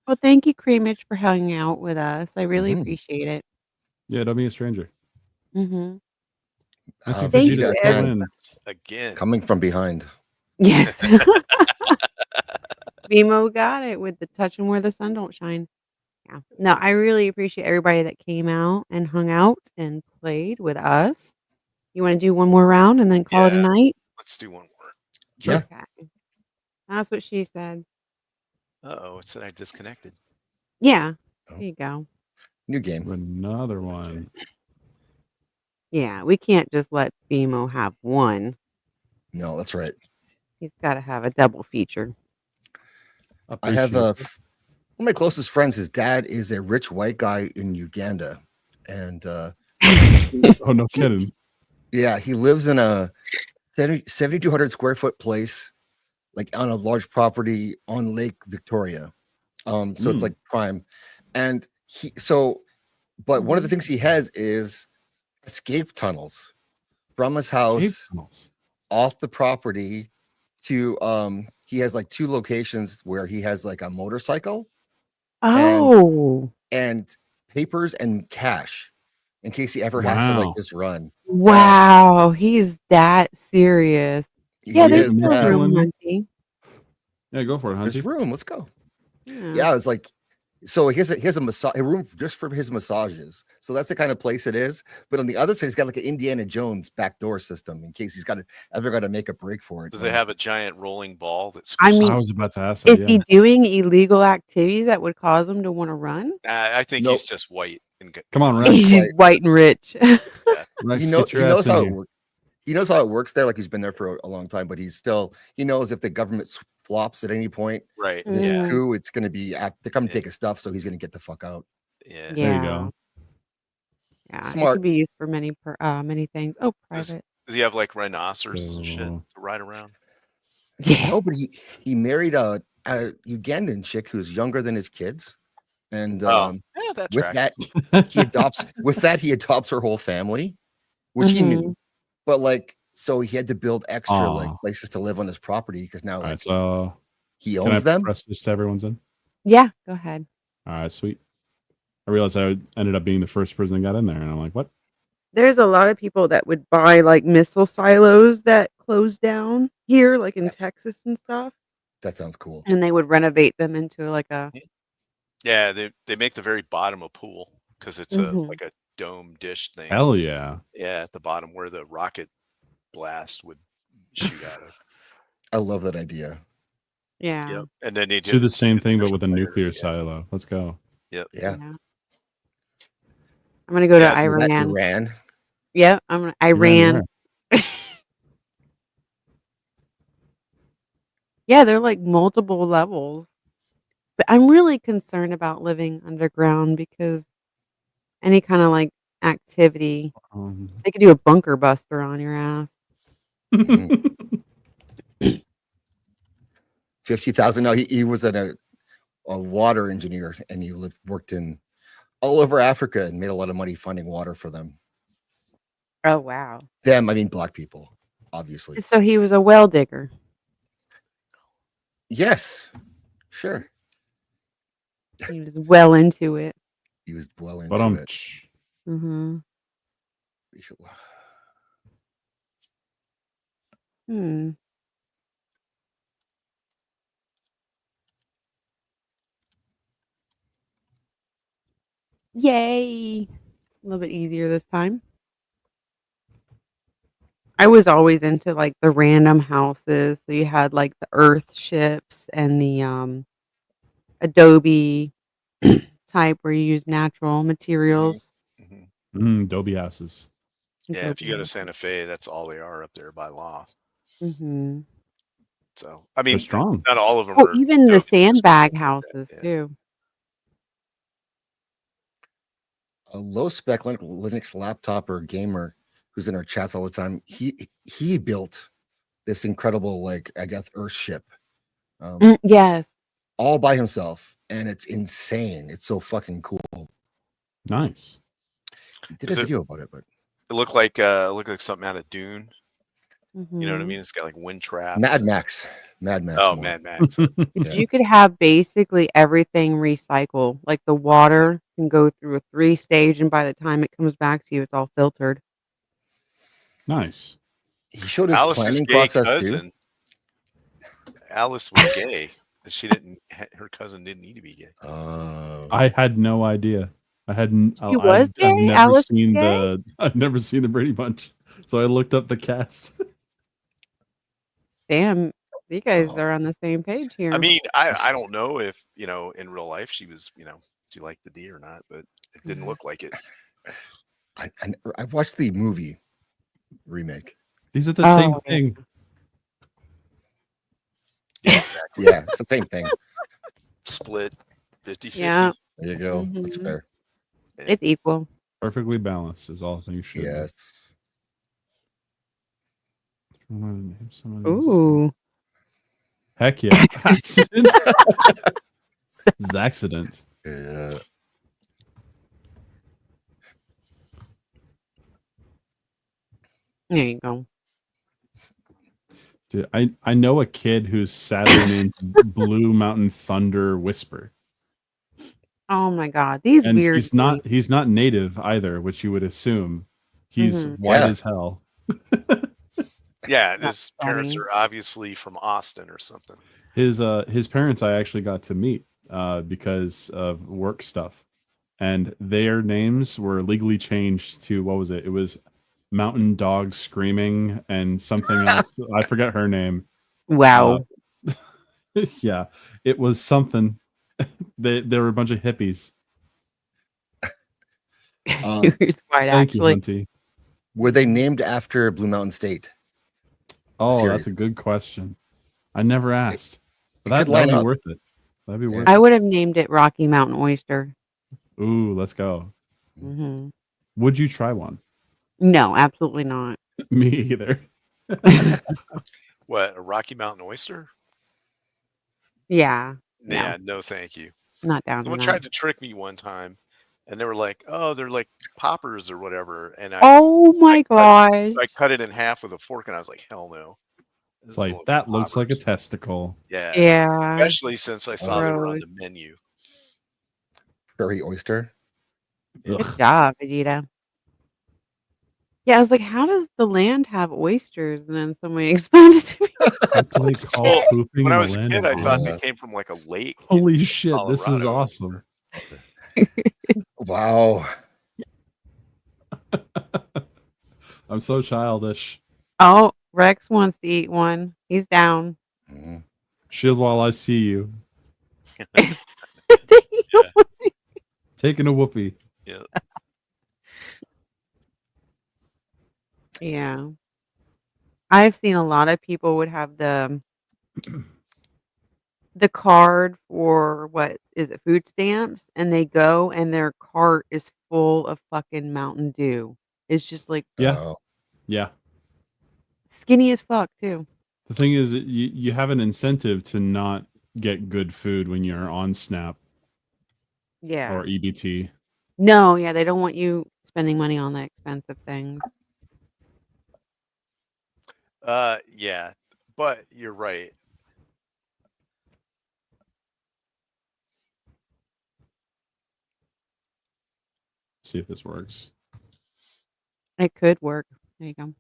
[SPEAKER 1] Well, thank you, Creamage, for hanging out with us. I really
[SPEAKER 3] Mhm.
[SPEAKER 1] appreciate it.
[SPEAKER 4] Yeah, don't be a stranger.
[SPEAKER 1] Mm-hmm.
[SPEAKER 4] I see
[SPEAKER 1] Thank
[SPEAKER 4] Vegeta
[SPEAKER 1] you,
[SPEAKER 4] still
[SPEAKER 1] Ed.
[SPEAKER 4] wins.
[SPEAKER 2] Again.
[SPEAKER 3] Coming from behind.
[SPEAKER 1] Yes. Vimo got it with the touching where the sun don't shine. Yeah. No, I really appreciate everybody that came out and hung out and played with us. You want to do one more round and then call it a
[SPEAKER 2] Yeah.
[SPEAKER 1] night?
[SPEAKER 2] Let's do one more.
[SPEAKER 3] Yeah.
[SPEAKER 1] Okay. That's what she said.
[SPEAKER 2] Uh-oh, it said I disconnected.
[SPEAKER 1] Yeah.
[SPEAKER 3] Oh.
[SPEAKER 1] There you go.
[SPEAKER 3] New game.
[SPEAKER 4] Another one.
[SPEAKER 1] Yeah. We can't just let Vimo have one.
[SPEAKER 3] No, that's right.
[SPEAKER 1] He's got to have a double feature.
[SPEAKER 3] I have
[SPEAKER 4] Appreciate it.
[SPEAKER 3] one of my closest friends. His dad is a rich white guy in Uganda, and
[SPEAKER 4] Oh, no kidding.
[SPEAKER 3] yeah, he lives in a 7,200 square foot place, like on a large property on Lake Victoria. So it's like prime, and but one of the things he has is escape tunnels from his house off the property to he has like 2 locations where he has like a motorcycle
[SPEAKER 1] Oh.
[SPEAKER 3] and papers and cash in case he ever has to like
[SPEAKER 4] Wow.
[SPEAKER 3] just run.
[SPEAKER 1] Wow. He's that serious. Yeah,
[SPEAKER 3] He
[SPEAKER 1] there's
[SPEAKER 3] is,
[SPEAKER 1] still
[SPEAKER 3] yeah.
[SPEAKER 1] room, Hunty.
[SPEAKER 4] Yeah, go for it,
[SPEAKER 3] There's
[SPEAKER 4] Hunty.
[SPEAKER 3] room. Let's go.
[SPEAKER 1] Yeah.
[SPEAKER 3] Yeah, it's like so he has a room just for his massages. So that's the kind of place it is. But on the other side, he's got like an Indiana Jones backdoor system in case he's ever got to make a break for it.
[SPEAKER 2] Does it have a giant rolling ball that's
[SPEAKER 1] I mean,
[SPEAKER 4] I was about to ask that.
[SPEAKER 1] is
[SPEAKER 4] Yeah.
[SPEAKER 1] he doing illegal activities that would cause him to want to run?
[SPEAKER 2] I think
[SPEAKER 3] Nope.
[SPEAKER 2] he's just white and
[SPEAKER 4] Come on, Ren.
[SPEAKER 1] He's just white and rich.
[SPEAKER 4] Rex,
[SPEAKER 3] he
[SPEAKER 4] get your
[SPEAKER 3] knows
[SPEAKER 4] ass in
[SPEAKER 3] how
[SPEAKER 4] here.
[SPEAKER 3] it works. He knows how it works there. Like he's been there for a long time, but he knows if the government flops at any point,
[SPEAKER 2] right.
[SPEAKER 3] this
[SPEAKER 2] Yeah.
[SPEAKER 3] coup, it's going to be to come take his stuff. So he's going to get the fuck out.
[SPEAKER 2] Yeah.
[SPEAKER 4] There you go.
[SPEAKER 1] Yeah, it
[SPEAKER 3] Smart.
[SPEAKER 1] could be used for many things. Oh,
[SPEAKER 2] Does
[SPEAKER 1] private.
[SPEAKER 2] he have like rhinoceros and shit
[SPEAKER 4] So-
[SPEAKER 2] to ride around?
[SPEAKER 1] Yeah.
[SPEAKER 3] No, but he married a Ugandan chick who's younger than his kids, and
[SPEAKER 2] Yeah, that
[SPEAKER 3] with
[SPEAKER 2] tracks.
[SPEAKER 3] that he adopts her whole family, which he knew, but like so he had to build extra like
[SPEAKER 4] Aw.
[SPEAKER 3] places to live on his property because now
[SPEAKER 4] All
[SPEAKER 3] like
[SPEAKER 4] right, so
[SPEAKER 3] he
[SPEAKER 4] can I
[SPEAKER 3] owns them.
[SPEAKER 4] press this to everyone's in?
[SPEAKER 1] Yeah, go ahead.
[SPEAKER 4] All right, sweet. I realized I ended up being the first person that got in there, and I'm like, what?
[SPEAKER 1] There's a lot of people that would buy like missile silos that closed down here, like in Texas and stuff,
[SPEAKER 3] That sounds cool.
[SPEAKER 1] and they would renovate them into like a.
[SPEAKER 2] Yeah, they make the very bottom a pool because it's
[SPEAKER 1] Mhm.
[SPEAKER 2] like a dome dish thing.
[SPEAKER 4] Hell yeah.
[SPEAKER 2] Yeah, at the bottom where the rocket blast would shoot out of.
[SPEAKER 3] I love that idea.
[SPEAKER 1] Yeah.
[SPEAKER 2] Yep. And then they
[SPEAKER 4] Do the same thing, but with a
[SPEAKER 2] flares,
[SPEAKER 4] nuclear
[SPEAKER 2] yeah.
[SPEAKER 4] silo. Let's go.
[SPEAKER 2] Yep.
[SPEAKER 3] Yeah.
[SPEAKER 1] I'm gonna go to
[SPEAKER 3] That
[SPEAKER 1] Iran.
[SPEAKER 3] Iran.
[SPEAKER 1] Yep, I'm gonna Iran. Yeah, they're like multiple levels. But I'm really concerned about living underground because any kind of like activity, they could do a bunker buster on your ass.
[SPEAKER 3] 50,000. No, he was a water engineer and he worked in all over Africa and made a lot of money finding water for them.
[SPEAKER 1] Oh wow.
[SPEAKER 3] Them, I mean black people, obviously.
[SPEAKER 1] So he was a well digger.
[SPEAKER 3] Yes, sure.
[SPEAKER 1] He was well into it.
[SPEAKER 3] He was well into it.
[SPEAKER 1] Mm-hmm. Hmm. Yay! A little bit easier this time. I was always into like the random houses. So you had like the earth ships and the Adobe type where you use natural materials.
[SPEAKER 4] Adobe houses.
[SPEAKER 2] Yeah, if you go to Santa Fe, that's all they are up there by law.
[SPEAKER 1] Mm-hmm.
[SPEAKER 2] So I mean,
[SPEAKER 4] They're strong.
[SPEAKER 2] not all of them.
[SPEAKER 1] Oh,
[SPEAKER 2] are
[SPEAKER 1] even the
[SPEAKER 2] Adobe,
[SPEAKER 1] sandbag houses too.
[SPEAKER 3] A low spec Linux laptop or gamer who's in our chats all the time. He built this incredible like I guess Earth ship.
[SPEAKER 1] Yes.
[SPEAKER 3] All by himself, and it's insane. It's so fucking cool.
[SPEAKER 4] Nice.
[SPEAKER 3] He did a video about it, but
[SPEAKER 2] it looked like something out of Dune. You know what I
[SPEAKER 1] Mhm.
[SPEAKER 2] mean? It's got like wind traps.
[SPEAKER 3] Mad Max. Mad Max.
[SPEAKER 2] Oh,
[SPEAKER 3] more.
[SPEAKER 2] Mad Max.
[SPEAKER 3] Yeah.
[SPEAKER 1] You could have basically everything recycle. Like the water can go through a 3-stage, and by the time it comes back to you, it's all filtered.
[SPEAKER 4] Nice.
[SPEAKER 3] He showed his
[SPEAKER 2] Alice's
[SPEAKER 3] planning
[SPEAKER 2] gay
[SPEAKER 3] process too.
[SPEAKER 2] cousin. Alice was gay. And she didn't. Her cousin didn't need to be gay.
[SPEAKER 4] I had no idea. I hadn't.
[SPEAKER 1] She was
[SPEAKER 4] I've
[SPEAKER 1] gay?
[SPEAKER 4] never
[SPEAKER 1] Alice was
[SPEAKER 4] seen
[SPEAKER 1] gay?
[SPEAKER 4] the. I've never seen the Brady Bunch, so I looked up the cast.
[SPEAKER 1] Damn, you guys
[SPEAKER 3] Oh.
[SPEAKER 1] are on the same page here.
[SPEAKER 2] I mean, I don't know if in real life she was she liked the D or not, but it didn't look like it.
[SPEAKER 3] I watched the movie remake.
[SPEAKER 4] These are the same
[SPEAKER 1] Oh, yeah.
[SPEAKER 4] thing.
[SPEAKER 2] Yeah, exactly.
[SPEAKER 3] Yeah, it's the same thing.
[SPEAKER 2] Split 50-50.
[SPEAKER 1] Yeah.
[SPEAKER 3] There you go. That's
[SPEAKER 1] Mhm.
[SPEAKER 3] fair.
[SPEAKER 1] It's equal.
[SPEAKER 4] Perfectly balanced is all things should. be.
[SPEAKER 3] Yes.
[SPEAKER 4] I wanna name somebody else's-
[SPEAKER 1] Ooh.
[SPEAKER 4] Heck yeah! Accident. Accident.
[SPEAKER 3] Yeah.
[SPEAKER 1] There you go.
[SPEAKER 4] Dude, I know a kid who's sadly named Blue Mountain Thunder Whisper,
[SPEAKER 1] Oh my god, these
[SPEAKER 4] and
[SPEAKER 1] weird
[SPEAKER 4] he's not native either, which you would assume. He's
[SPEAKER 1] Mhm.
[SPEAKER 4] white
[SPEAKER 3] Yeah.
[SPEAKER 4] as hell.
[SPEAKER 2] Yeah, his
[SPEAKER 1] That's
[SPEAKER 2] parents
[SPEAKER 1] funny.
[SPEAKER 2] are obviously from Austin or something.
[SPEAKER 4] His parents I actually got to meet because of work stuff, and their names were legally changed to what was it? It was Mountain Dog Screaming and something else. I forget her name.
[SPEAKER 1] Wow.
[SPEAKER 4] Yeah, it was something. They were a bunch of hippies.
[SPEAKER 3] Um,
[SPEAKER 1] Here's white,
[SPEAKER 4] Thank you,
[SPEAKER 1] actually.
[SPEAKER 4] Hunty.
[SPEAKER 3] were they named after Blue Mountain State?
[SPEAKER 4] Oh,
[SPEAKER 3] Series.
[SPEAKER 4] that's a good question. I never asked. But
[SPEAKER 3] could
[SPEAKER 4] that'd
[SPEAKER 3] line
[SPEAKER 4] be
[SPEAKER 3] up.
[SPEAKER 4] worth it. That'd be
[SPEAKER 3] Yeah.
[SPEAKER 4] worth
[SPEAKER 1] I
[SPEAKER 4] it.
[SPEAKER 1] would have named it Rocky Mountain Oyster.
[SPEAKER 4] Ooh, let's go.
[SPEAKER 1] Hmm
[SPEAKER 4] Would you try one?
[SPEAKER 1] No, absolutely not.
[SPEAKER 4] Me either.
[SPEAKER 2] What, a Rocky Mountain oyster?
[SPEAKER 1] Yeah,
[SPEAKER 2] Yeah, no, thank you.
[SPEAKER 1] not down
[SPEAKER 2] Someone
[SPEAKER 1] to
[SPEAKER 2] tried
[SPEAKER 1] that.
[SPEAKER 2] to trick me one time, and they were like, "Oh, they're like poppers or whatever," and
[SPEAKER 1] Oh my gosh.
[SPEAKER 2] I cut it in half with a fork, and I was like, "Hell no!" This
[SPEAKER 4] It's
[SPEAKER 2] is
[SPEAKER 4] like
[SPEAKER 2] little
[SPEAKER 4] that looks like a
[SPEAKER 2] poppers.
[SPEAKER 4] testicle.
[SPEAKER 2] Yeah,
[SPEAKER 1] Yeah.
[SPEAKER 2] especially since I saw they were on
[SPEAKER 1] Gross.
[SPEAKER 2] the menu.
[SPEAKER 3] Prairie oyster.
[SPEAKER 1] Good
[SPEAKER 4] Ugh.
[SPEAKER 1] job, Vegeta. Yeah, I was like, how does the land have oysters? And then somebody explained it to me.
[SPEAKER 4] What do they call
[SPEAKER 2] Well,
[SPEAKER 4] pooping
[SPEAKER 2] when
[SPEAKER 4] in
[SPEAKER 2] I
[SPEAKER 4] the
[SPEAKER 2] was a
[SPEAKER 4] land
[SPEAKER 2] kid,
[SPEAKER 4] of
[SPEAKER 2] I thought
[SPEAKER 3] Yeah.
[SPEAKER 2] they came from like a lake.
[SPEAKER 4] Holy shit, this is
[SPEAKER 2] Colorado.
[SPEAKER 4] awesome.
[SPEAKER 3] Wow.
[SPEAKER 4] I'm so childish.
[SPEAKER 1] Oh, Rex wants to eat one. He's down.
[SPEAKER 3] Mhm.
[SPEAKER 4] Shield while I see you. Taking a whoopee.
[SPEAKER 2] Yeah.
[SPEAKER 1] Yeah. I've seen a lot of people would have the card for what is it, food stamps, and they go and their cart is full of fucking Mountain Dew. It's just like
[SPEAKER 4] Yeah.
[SPEAKER 3] Oh.
[SPEAKER 4] Yeah.
[SPEAKER 1] skinny as fuck too.
[SPEAKER 4] The thing is, you have an incentive to not get good food when you're on SNAP
[SPEAKER 1] Yeah.
[SPEAKER 4] or EBT.
[SPEAKER 1] No, yeah, they don't want you spending money on the expensive things.
[SPEAKER 2] Yeah, but you're right.
[SPEAKER 4] See if this works.
[SPEAKER 1] It could work. There you go.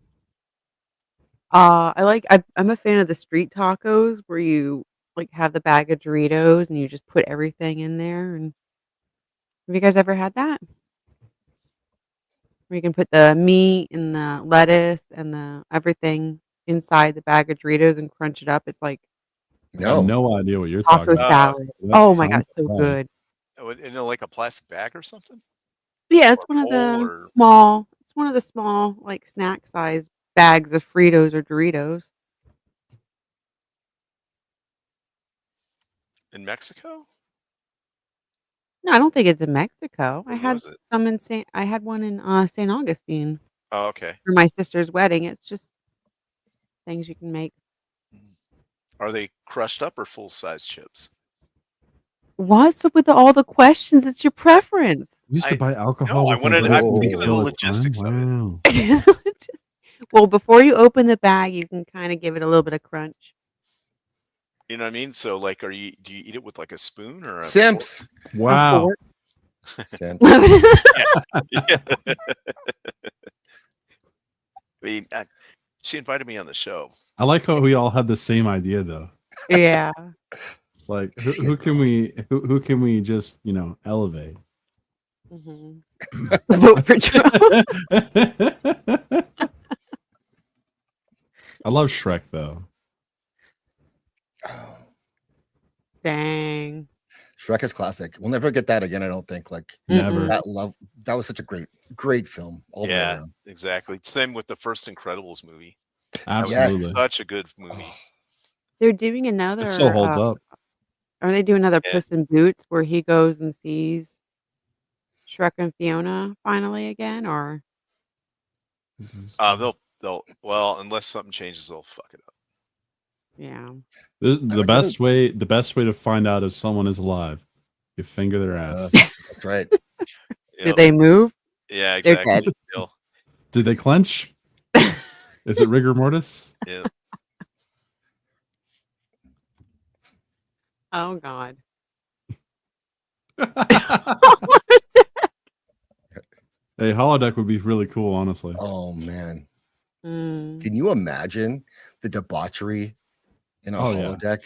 [SPEAKER 1] I'm a fan of the street tacos where you like have the bag of Doritos and you just put everything in there. And have you guys ever had that? Where you can put the meat and the lettuce and the everything inside the bag of Doritos and crunch it up. It's like
[SPEAKER 4] I have
[SPEAKER 3] No.
[SPEAKER 4] no idea what you're
[SPEAKER 1] taco
[SPEAKER 4] talking about.
[SPEAKER 1] salad.
[SPEAKER 4] That
[SPEAKER 1] Oh my god,
[SPEAKER 4] sounds
[SPEAKER 1] so
[SPEAKER 4] fun.
[SPEAKER 1] good.
[SPEAKER 2] In like a plastic bag or something.
[SPEAKER 1] Yeah, it's
[SPEAKER 2] Or
[SPEAKER 1] one of
[SPEAKER 2] bowl
[SPEAKER 1] the
[SPEAKER 2] or-
[SPEAKER 1] small. It's one of the small like snack size bags of Fritos or Doritos.
[SPEAKER 2] In Mexico?
[SPEAKER 1] No, I don't think it's in Mexico. I
[SPEAKER 2] Where
[SPEAKER 1] had
[SPEAKER 2] was it?
[SPEAKER 1] some in I had one in St. Augustine
[SPEAKER 2] Oh, okay.
[SPEAKER 1] for my sister's wedding. It's just things you can make.
[SPEAKER 2] Are they crushed up or full size chips?
[SPEAKER 1] What's up with all the questions? It's your preference.
[SPEAKER 4] You used to
[SPEAKER 2] I-
[SPEAKER 4] buy alcohol.
[SPEAKER 2] No, I
[SPEAKER 4] with my
[SPEAKER 2] wanted-
[SPEAKER 4] brothers
[SPEAKER 3] I'm
[SPEAKER 4] and
[SPEAKER 3] thinking
[SPEAKER 2] of
[SPEAKER 4] kill
[SPEAKER 2] the
[SPEAKER 4] at time?
[SPEAKER 2] logistics of it.
[SPEAKER 4] Wow.
[SPEAKER 1] Well, before you open the bag, you can kinda give it a little bit of crunch.
[SPEAKER 2] You know what I mean? So, like, do you eat it with like a spoon or a fork?
[SPEAKER 3] Simps.
[SPEAKER 1] A
[SPEAKER 4] Wow.
[SPEAKER 1] fork.
[SPEAKER 3] Simps.
[SPEAKER 2] Yeah. I mean, she invited me on the show.
[SPEAKER 4] I like how we all had the same idea though.
[SPEAKER 1] Yeah.
[SPEAKER 4] Like who can we just, elevate?
[SPEAKER 1] Mhm. Vote for Trump.
[SPEAKER 4] I love Shrek though.
[SPEAKER 3] Oh,
[SPEAKER 1] Dang.
[SPEAKER 3] Shrek is classic. We'll never get that again. I don't think. Like
[SPEAKER 4] Never.
[SPEAKER 1] Mm-mm.
[SPEAKER 3] that was such a great film all the way
[SPEAKER 2] Yeah,
[SPEAKER 3] around.
[SPEAKER 2] exactly. Same with the first Incredibles movie. That
[SPEAKER 4] Absolutely.
[SPEAKER 2] was such a good movie.
[SPEAKER 3] Oh,
[SPEAKER 1] They're doing
[SPEAKER 4] It
[SPEAKER 1] another,
[SPEAKER 4] still holds up.
[SPEAKER 1] are they doing another
[SPEAKER 2] Yeah.
[SPEAKER 1] Puss in Boots where he goes and sees Shrek and Fiona finally again, or
[SPEAKER 2] Well, unless something changes, they'll fuck it up.
[SPEAKER 1] yeah.
[SPEAKER 4] The best way to find out if someone is alive, you finger their ass.
[SPEAKER 3] that's right.
[SPEAKER 1] Do they move?
[SPEAKER 2] Yeah,
[SPEAKER 1] They're
[SPEAKER 2] exactly.
[SPEAKER 1] dead.
[SPEAKER 2] Still.
[SPEAKER 4] Did they clench? Is it rigor mortis?
[SPEAKER 2] Yeah.
[SPEAKER 1] Oh God.
[SPEAKER 4] Hey, holodeck would be really cool, honestly.
[SPEAKER 3] Oh man,
[SPEAKER 1] Mm.
[SPEAKER 3] can you imagine the debauchery in a
[SPEAKER 4] Oh, yeah.
[SPEAKER 3] holodeck?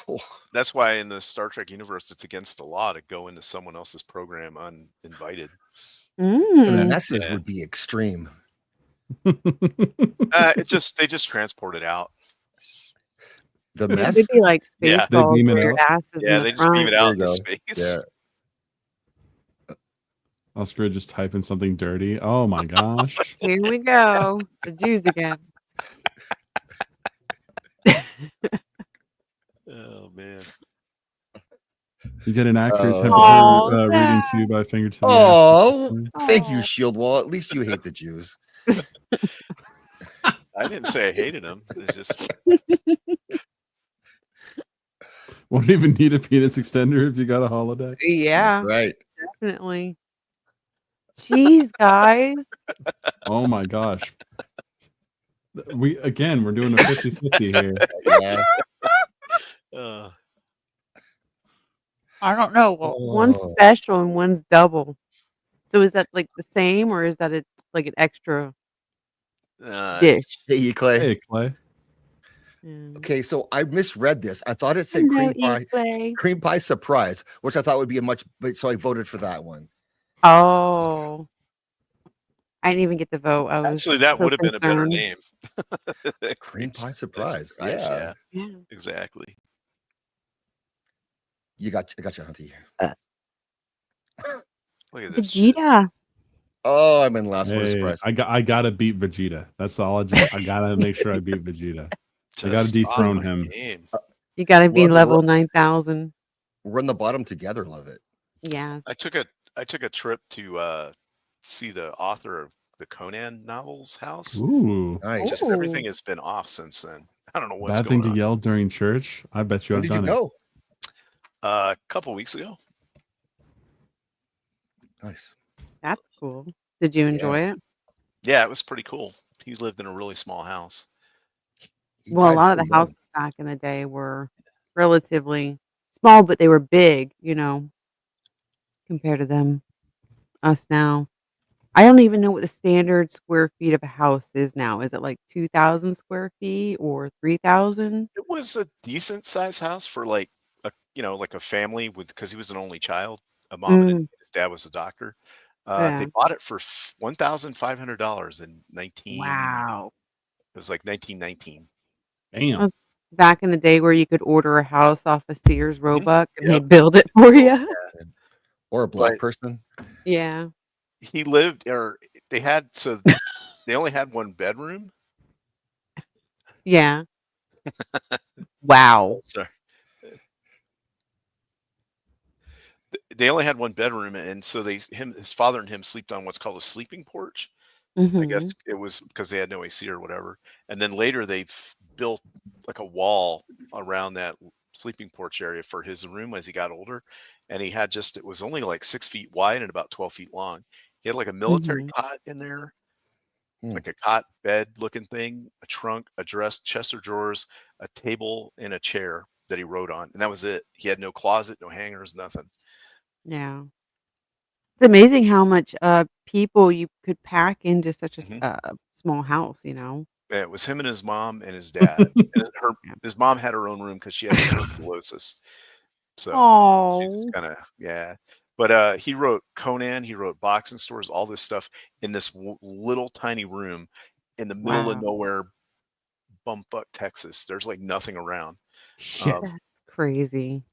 [SPEAKER 3] Oh,
[SPEAKER 2] That's why in the Star Trek universe, it's against the law to go into someone else's program uninvited.
[SPEAKER 3] the
[SPEAKER 1] Mm.
[SPEAKER 3] messes
[SPEAKER 2] Yeah.
[SPEAKER 3] would be extreme.
[SPEAKER 2] They just transport it out.
[SPEAKER 3] The
[SPEAKER 1] It
[SPEAKER 3] mess.
[SPEAKER 1] would be like
[SPEAKER 2] Yeah.
[SPEAKER 4] They
[SPEAKER 1] Spaceballs
[SPEAKER 4] beam it
[SPEAKER 1] where your
[SPEAKER 4] out?
[SPEAKER 1] ass is
[SPEAKER 2] Yeah,
[SPEAKER 1] in
[SPEAKER 2] they
[SPEAKER 1] the
[SPEAKER 2] just beam
[SPEAKER 1] front.
[SPEAKER 2] it out
[SPEAKER 3] There you
[SPEAKER 2] into
[SPEAKER 3] go.
[SPEAKER 2] space.
[SPEAKER 3] Yeah.
[SPEAKER 4] Oscar just typing something dirty. Oh my gosh.
[SPEAKER 1] Here we go. The Jews again.
[SPEAKER 2] Oh man.
[SPEAKER 4] You get an accurate
[SPEAKER 3] Oh.
[SPEAKER 4] temperature
[SPEAKER 1] Aw,
[SPEAKER 4] reading
[SPEAKER 1] Zach.
[SPEAKER 4] too by finger to the
[SPEAKER 3] Oh,
[SPEAKER 4] ass.
[SPEAKER 3] thank you,
[SPEAKER 1] Aw.
[SPEAKER 3] Shield Wall. At least you hate the Jews.
[SPEAKER 2] I didn't say I hated them. It's just
[SPEAKER 4] Won't even need a penis extender if you got a holodeck.
[SPEAKER 1] Yeah,
[SPEAKER 3] Right.
[SPEAKER 1] definitely. Jeez, guys.
[SPEAKER 4] Oh my gosh. We're doing a 50-50 here.
[SPEAKER 3] Yeah.
[SPEAKER 2] uh,
[SPEAKER 1] I don't know. Well, one's
[SPEAKER 3] Oh.
[SPEAKER 1] special and one's double. So is that like the same or is that like an extra dish?
[SPEAKER 3] Hey, you, Clay.
[SPEAKER 4] Hey, Clay.
[SPEAKER 1] Yeah.
[SPEAKER 3] Okay, so I misread this. I thought it said
[SPEAKER 1] Hello,
[SPEAKER 3] cream pie surprise, which I thought would be so I voted for that one.
[SPEAKER 1] Oh. I didn't even get to vote. I was
[SPEAKER 2] actually, that
[SPEAKER 1] so
[SPEAKER 2] would have been a better
[SPEAKER 1] concerned.
[SPEAKER 2] name.
[SPEAKER 3] Cream pie surprise. Yeah.
[SPEAKER 2] Yeah,
[SPEAKER 1] Yeah.
[SPEAKER 2] exactly.
[SPEAKER 3] I got you, Hunty.
[SPEAKER 2] Look at this. shit.
[SPEAKER 1] Vegeta.
[SPEAKER 3] Oh, I'm in last. What a
[SPEAKER 4] Hey,
[SPEAKER 3] surprise.
[SPEAKER 4] I gotta beat Vegeta. That's all. I gotta make sure I beat Vegeta. I gotta
[SPEAKER 2] Just
[SPEAKER 4] dethrone
[SPEAKER 2] off my
[SPEAKER 4] him.
[SPEAKER 2] game.
[SPEAKER 1] You gotta be
[SPEAKER 3] Well,
[SPEAKER 1] level 9,000.
[SPEAKER 3] We're on the bottom together, love it.
[SPEAKER 1] Yes.
[SPEAKER 2] I took a trip to see the author of the Conan novels house.
[SPEAKER 4] Ooh.
[SPEAKER 3] Nice.
[SPEAKER 2] Just
[SPEAKER 1] Ooh.
[SPEAKER 2] everything has been off since then. I don't know what's
[SPEAKER 4] Bad thing
[SPEAKER 2] going
[SPEAKER 4] to
[SPEAKER 2] on.
[SPEAKER 4] yell during church. I bet you
[SPEAKER 3] When
[SPEAKER 4] I've
[SPEAKER 3] did you
[SPEAKER 4] done it.
[SPEAKER 3] go?
[SPEAKER 2] A couple weeks ago.
[SPEAKER 3] Nice.
[SPEAKER 1] That's cool. Did you enjoy it?
[SPEAKER 2] Yeah, it was pretty cool. He lived in a really small house.
[SPEAKER 3] He
[SPEAKER 1] Well, a
[SPEAKER 3] died
[SPEAKER 1] lot of
[SPEAKER 3] so
[SPEAKER 1] the
[SPEAKER 3] young.
[SPEAKER 1] houses back in the day were relatively small, but they were big, compared to us now. I don't even know what the standard square feet of a house is now. Is it like 2,000 square feet or 3,000?
[SPEAKER 2] It was a decent sized house for like a family because he was an only child. A mom and his dad was a doctor.
[SPEAKER 1] Yeah.
[SPEAKER 2] They bought it for $1,500 in 19.
[SPEAKER 1] Wow.
[SPEAKER 2] It was like 1919.
[SPEAKER 4] Damn.
[SPEAKER 1] Was back in the day where you could order a house off of Sears Roebuck and
[SPEAKER 2] Yep.
[SPEAKER 1] they'd build it for you.
[SPEAKER 3] Or a black
[SPEAKER 2] But-
[SPEAKER 3] person.
[SPEAKER 1] Yeah.
[SPEAKER 2] He lived, or they only had one bedroom.
[SPEAKER 1] Yeah. Wow.
[SPEAKER 2] Sorry. They only had one bedroom, and so his father and him slept on what's called a sleeping porch. I guess it was because they had no AC or whatever. And then later they built like a wall around that sleeping porch area for his room as he got older. And he had it was only like 6 feet wide and about 12 feet long. He had like a military cot in there. like a cot bed looking thing, a trunk, a dress, chest of drawers, a table, and a chair that he wrote on, and that was it. He had no closet, no hangers, nothing.
[SPEAKER 1] Yeah. It's amazing how much, people you could pack into such a
[SPEAKER 2] Hmm.
[SPEAKER 1] small house, you know?
[SPEAKER 2] Yeah, it was him and his mom and his dad. And
[SPEAKER 1] Yeah.
[SPEAKER 2] his mom had her own room because she had tuberculosis. So she just
[SPEAKER 1] Oh,
[SPEAKER 2] kind of, yeah. But he wrote Conan, he wrote Boxing Stores, all this stuff in this little tiny room in the middle of
[SPEAKER 1] wow.
[SPEAKER 2] nowhere, bumfuck Texas. There's like nothing around.
[SPEAKER 4] Shit.
[SPEAKER 1] That's crazy.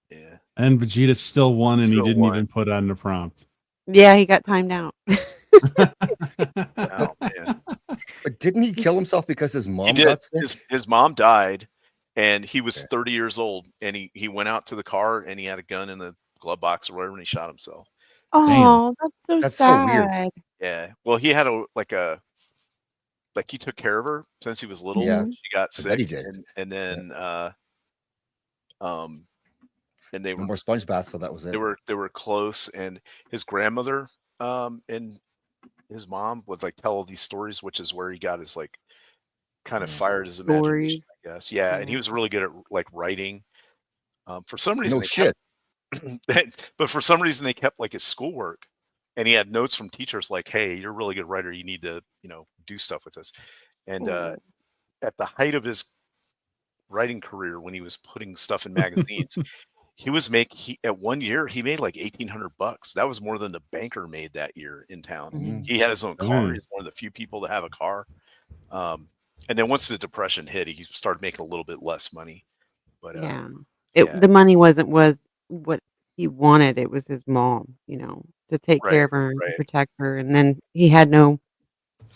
[SPEAKER 2] Yeah,
[SPEAKER 4] And Vegeta still won, and he
[SPEAKER 2] still
[SPEAKER 4] didn't
[SPEAKER 2] won.
[SPEAKER 4] even put on the prompt.
[SPEAKER 1] Yeah, he got timed out.
[SPEAKER 2] Oh man,
[SPEAKER 3] But didn't he kill himself because his
[SPEAKER 2] he
[SPEAKER 3] mom
[SPEAKER 2] did.
[SPEAKER 3] got sick?
[SPEAKER 2] His mom died, and he was
[SPEAKER 3] Okay.
[SPEAKER 2] 30 years old, and he went out to the car, and he had a gun in the glove box or whatever, and he shot himself.
[SPEAKER 4] Damn.
[SPEAKER 1] Oh, that's so
[SPEAKER 3] That's so weird.
[SPEAKER 1] sad.
[SPEAKER 2] Yeah. Well, he had like he took care of her since he was little.
[SPEAKER 3] Yeah,
[SPEAKER 1] Mhm.
[SPEAKER 2] She got
[SPEAKER 3] I bet he
[SPEAKER 2] sick,
[SPEAKER 3] did.
[SPEAKER 2] and then um and they
[SPEAKER 3] No
[SPEAKER 2] were
[SPEAKER 3] more sponge baths, so that was it.
[SPEAKER 2] they were close, and his grandmother and his mom would like tell all these stories, which is where he got his like kind of
[SPEAKER 3] Yeah.
[SPEAKER 2] fired his imagination,
[SPEAKER 1] Stories.
[SPEAKER 2] I guess. Yeah, and he
[SPEAKER 1] Yeah.
[SPEAKER 2] was really good at like writing. For some reason
[SPEAKER 3] No
[SPEAKER 2] they
[SPEAKER 3] shit.
[SPEAKER 2] but for some reason they kept like his schoolwork, and he had notes from teachers like, hey, you're a really good writer, you need to do stuff with this. And
[SPEAKER 1] Ooh.
[SPEAKER 2] at the height of his writing career, when he was putting stuff in magazines, at 1 year he made like $1,800. That was more than the banker made that year in town.
[SPEAKER 1] Mhm.
[SPEAKER 2] He had his own car.
[SPEAKER 4] Dang.
[SPEAKER 2] He's one of the few people to have a car. And then once the depression hit, he started making a little bit less money. But
[SPEAKER 1] Yeah.
[SPEAKER 2] yeah,
[SPEAKER 1] The money was what he wanted, it was his mom, to take care
[SPEAKER 2] right,
[SPEAKER 1] of her and to
[SPEAKER 2] right.
[SPEAKER 1] protect her, and then he had no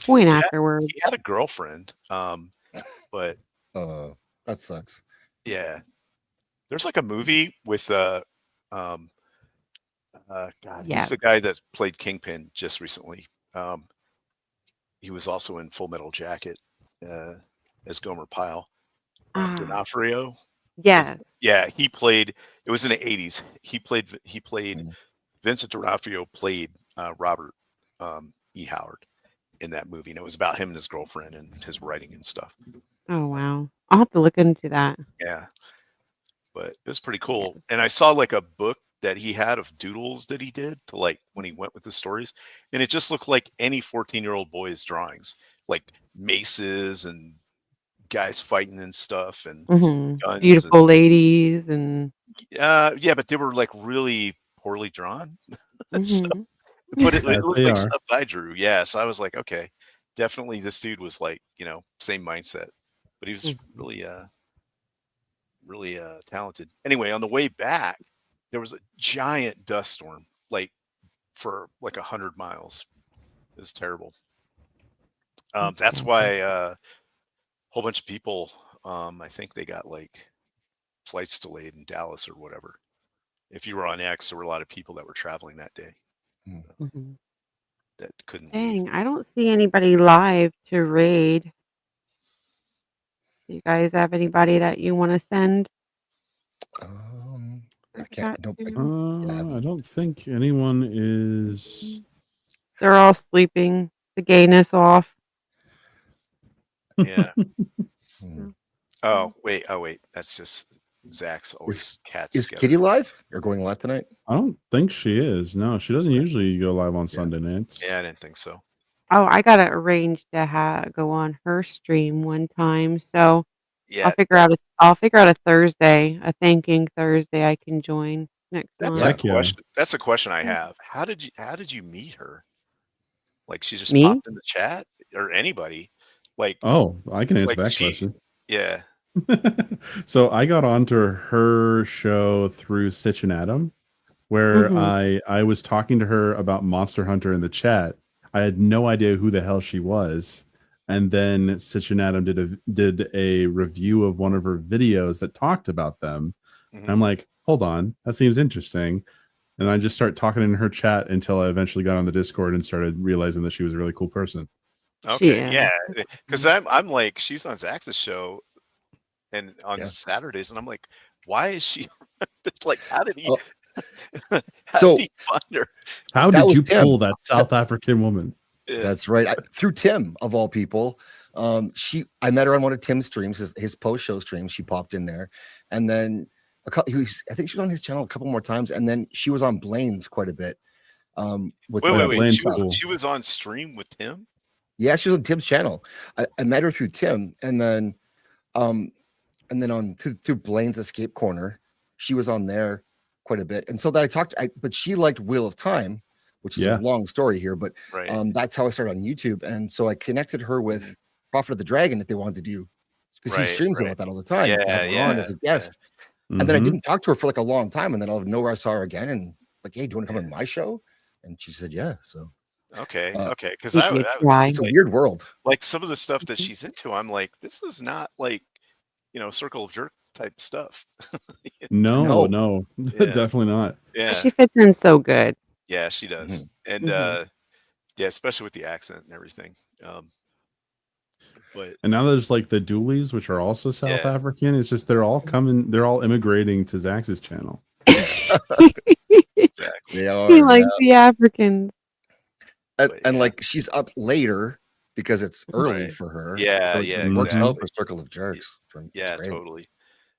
[SPEAKER 1] point
[SPEAKER 2] He
[SPEAKER 1] afterwards.
[SPEAKER 2] had a girlfriend, but
[SPEAKER 3] That sucks.
[SPEAKER 2] yeah, there's like a movie with God, who's the
[SPEAKER 1] Yes.
[SPEAKER 2] guy that played Kingpin just recently? He was also in Full Metal Jacket as Gomer Pyle.
[SPEAKER 1] Ah,
[SPEAKER 2] D'Onofrio.
[SPEAKER 1] yes.
[SPEAKER 2] Yeah, he played. It was in the 80s. He played.
[SPEAKER 3] Mm.
[SPEAKER 2] Vincent D'Onofrio played Robert E. Howard in that movie, and it was about him and his girlfriend and his writing and stuff.
[SPEAKER 1] Oh, wow. I'll have to look into that.
[SPEAKER 2] Yeah, but it was pretty cool.
[SPEAKER 1] Yes.
[SPEAKER 2] And I saw like a book that he had of doodles that he did to like when he went with the stories, and it just looked like any 14-year-old boy's drawings, like maces and guys fighting and stuff and
[SPEAKER 1] Mhm.
[SPEAKER 2] guns and
[SPEAKER 1] Beautiful ladies and
[SPEAKER 2] yeah, but they were like really poorly drawn. So,
[SPEAKER 1] mhm.
[SPEAKER 2] but it
[SPEAKER 4] As
[SPEAKER 2] looked
[SPEAKER 4] they
[SPEAKER 2] like
[SPEAKER 4] are.
[SPEAKER 2] stuff I drew. Yeah, so I was like, okay, definitely this dude was like, same mindset, but he was
[SPEAKER 1] Mhm.
[SPEAKER 2] really talented. Anyway, on the way back, there was a giant dust storm, like for like 100 miles. It was terrible.
[SPEAKER 1] That's
[SPEAKER 2] That's
[SPEAKER 1] bad.
[SPEAKER 2] why a whole bunch of people, I think they got like flights delayed in Dallas or whatever. If you were on X, there were a lot of people that were traveling that day
[SPEAKER 3] Mm.
[SPEAKER 1] Mhm.
[SPEAKER 2] that couldn't leave.
[SPEAKER 1] Dang, I don't see anybody live to raid. Do you guys have anybody that you wanna send?
[SPEAKER 3] I
[SPEAKER 1] I
[SPEAKER 3] can't.
[SPEAKER 1] forgot
[SPEAKER 3] Nope.
[SPEAKER 1] to.
[SPEAKER 3] Yeah, I
[SPEAKER 4] I
[SPEAKER 3] haven't.
[SPEAKER 4] don't think anyone is.
[SPEAKER 1] They're all sleeping. The gayness off.
[SPEAKER 2] Yeah.
[SPEAKER 3] Mm.
[SPEAKER 2] Oh wait. That's just Zach's always cats
[SPEAKER 3] Is
[SPEAKER 2] together.
[SPEAKER 3] Kitty live or going live tonight?
[SPEAKER 4] I don't think she is. No, she doesn't usually go live on Sunday nights.
[SPEAKER 2] Yeah, I didn't think so.
[SPEAKER 1] Oh, I gotta arrange to go on her stream one time, so
[SPEAKER 2] Yeah,
[SPEAKER 1] I'll figure out a Thursday, a thanking Thursday I can join next
[SPEAKER 2] that's
[SPEAKER 1] month.
[SPEAKER 2] a
[SPEAKER 4] Heck yeah.
[SPEAKER 2] question. That's a question I
[SPEAKER 1] Mm.
[SPEAKER 2] have. How did you meet her? Like she just
[SPEAKER 1] Me?
[SPEAKER 2] popped in the chat or anybody? Like
[SPEAKER 4] Oh, I can answer
[SPEAKER 2] like
[SPEAKER 4] that
[SPEAKER 2] she
[SPEAKER 4] question.
[SPEAKER 2] yeah.
[SPEAKER 4] So I got onto her show through Sitch and Adam, where
[SPEAKER 1] Mhm.
[SPEAKER 4] I was talking to her about Monster Hunter in the chat. I had no idea who the hell she was, and then Sitch and Adam did a review of one of her videos that talked about them. And I'm
[SPEAKER 2] Mhm.
[SPEAKER 4] like, hold on, that seems interesting. And I just start talking in her chat until I eventually got on the Discord and started realizing that she was a really cool person.
[SPEAKER 1] She
[SPEAKER 2] Okay,
[SPEAKER 1] is.
[SPEAKER 2] yeah.
[SPEAKER 1] That's
[SPEAKER 2] Because
[SPEAKER 1] awesome.
[SPEAKER 2] I'm like, she's on Zach's show and on
[SPEAKER 3] Yeah.
[SPEAKER 2] Saturdays, and I'm like, why is she it's like how did he
[SPEAKER 3] Oh,
[SPEAKER 2] how
[SPEAKER 3] so
[SPEAKER 2] did he find her?
[SPEAKER 4] How
[SPEAKER 3] that
[SPEAKER 4] did
[SPEAKER 3] was
[SPEAKER 4] you
[SPEAKER 3] Tim.
[SPEAKER 4] pull that South African woman?
[SPEAKER 2] Yeah.
[SPEAKER 3] That's right. Through Tim, of all people. I met her on one of Tim's streams, his post-show stream. She popped in there, and then I think she was on his channel a couple more times, and then she was on Blaine's quite a bit. With
[SPEAKER 2] Wait.
[SPEAKER 4] Blaine's
[SPEAKER 2] She was
[SPEAKER 4] cool.
[SPEAKER 2] she was on stream with Tim.
[SPEAKER 3] Yeah, she was on Tim's channel. I met her through Tim, and then on through Blaine's Escape Corner, she was on there quite a bit. And so that but she liked Wheel of Time, which is a long story here, but
[SPEAKER 2] Right.
[SPEAKER 3] that's how I started on YouTube. And so I connected her with Prophet of the Dragon if they wanted to do, because he streams about that all the time.
[SPEAKER 2] Yeah,
[SPEAKER 3] Have her on as a guest.
[SPEAKER 4] Yeah.
[SPEAKER 3] And then I didn't talk to her for like a long time, and then out of nowhere I saw her again, and like, hey, do you want to come on my show? And she said, yeah. So
[SPEAKER 2] okay, because
[SPEAKER 1] Give
[SPEAKER 2] I
[SPEAKER 1] me
[SPEAKER 2] was
[SPEAKER 1] a try.
[SPEAKER 3] it's a weird world.
[SPEAKER 2] like some of the stuff that she's into. I'm like, this is not like Circle of Jerk type stuff.
[SPEAKER 4] No,
[SPEAKER 2] Yeah.
[SPEAKER 4] definitely not.
[SPEAKER 2] Yeah,
[SPEAKER 1] She fits in so good.
[SPEAKER 2] yeah, she does, and yeah, especially with the accent and everything. But
[SPEAKER 4] And now there's like the Doolies, which are also South
[SPEAKER 2] Yeah.
[SPEAKER 4] African. It's just they're all immigrating to Zax's channel.
[SPEAKER 2] exactly,
[SPEAKER 3] They are,
[SPEAKER 1] He likes the Africans.
[SPEAKER 3] and like she's up later because it's early
[SPEAKER 2] Right.
[SPEAKER 3] for her.
[SPEAKER 2] Yeah,
[SPEAKER 3] so
[SPEAKER 2] yeah,
[SPEAKER 3] it works out
[SPEAKER 2] exactly.
[SPEAKER 3] for Circle of Jerks.
[SPEAKER 2] Yeah,
[SPEAKER 3] It's great.
[SPEAKER 2] totally.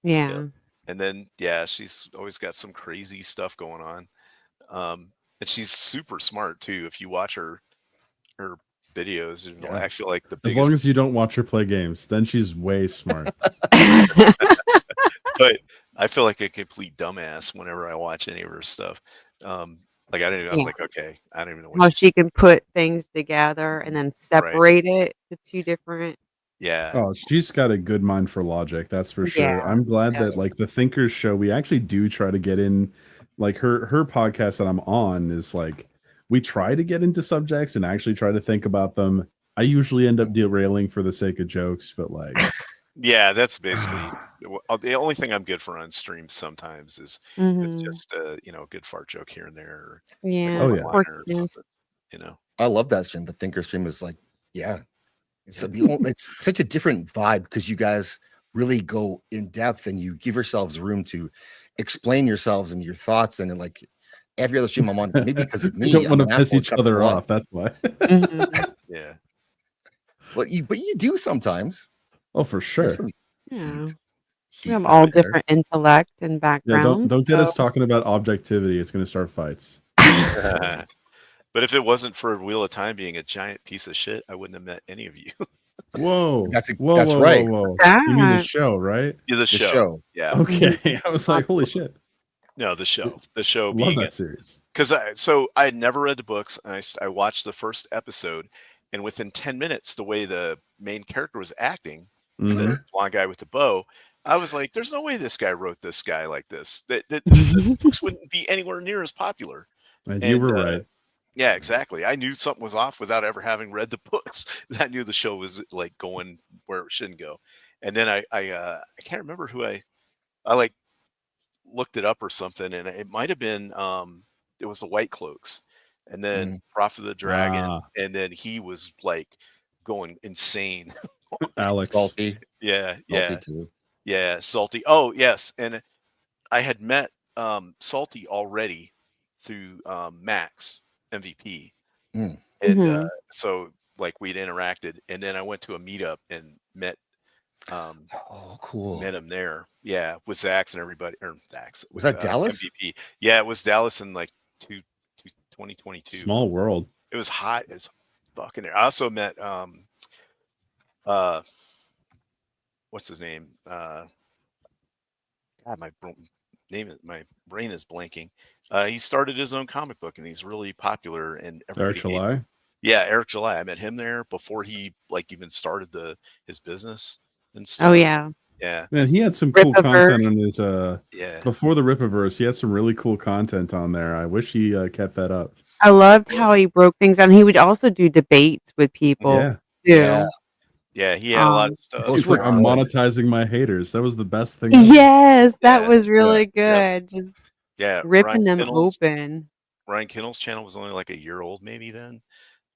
[SPEAKER 1] Yeah.
[SPEAKER 2] And then she's always got some crazy stuff going on. And she's super smart too. If you watch her videos, I feel like the
[SPEAKER 4] As
[SPEAKER 2] biggest,
[SPEAKER 4] long as you don't watch her play games, then she's way smart.
[SPEAKER 2] but I feel like a complete dumbass whenever I watch any of her stuff. Like I'm like, okay, I don't even know what
[SPEAKER 1] How she can put things together and then separate it to two different.
[SPEAKER 2] Yeah.
[SPEAKER 4] Oh, she's got a good mind for logic, that's for sure.
[SPEAKER 1] Yeah.
[SPEAKER 4] I'm glad that like the Thinkers show, we actually do try to get in, like her podcast that I'm on is like, we try to get into subjects and actually try to think about them. I usually end up derailing for the sake of jokes, but like,
[SPEAKER 2] yeah, that's basically the only thing I'm good for on stream sometimes is just a good fart joke here and there. Or
[SPEAKER 1] Yeah.
[SPEAKER 4] Oh, yeah.
[SPEAKER 2] or something,
[SPEAKER 3] I love that stream. The Thinker stream is like, it's such a different vibe because you guys really go in depth and you give yourselves room to explain yourselves and your thoughts. And like every other stream I'm on, maybe because of me,
[SPEAKER 4] we don't want
[SPEAKER 3] I'm
[SPEAKER 4] to
[SPEAKER 3] an
[SPEAKER 4] piss
[SPEAKER 3] asshole
[SPEAKER 4] each
[SPEAKER 3] and cut
[SPEAKER 4] other
[SPEAKER 3] people
[SPEAKER 4] off. That's why.
[SPEAKER 2] Yeah.
[SPEAKER 3] But you do sometimes.
[SPEAKER 4] Oh, for sure.
[SPEAKER 1] Yeah. We have all different intellect and
[SPEAKER 4] Yeah,
[SPEAKER 1] backgrounds.
[SPEAKER 4] don't get us talking about objectivity. It's going to start fights.
[SPEAKER 2] But if it wasn't for Wheel of Time being a giant piece of shit, I wouldn't have met any of you.
[SPEAKER 4] Whoa.
[SPEAKER 3] That's
[SPEAKER 4] whoa,
[SPEAKER 3] right.
[SPEAKER 4] Whoa. You mean the show, right?
[SPEAKER 2] Yeah, the
[SPEAKER 3] The
[SPEAKER 2] show.
[SPEAKER 3] show.
[SPEAKER 2] Yeah.
[SPEAKER 4] Okay. I was like, holy shit.
[SPEAKER 2] No, the show. The show
[SPEAKER 4] Love
[SPEAKER 2] being
[SPEAKER 4] that series.
[SPEAKER 2] because I had never read the books, and I watched the first episode, and within 10 minutes, the way the main character was acting, the blonde guy with the bow, I was like, "There's no way this guy wrote this guy like this. That the books wouldn't be anywhere near as popular."
[SPEAKER 4] And you were right.
[SPEAKER 2] Yeah, exactly. I knew something was off without ever having read the books. I knew the show was like going where it shouldn't go. And then I can't remember who I like looked it up or something, and it might have been it was the White Cloaks, and then Prophet of the Dragon, and then he was like going insane.
[SPEAKER 4] Alex.
[SPEAKER 3] Salty.
[SPEAKER 2] Yeah,
[SPEAKER 3] Salty too.
[SPEAKER 2] yeah, Salty. Oh yes, and I had met Salty already through Max MVP, and so like we'd interacted, and then I went to a meetup and met.
[SPEAKER 3] Oh, cool.
[SPEAKER 2] Met him there. Yeah, with Zax and everybody. Or Zax.
[SPEAKER 3] Was that Dallas?
[SPEAKER 2] MVP. Yeah, it was Dallas in like 2022.
[SPEAKER 4] Small world.
[SPEAKER 2] It was hot as fucking there. I also met what's his name? God, my brain is blanking. He started his own comic book, and he's really popular. And
[SPEAKER 4] Eric July.
[SPEAKER 2] Yeah, Eric July. I met him there before he like even started his business and stuff.
[SPEAKER 1] Oh yeah.
[SPEAKER 2] Yeah.
[SPEAKER 4] Man, he had some cool
[SPEAKER 1] Rip-a-verse.
[SPEAKER 4] content on his
[SPEAKER 2] Yeah.
[SPEAKER 4] before the Rip-a-verse. He had some really cool content on there. I wish he kept that up.
[SPEAKER 1] I loved how he broke things down. He would also do debates with people
[SPEAKER 4] Yeah.
[SPEAKER 1] too.
[SPEAKER 2] Yeah, he had a lot of stuff.
[SPEAKER 3] Those
[SPEAKER 4] It's
[SPEAKER 3] were
[SPEAKER 4] like I'm
[SPEAKER 3] good.
[SPEAKER 4] monetizing my haters. That was the best thing.
[SPEAKER 1] Yes, that
[SPEAKER 2] Yeah,
[SPEAKER 1] was really
[SPEAKER 2] yeah.
[SPEAKER 1] good. Just
[SPEAKER 2] Yeah,
[SPEAKER 1] ripping them open.
[SPEAKER 2] Ryan Kinnell's channel was only like a year old maybe then.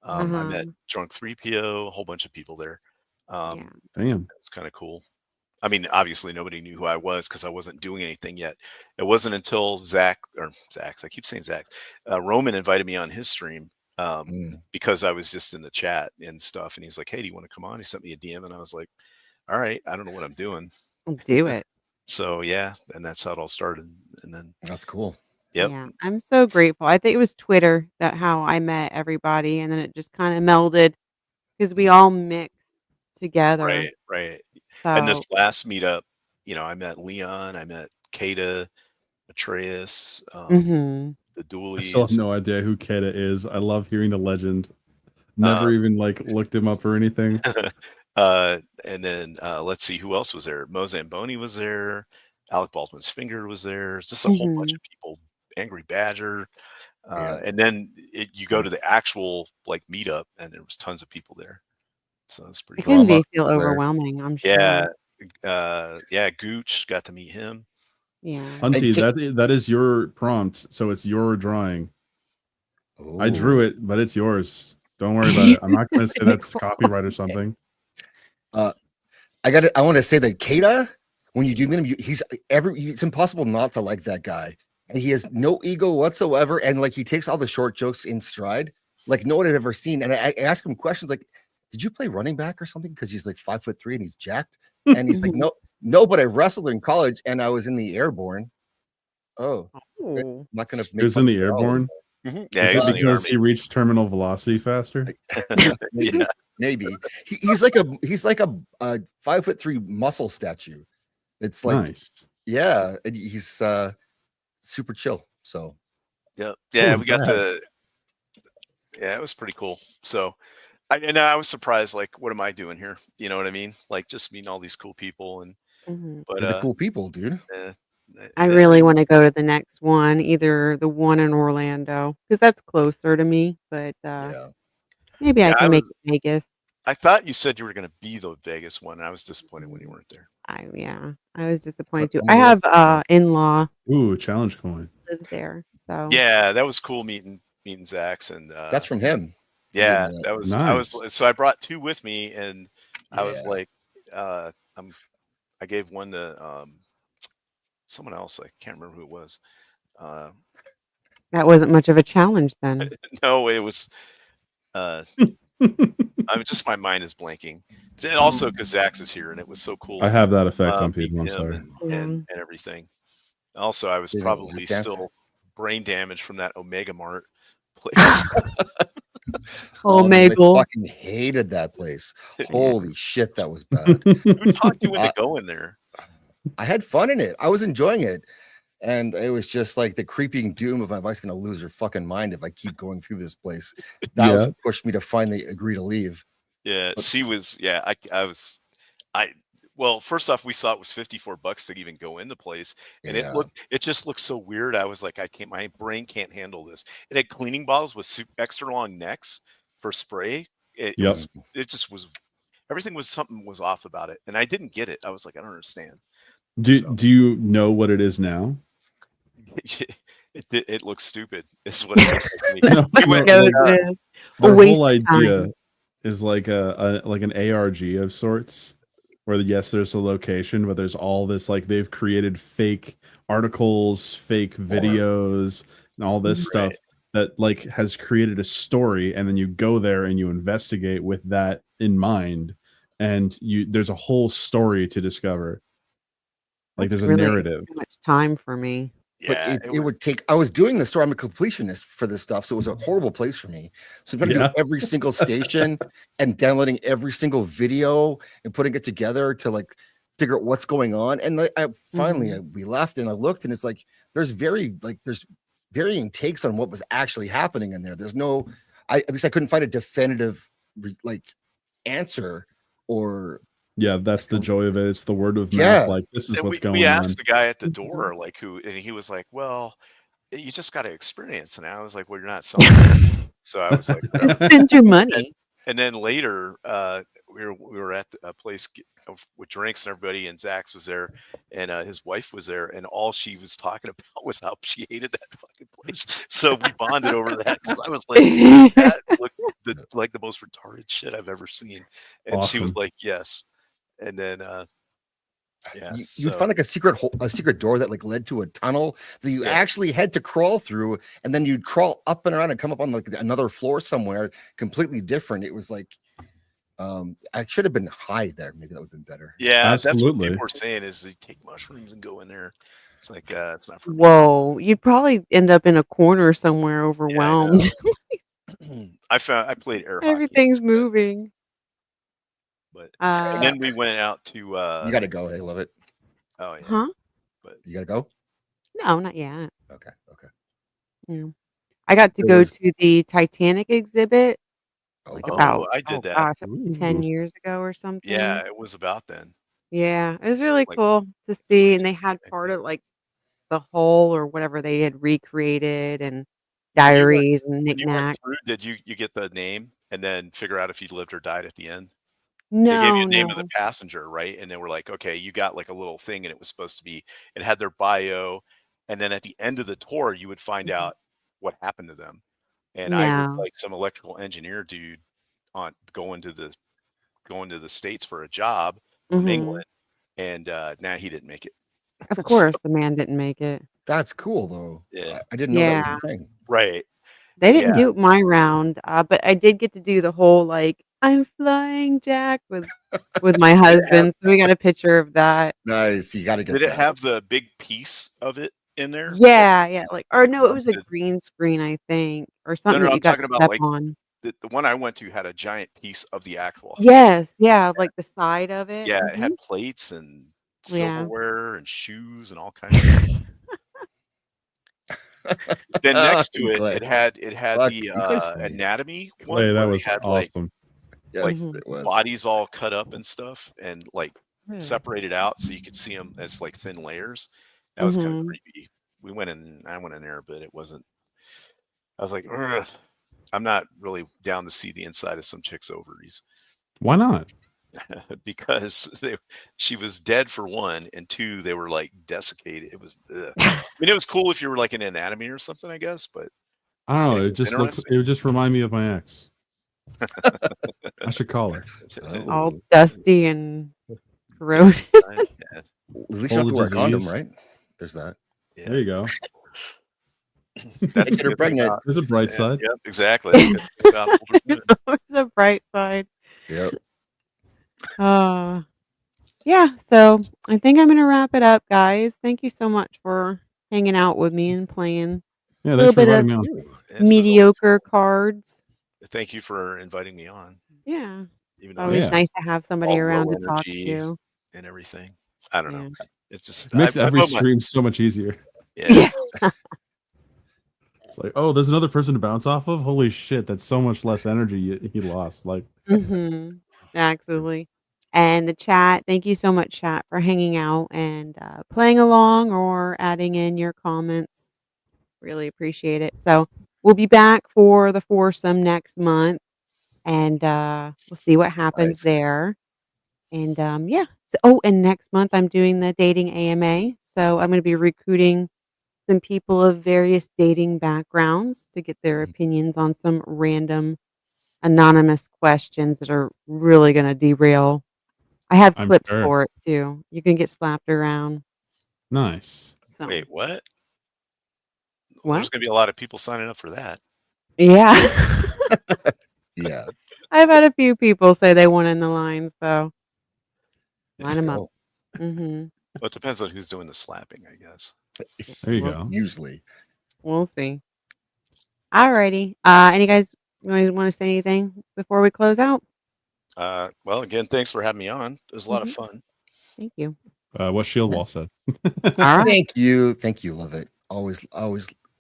[SPEAKER 2] I met Drunk 3PO, a whole bunch of people there.
[SPEAKER 4] Damn.
[SPEAKER 2] It's kind of cool. I mean, obviously nobody knew who I was because I wasn't doing anything yet. It wasn't until I keep saying Zach, Roman invited me on his stream because I was just in the chat and stuff. And he's like, "Hey, do you want to come on?" He sent me a DM, and I was like, "All right, I don't know what I'm doing."
[SPEAKER 1] Do it.
[SPEAKER 2] So yeah, and that's how it all started. And then,
[SPEAKER 3] That's cool.
[SPEAKER 2] yep,
[SPEAKER 1] Yeah, I'm so grateful. I think it was Twitter that how I met everybody, and then it just kinda melded because we all mixed together.
[SPEAKER 2] right, right. And this
[SPEAKER 1] So
[SPEAKER 2] last meetup, I met Leon, I met Kata, Atreus,
[SPEAKER 1] mhm.
[SPEAKER 2] the
[SPEAKER 4] I still have
[SPEAKER 2] Doolies.
[SPEAKER 4] no idea who Kata is. I love hearing the legend. Never
[SPEAKER 2] Um,
[SPEAKER 4] even like looked him up or anything.
[SPEAKER 2] and then let's see who else was there. Mo Zamboni was there. Alec Baldwin's finger was there. It's just a whole bunch
[SPEAKER 1] Mhm.
[SPEAKER 2] of people. Angry Badger.
[SPEAKER 3] Yeah.
[SPEAKER 2] And then you go to the actual like meetup, and there was tons of people there. So that's pretty
[SPEAKER 1] It
[SPEAKER 2] cool.
[SPEAKER 1] can
[SPEAKER 3] Drama
[SPEAKER 1] feel
[SPEAKER 3] was there.
[SPEAKER 1] overwhelming, I'm
[SPEAKER 2] Yeah,
[SPEAKER 1] sure.
[SPEAKER 2] yeah. Gooch, got to meet him.
[SPEAKER 1] Yeah.
[SPEAKER 3] And
[SPEAKER 4] Hunty, that is your prompt, so it's your drawing. I drew
[SPEAKER 3] Ooh.
[SPEAKER 4] it, but it's yours. Don't worry about it. I'm not going to say that's copyright or something.
[SPEAKER 3] I want to say that Kata, when you do meet him, it's impossible not to like that guy. And he has no ego whatsoever, and like he takes all the short jokes in stride, like no one had ever seen. And I ask him questions like, "Did you play running back or something?" Because he's like 5'3" and he's jacked. And he's like,
[SPEAKER 1] Mhm.
[SPEAKER 3] no, but I wrestled in college and I was in the airborne. Oh, okay.
[SPEAKER 1] Oh.
[SPEAKER 3] I'm not gonna
[SPEAKER 4] He
[SPEAKER 3] make
[SPEAKER 4] was
[SPEAKER 3] fun
[SPEAKER 4] in
[SPEAKER 3] of
[SPEAKER 4] the
[SPEAKER 3] the girl
[SPEAKER 4] airborne.
[SPEAKER 2] Yeah,
[SPEAKER 4] Is
[SPEAKER 2] he
[SPEAKER 4] it
[SPEAKER 2] was in the
[SPEAKER 4] because
[SPEAKER 2] army.
[SPEAKER 4] he reached terminal velocity faster?
[SPEAKER 3] maybe,
[SPEAKER 2] Yeah.
[SPEAKER 3] maybe. He's like a 5'3" muscle statue. It's like,
[SPEAKER 4] Nice.
[SPEAKER 3] yeah, and he's super chill. So
[SPEAKER 2] Yep.
[SPEAKER 4] What
[SPEAKER 2] Yeah,
[SPEAKER 4] was
[SPEAKER 2] we got
[SPEAKER 4] that?
[SPEAKER 2] yeah, it was pretty cool. So I was surprised, like, what am I doing here? You know what I mean? Like just meeting all these cool people
[SPEAKER 1] Mhm.
[SPEAKER 2] but
[SPEAKER 3] you're the cool people, dude.
[SPEAKER 2] eh,
[SPEAKER 1] I
[SPEAKER 2] and then
[SPEAKER 1] really wanna go to the next one, either the one in Orlando, because that's closer to me, but,
[SPEAKER 3] Yeah.
[SPEAKER 1] maybe I
[SPEAKER 2] yeah,
[SPEAKER 1] can make it Vegas.
[SPEAKER 2] I thought you said you were gonna be the Vegas one, and I was disappointed when you weren't there.
[SPEAKER 1] Yeah, I was
[SPEAKER 3] But
[SPEAKER 1] disappointed too.
[SPEAKER 3] on
[SPEAKER 1] I
[SPEAKER 3] the
[SPEAKER 1] have,
[SPEAKER 3] left,
[SPEAKER 1] in-law
[SPEAKER 4] Ooh, challenge coin.
[SPEAKER 1] lives there, so
[SPEAKER 2] Yeah, that was cool meeting Zach's and
[SPEAKER 3] that's from him. He gave me
[SPEAKER 2] yeah,
[SPEAKER 3] that.
[SPEAKER 2] that was
[SPEAKER 4] Nice.
[SPEAKER 2] so I brought two with me, and I was
[SPEAKER 3] Yeah.
[SPEAKER 2] like, I'm I gave one to someone else. I can't remember who it was. Uh,
[SPEAKER 1] that wasn't much of a challenge then.
[SPEAKER 2] no, it was. I'm just my mind is blanking. And also because Zach's is here, and it was so
[SPEAKER 4] I
[SPEAKER 2] cool
[SPEAKER 4] have that effect on
[SPEAKER 2] meeting
[SPEAKER 4] people. I'm
[SPEAKER 2] him
[SPEAKER 4] sorry.
[SPEAKER 2] and
[SPEAKER 1] Yeah.
[SPEAKER 2] everything. Also, I was
[SPEAKER 3] Did a lap
[SPEAKER 2] probably
[SPEAKER 3] dance.
[SPEAKER 2] still brain damaged from that Omega Mart place.
[SPEAKER 1] Oh,
[SPEAKER 3] Oh, dude, I
[SPEAKER 1] Mabel.
[SPEAKER 3] fucking hated that place.
[SPEAKER 1] Yeah.
[SPEAKER 3] Holy shit, that was bad.
[SPEAKER 2] Who talked you into
[SPEAKER 3] I,
[SPEAKER 2] going there?
[SPEAKER 3] I had fun in it. I was enjoying it. And it was just like the creeping doom of my wife's gonna lose her fucking mind if I keep going through this place. That was
[SPEAKER 4] Yeah.
[SPEAKER 3] what pushed me to finally agree to leave.
[SPEAKER 2] Yeah,
[SPEAKER 3] But
[SPEAKER 2] she was. Yeah, I was. I well, first off, we saw it was $54 to even go in the place, and
[SPEAKER 3] yeah,
[SPEAKER 2] it just looked so weird. I was like, I can't, my brain can't handle this. It had cleaning bottles with extra long necks for spray. It
[SPEAKER 4] Yep.
[SPEAKER 2] was, it just was, everything was something was off about it, and I didn't get it. I was like, I don't understand. So
[SPEAKER 4] Do you know what it is now?
[SPEAKER 2] it looks stupid. Is what it looks like to me.
[SPEAKER 4] No,
[SPEAKER 2] We
[SPEAKER 4] no,
[SPEAKER 2] went.
[SPEAKER 1] Goes
[SPEAKER 4] like
[SPEAKER 1] with a
[SPEAKER 4] their
[SPEAKER 1] waste
[SPEAKER 4] whole
[SPEAKER 1] of
[SPEAKER 4] idea
[SPEAKER 1] time.
[SPEAKER 4] is like a like an ARG of sorts, where yes, there's a location, but there's all this like they've created fake articles, fake videos, and all this stuff
[SPEAKER 2] Right.
[SPEAKER 4] that like has created a story, and then you go there and you investigate with that in mind, and there's a whole story to discover. Like
[SPEAKER 1] That's
[SPEAKER 4] there's a
[SPEAKER 1] really
[SPEAKER 4] narrative.
[SPEAKER 1] too much time for me.
[SPEAKER 3] but
[SPEAKER 2] Yeah.
[SPEAKER 3] it would take. I was doing the story. I'm a completionist for this stuff, so it was a horrible place for me. So I'm gonna do
[SPEAKER 4] Yeah.
[SPEAKER 3] every single station and downloading every single video and putting it together to like figure out what's going on. And like, we left and I looked and it's like there's varying takes on what was actually happening in there. There's no, at least I couldn't find a definitive like answer or
[SPEAKER 4] Yeah, that's the joy of it. It's the word of mouth.
[SPEAKER 3] yeah.
[SPEAKER 4] Like this is
[SPEAKER 2] And
[SPEAKER 4] what's
[SPEAKER 2] we
[SPEAKER 4] going on.
[SPEAKER 2] asked the guy at the
[SPEAKER 1] Mhm.
[SPEAKER 2] door, like who, and he was like, "Well, you just got to experience." And I was like, "Well, you're not selling it." So I was like,
[SPEAKER 1] Just
[SPEAKER 2] "Oh."
[SPEAKER 1] spend your money.
[SPEAKER 2] And then later, we were at a place with drinks and everybody, and Zach's was there, and his wife was there, and all she was talking about was how she hated that fucking place. So we bonded over that because I was like, that looked like the most retarded shit I've ever seen, and she was
[SPEAKER 4] Awesome.
[SPEAKER 2] like, "Yes." And then Yeah,
[SPEAKER 3] You'd find like a secret door that like led to a tunnel that you actually had to crawl through, and then you'd crawl up and around and come up on like another floor somewhere completely different. It was like, I should have been high there. Maybe that would have been better.
[SPEAKER 2] yeah, that's what
[SPEAKER 4] Absolutely.
[SPEAKER 2] people were saying is they take mushrooms and go in there. It's like it's not for me.
[SPEAKER 1] Whoa, you'd probably end up in a corner somewhere
[SPEAKER 2] Yeah, I
[SPEAKER 1] overwhelmed.
[SPEAKER 2] know. I played air hockey
[SPEAKER 1] Everything's
[SPEAKER 2] instead,
[SPEAKER 1] moving.
[SPEAKER 2] but and then we went out to
[SPEAKER 3] You got to go. Hey, love it.
[SPEAKER 2] oh yeah,
[SPEAKER 1] Huh?
[SPEAKER 2] but
[SPEAKER 3] You got to go.
[SPEAKER 1] No, not yet.
[SPEAKER 3] Okay. Okay.
[SPEAKER 1] Yeah. I got to
[SPEAKER 3] It
[SPEAKER 1] go
[SPEAKER 3] was.
[SPEAKER 1] to the Titanic exhibit like
[SPEAKER 3] Oh,
[SPEAKER 1] about,
[SPEAKER 2] I did that.
[SPEAKER 1] gosh, 10
[SPEAKER 4] Ooh.
[SPEAKER 1] years ago or something.
[SPEAKER 2] Yeah, it was about then,
[SPEAKER 1] Yeah, it was really
[SPEAKER 2] like
[SPEAKER 1] cool to see, and they
[SPEAKER 2] 2016,
[SPEAKER 1] had
[SPEAKER 2] I
[SPEAKER 1] part
[SPEAKER 2] think.
[SPEAKER 1] of, like, the hull or whatever they had recreated and
[SPEAKER 2] When you went
[SPEAKER 1] diaries and
[SPEAKER 2] when you went
[SPEAKER 1] knickknacks.
[SPEAKER 2] through, did you get the name and then figure out if you lived or died at the end? They gave you
[SPEAKER 1] No,
[SPEAKER 2] a name of the
[SPEAKER 1] no.
[SPEAKER 2] passenger, right? And they were like, "Okay, you got like a little thing," and it was supposed to be it had their bio, and then at the end of the tour, you would find
[SPEAKER 1] Mhm.
[SPEAKER 2] out what happened to them. And I was
[SPEAKER 1] No.
[SPEAKER 2] like some electrical engineer dude on going to the States for a job from
[SPEAKER 1] Mhm.
[SPEAKER 2] England, and nah, he didn't make it.
[SPEAKER 1] Of
[SPEAKER 2] So
[SPEAKER 1] course, the man didn't make it.
[SPEAKER 3] that's cool though.
[SPEAKER 2] yeah,
[SPEAKER 3] I didn't know that was
[SPEAKER 1] Yeah.
[SPEAKER 3] the thing.
[SPEAKER 2] right.
[SPEAKER 1] They didn't
[SPEAKER 2] Yeah,
[SPEAKER 1] do my round, but I did get to do the whole, like, "I'm flying Jack" with my
[SPEAKER 2] did it have
[SPEAKER 1] husband, so we got a picture of that.
[SPEAKER 3] Nice. You got to
[SPEAKER 2] did
[SPEAKER 3] get
[SPEAKER 2] it
[SPEAKER 3] that.
[SPEAKER 2] have the big piece of it in there? Like
[SPEAKER 1] Yeah, yeah, like or no, it was a
[SPEAKER 2] rusted?
[SPEAKER 1] green screen, I think, or
[SPEAKER 2] No,
[SPEAKER 1] something
[SPEAKER 2] no,
[SPEAKER 1] that you
[SPEAKER 2] I'm
[SPEAKER 1] got
[SPEAKER 2] talking
[SPEAKER 1] to
[SPEAKER 2] about
[SPEAKER 1] step
[SPEAKER 2] like
[SPEAKER 1] on.
[SPEAKER 2] the one I went to had a giant piece of the actual hull.
[SPEAKER 1] Yes, yeah, like the side of it.
[SPEAKER 2] Yeah, it
[SPEAKER 1] Mhm.
[SPEAKER 2] had plates and
[SPEAKER 1] Yeah.
[SPEAKER 2] silverware and shoes and all kinds of stuff. Then next to
[SPEAKER 3] I'm
[SPEAKER 2] it,
[SPEAKER 3] glad.
[SPEAKER 2] it had
[SPEAKER 3] Fuck,
[SPEAKER 2] the
[SPEAKER 3] you guys funny.
[SPEAKER 2] anatomy one
[SPEAKER 4] Clay, that
[SPEAKER 2] where they
[SPEAKER 4] was
[SPEAKER 2] had
[SPEAKER 4] awesome.
[SPEAKER 2] like
[SPEAKER 3] Yes,
[SPEAKER 1] Mhm.
[SPEAKER 3] it was.
[SPEAKER 2] bodies all cut up and stuff and like
[SPEAKER 1] Good.
[SPEAKER 2] separated out so you could see them as like thin layers. That was kind of
[SPEAKER 1] Mhm.
[SPEAKER 2] creepy. I went in there, but it wasn't. I was like, "Ugh, I'm not really down to see the inside of some chick's ovaries
[SPEAKER 4] Why not?
[SPEAKER 2] because she was dead for one, and two, they were like desiccated. It was, ugh. I mean, it was cool if you were like an anatomy or something, I guess, but
[SPEAKER 4] I don't
[SPEAKER 2] and
[SPEAKER 4] know.
[SPEAKER 2] it
[SPEAKER 4] It
[SPEAKER 2] was
[SPEAKER 4] just looks.
[SPEAKER 2] interesting.
[SPEAKER 4] It would just remind me of my ex. I should call her.
[SPEAKER 1] All
[SPEAKER 3] Oh,
[SPEAKER 1] dusty and
[SPEAKER 2] Get her
[SPEAKER 1] corroded.
[SPEAKER 2] inside. Yeah,
[SPEAKER 3] at least you don't
[SPEAKER 4] Hold
[SPEAKER 3] have
[SPEAKER 4] the
[SPEAKER 3] to wear a condom,
[SPEAKER 4] disease.
[SPEAKER 3] right? There's that.
[SPEAKER 4] There
[SPEAKER 2] yeah.
[SPEAKER 4] you go.
[SPEAKER 3] Can't
[SPEAKER 2] That's a
[SPEAKER 3] get her
[SPEAKER 2] good thing
[SPEAKER 3] pregnant.
[SPEAKER 2] about
[SPEAKER 4] There's a bright
[SPEAKER 2] yeah,
[SPEAKER 4] side.
[SPEAKER 2] yep, exactly. That's a good thing about older
[SPEAKER 1] There's
[SPEAKER 2] women.
[SPEAKER 1] always a bright side.
[SPEAKER 3] Yep.
[SPEAKER 1] Uh, yeah, so I think I'm gonna wrap it up, guys. Thank you so much for hanging out with me and playing
[SPEAKER 4] Yeah,
[SPEAKER 1] a
[SPEAKER 4] thanks
[SPEAKER 1] little
[SPEAKER 4] for
[SPEAKER 1] bit
[SPEAKER 4] inviting
[SPEAKER 1] of
[SPEAKER 4] me on.
[SPEAKER 3] Ooh.
[SPEAKER 2] This is always
[SPEAKER 1] mediocre
[SPEAKER 2] cool.
[SPEAKER 1] cards.
[SPEAKER 2] Thank you for inviting me on,
[SPEAKER 1] Yeah.
[SPEAKER 2] even
[SPEAKER 1] It's
[SPEAKER 2] though it's
[SPEAKER 1] always
[SPEAKER 4] Yeah,
[SPEAKER 1] nice to have somebody
[SPEAKER 2] all
[SPEAKER 1] around
[SPEAKER 2] low
[SPEAKER 1] to talk
[SPEAKER 2] energy
[SPEAKER 1] to.
[SPEAKER 2] and everything. I don't know.
[SPEAKER 1] Yeah.
[SPEAKER 2] It's just
[SPEAKER 4] makes
[SPEAKER 2] I
[SPEAKER 4] every
[SPEAKER 2] put my
[SPEAKER 4] stream so much easier.
[SPEAKER 2] yeah.
[SPEAKER 1] Yeah.
[SPEAKER 4] It's like, oh, there's another person to bounce off of. Holy shit, that's so much less energy he lost. Like,
[SPEAKER 1] Mhm. Absolutely. And the chat, thank you so much, chat, for hanging out and, playing along or adding in your comments. Really appreciate it. So, we'll be back for the foursome next month, and, we'll see what happens
[SPEAKER 3] Nice.
[SPEAKER 1] there. And, yeah. So oh, and next month, I'm doing the dating AMA, so I'm gonna be recruiting some people of various dating backgrounds to get their
[SPEAKER 3] Mhm.
[SPEAKER 1] opinions on some random anonymous questions that are really gonna derail. I have
[SPEAKER 4] I'm
[SPEAKER 1] clips
[SPEAKER 4] sure.
[SPEAKER 1] for it too. You can get slapped around.
[SPEAKER 4] Nice.
[SPEAKER 1] So
[SPEAKER 2] Wait, what?
[SPEAKER 1] what?
[SPEAKER 2] There's gonna be a lot of people signing up for that.
[SPEAKER 1] Yeah.
[SPEAKER 3] Yeah.
[SPEAKER 1] I've had a few people say they want in the line, so line
[SPEAKER 3] Let's
[SPEAKER 1] them up.
[SPEAKER 3] go.
[SPEAKER 1] Mhm.
[SPEAKER 2] Well, it depends on who's doing the slapping, I guess.
[SPEAKER 4] There you
[SPEAKER 1] We'll
[SPEAKER 4] go.
[SPEAKER 3] Usually.
[SPEAKER 1] we'll see. Alrighty. Any guys wanna say anything before we close out?
[SPEAKER 2] Well, again, thanks for having me on. It was a lot of
[SPEAKER 1] Mhm.
[SPEAKER 2] fun.
[SPEAKER 1] Thank you.
[SPEAKER 4] What Shield Wall said.
[SPEAKER 1] Alright.
[SPEAKER 3] Thank you. Thank you, love it. Always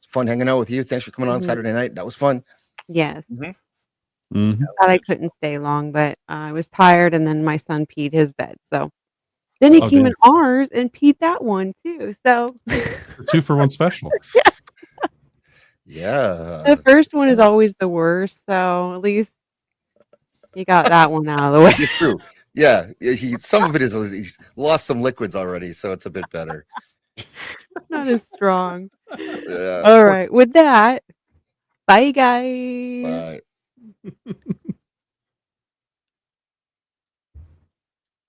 [SPEAKER 3] fun hanging out with you. Thanks for coming on
[SPEAKER 1] Mhm.
[SPEAKER 3] Saturday night. That was fun.
[SPEAKER 1] Yes.
[SPEAKER 2] Mhm.
[SPEAKER 4] Mhm.
[SPEAKER 2] That was
[SPEAKER 1] Thought I
[SPEAKER 2] good.
[SPEAKER 1] couldn't stay long, but I was tired, and then my son peed his bed, so then he
[SPEAKER 4] Oh,
[SPEAKER 1] came in
[SPEAKER 4] damn.
[SPEAKER 1] ours and peed that one too, so
[SPEAKER 4] The 2-for-1 special.
[SPEAKER 1] yeah.
[SPEAKER 3] Yeah.
[SPEAKER 1] The first one is always the worst, so at least you got that one out of the way.
[SPEAKER 3] It's true. Yeah. Some of it is he's lost some liquids already, so it's a bit better.
[SPEAKER 1] Not as strong.
[SPEAKER 3] Yeah.
[SPEAKER 1] Alright, with that, bye, guys.
[SPEAKER 3] Bye.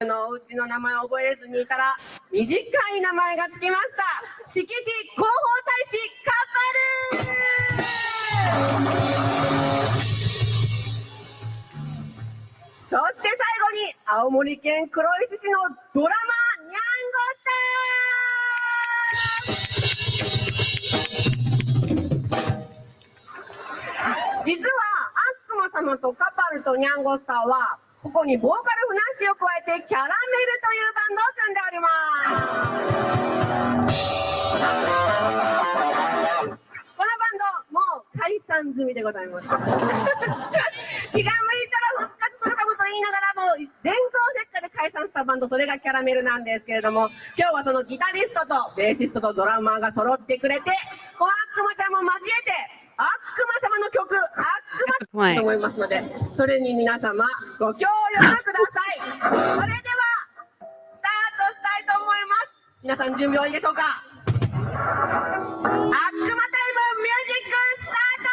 [SPEAKER 5] のうちの名前を覚えれずにいたら短い名前がつきました。色紙広報大使カパル。そして最後に青森県黒石市のドラマニャンゴスター。実は悪魔様とカパルとニャンゴスターはここにボーカルフナッシュを加えてキャラメルというバンドを組んでおります。このバンドもう解散済みでございます。気が向いたら復活するかもと言いながらも電光石火で解散したバンド、それがキャラメルなんですけれども、今日はそのギタリストとベーシストとドラマーが揃ってくれて、悪魔ちゃんも交えて悪魔様の曲悪魔と思いますので、それに皆様ご協力ください。それではスタートしたいと思います。皆さん準備はいいでしょうか。悪魔タイムミュージックスタート。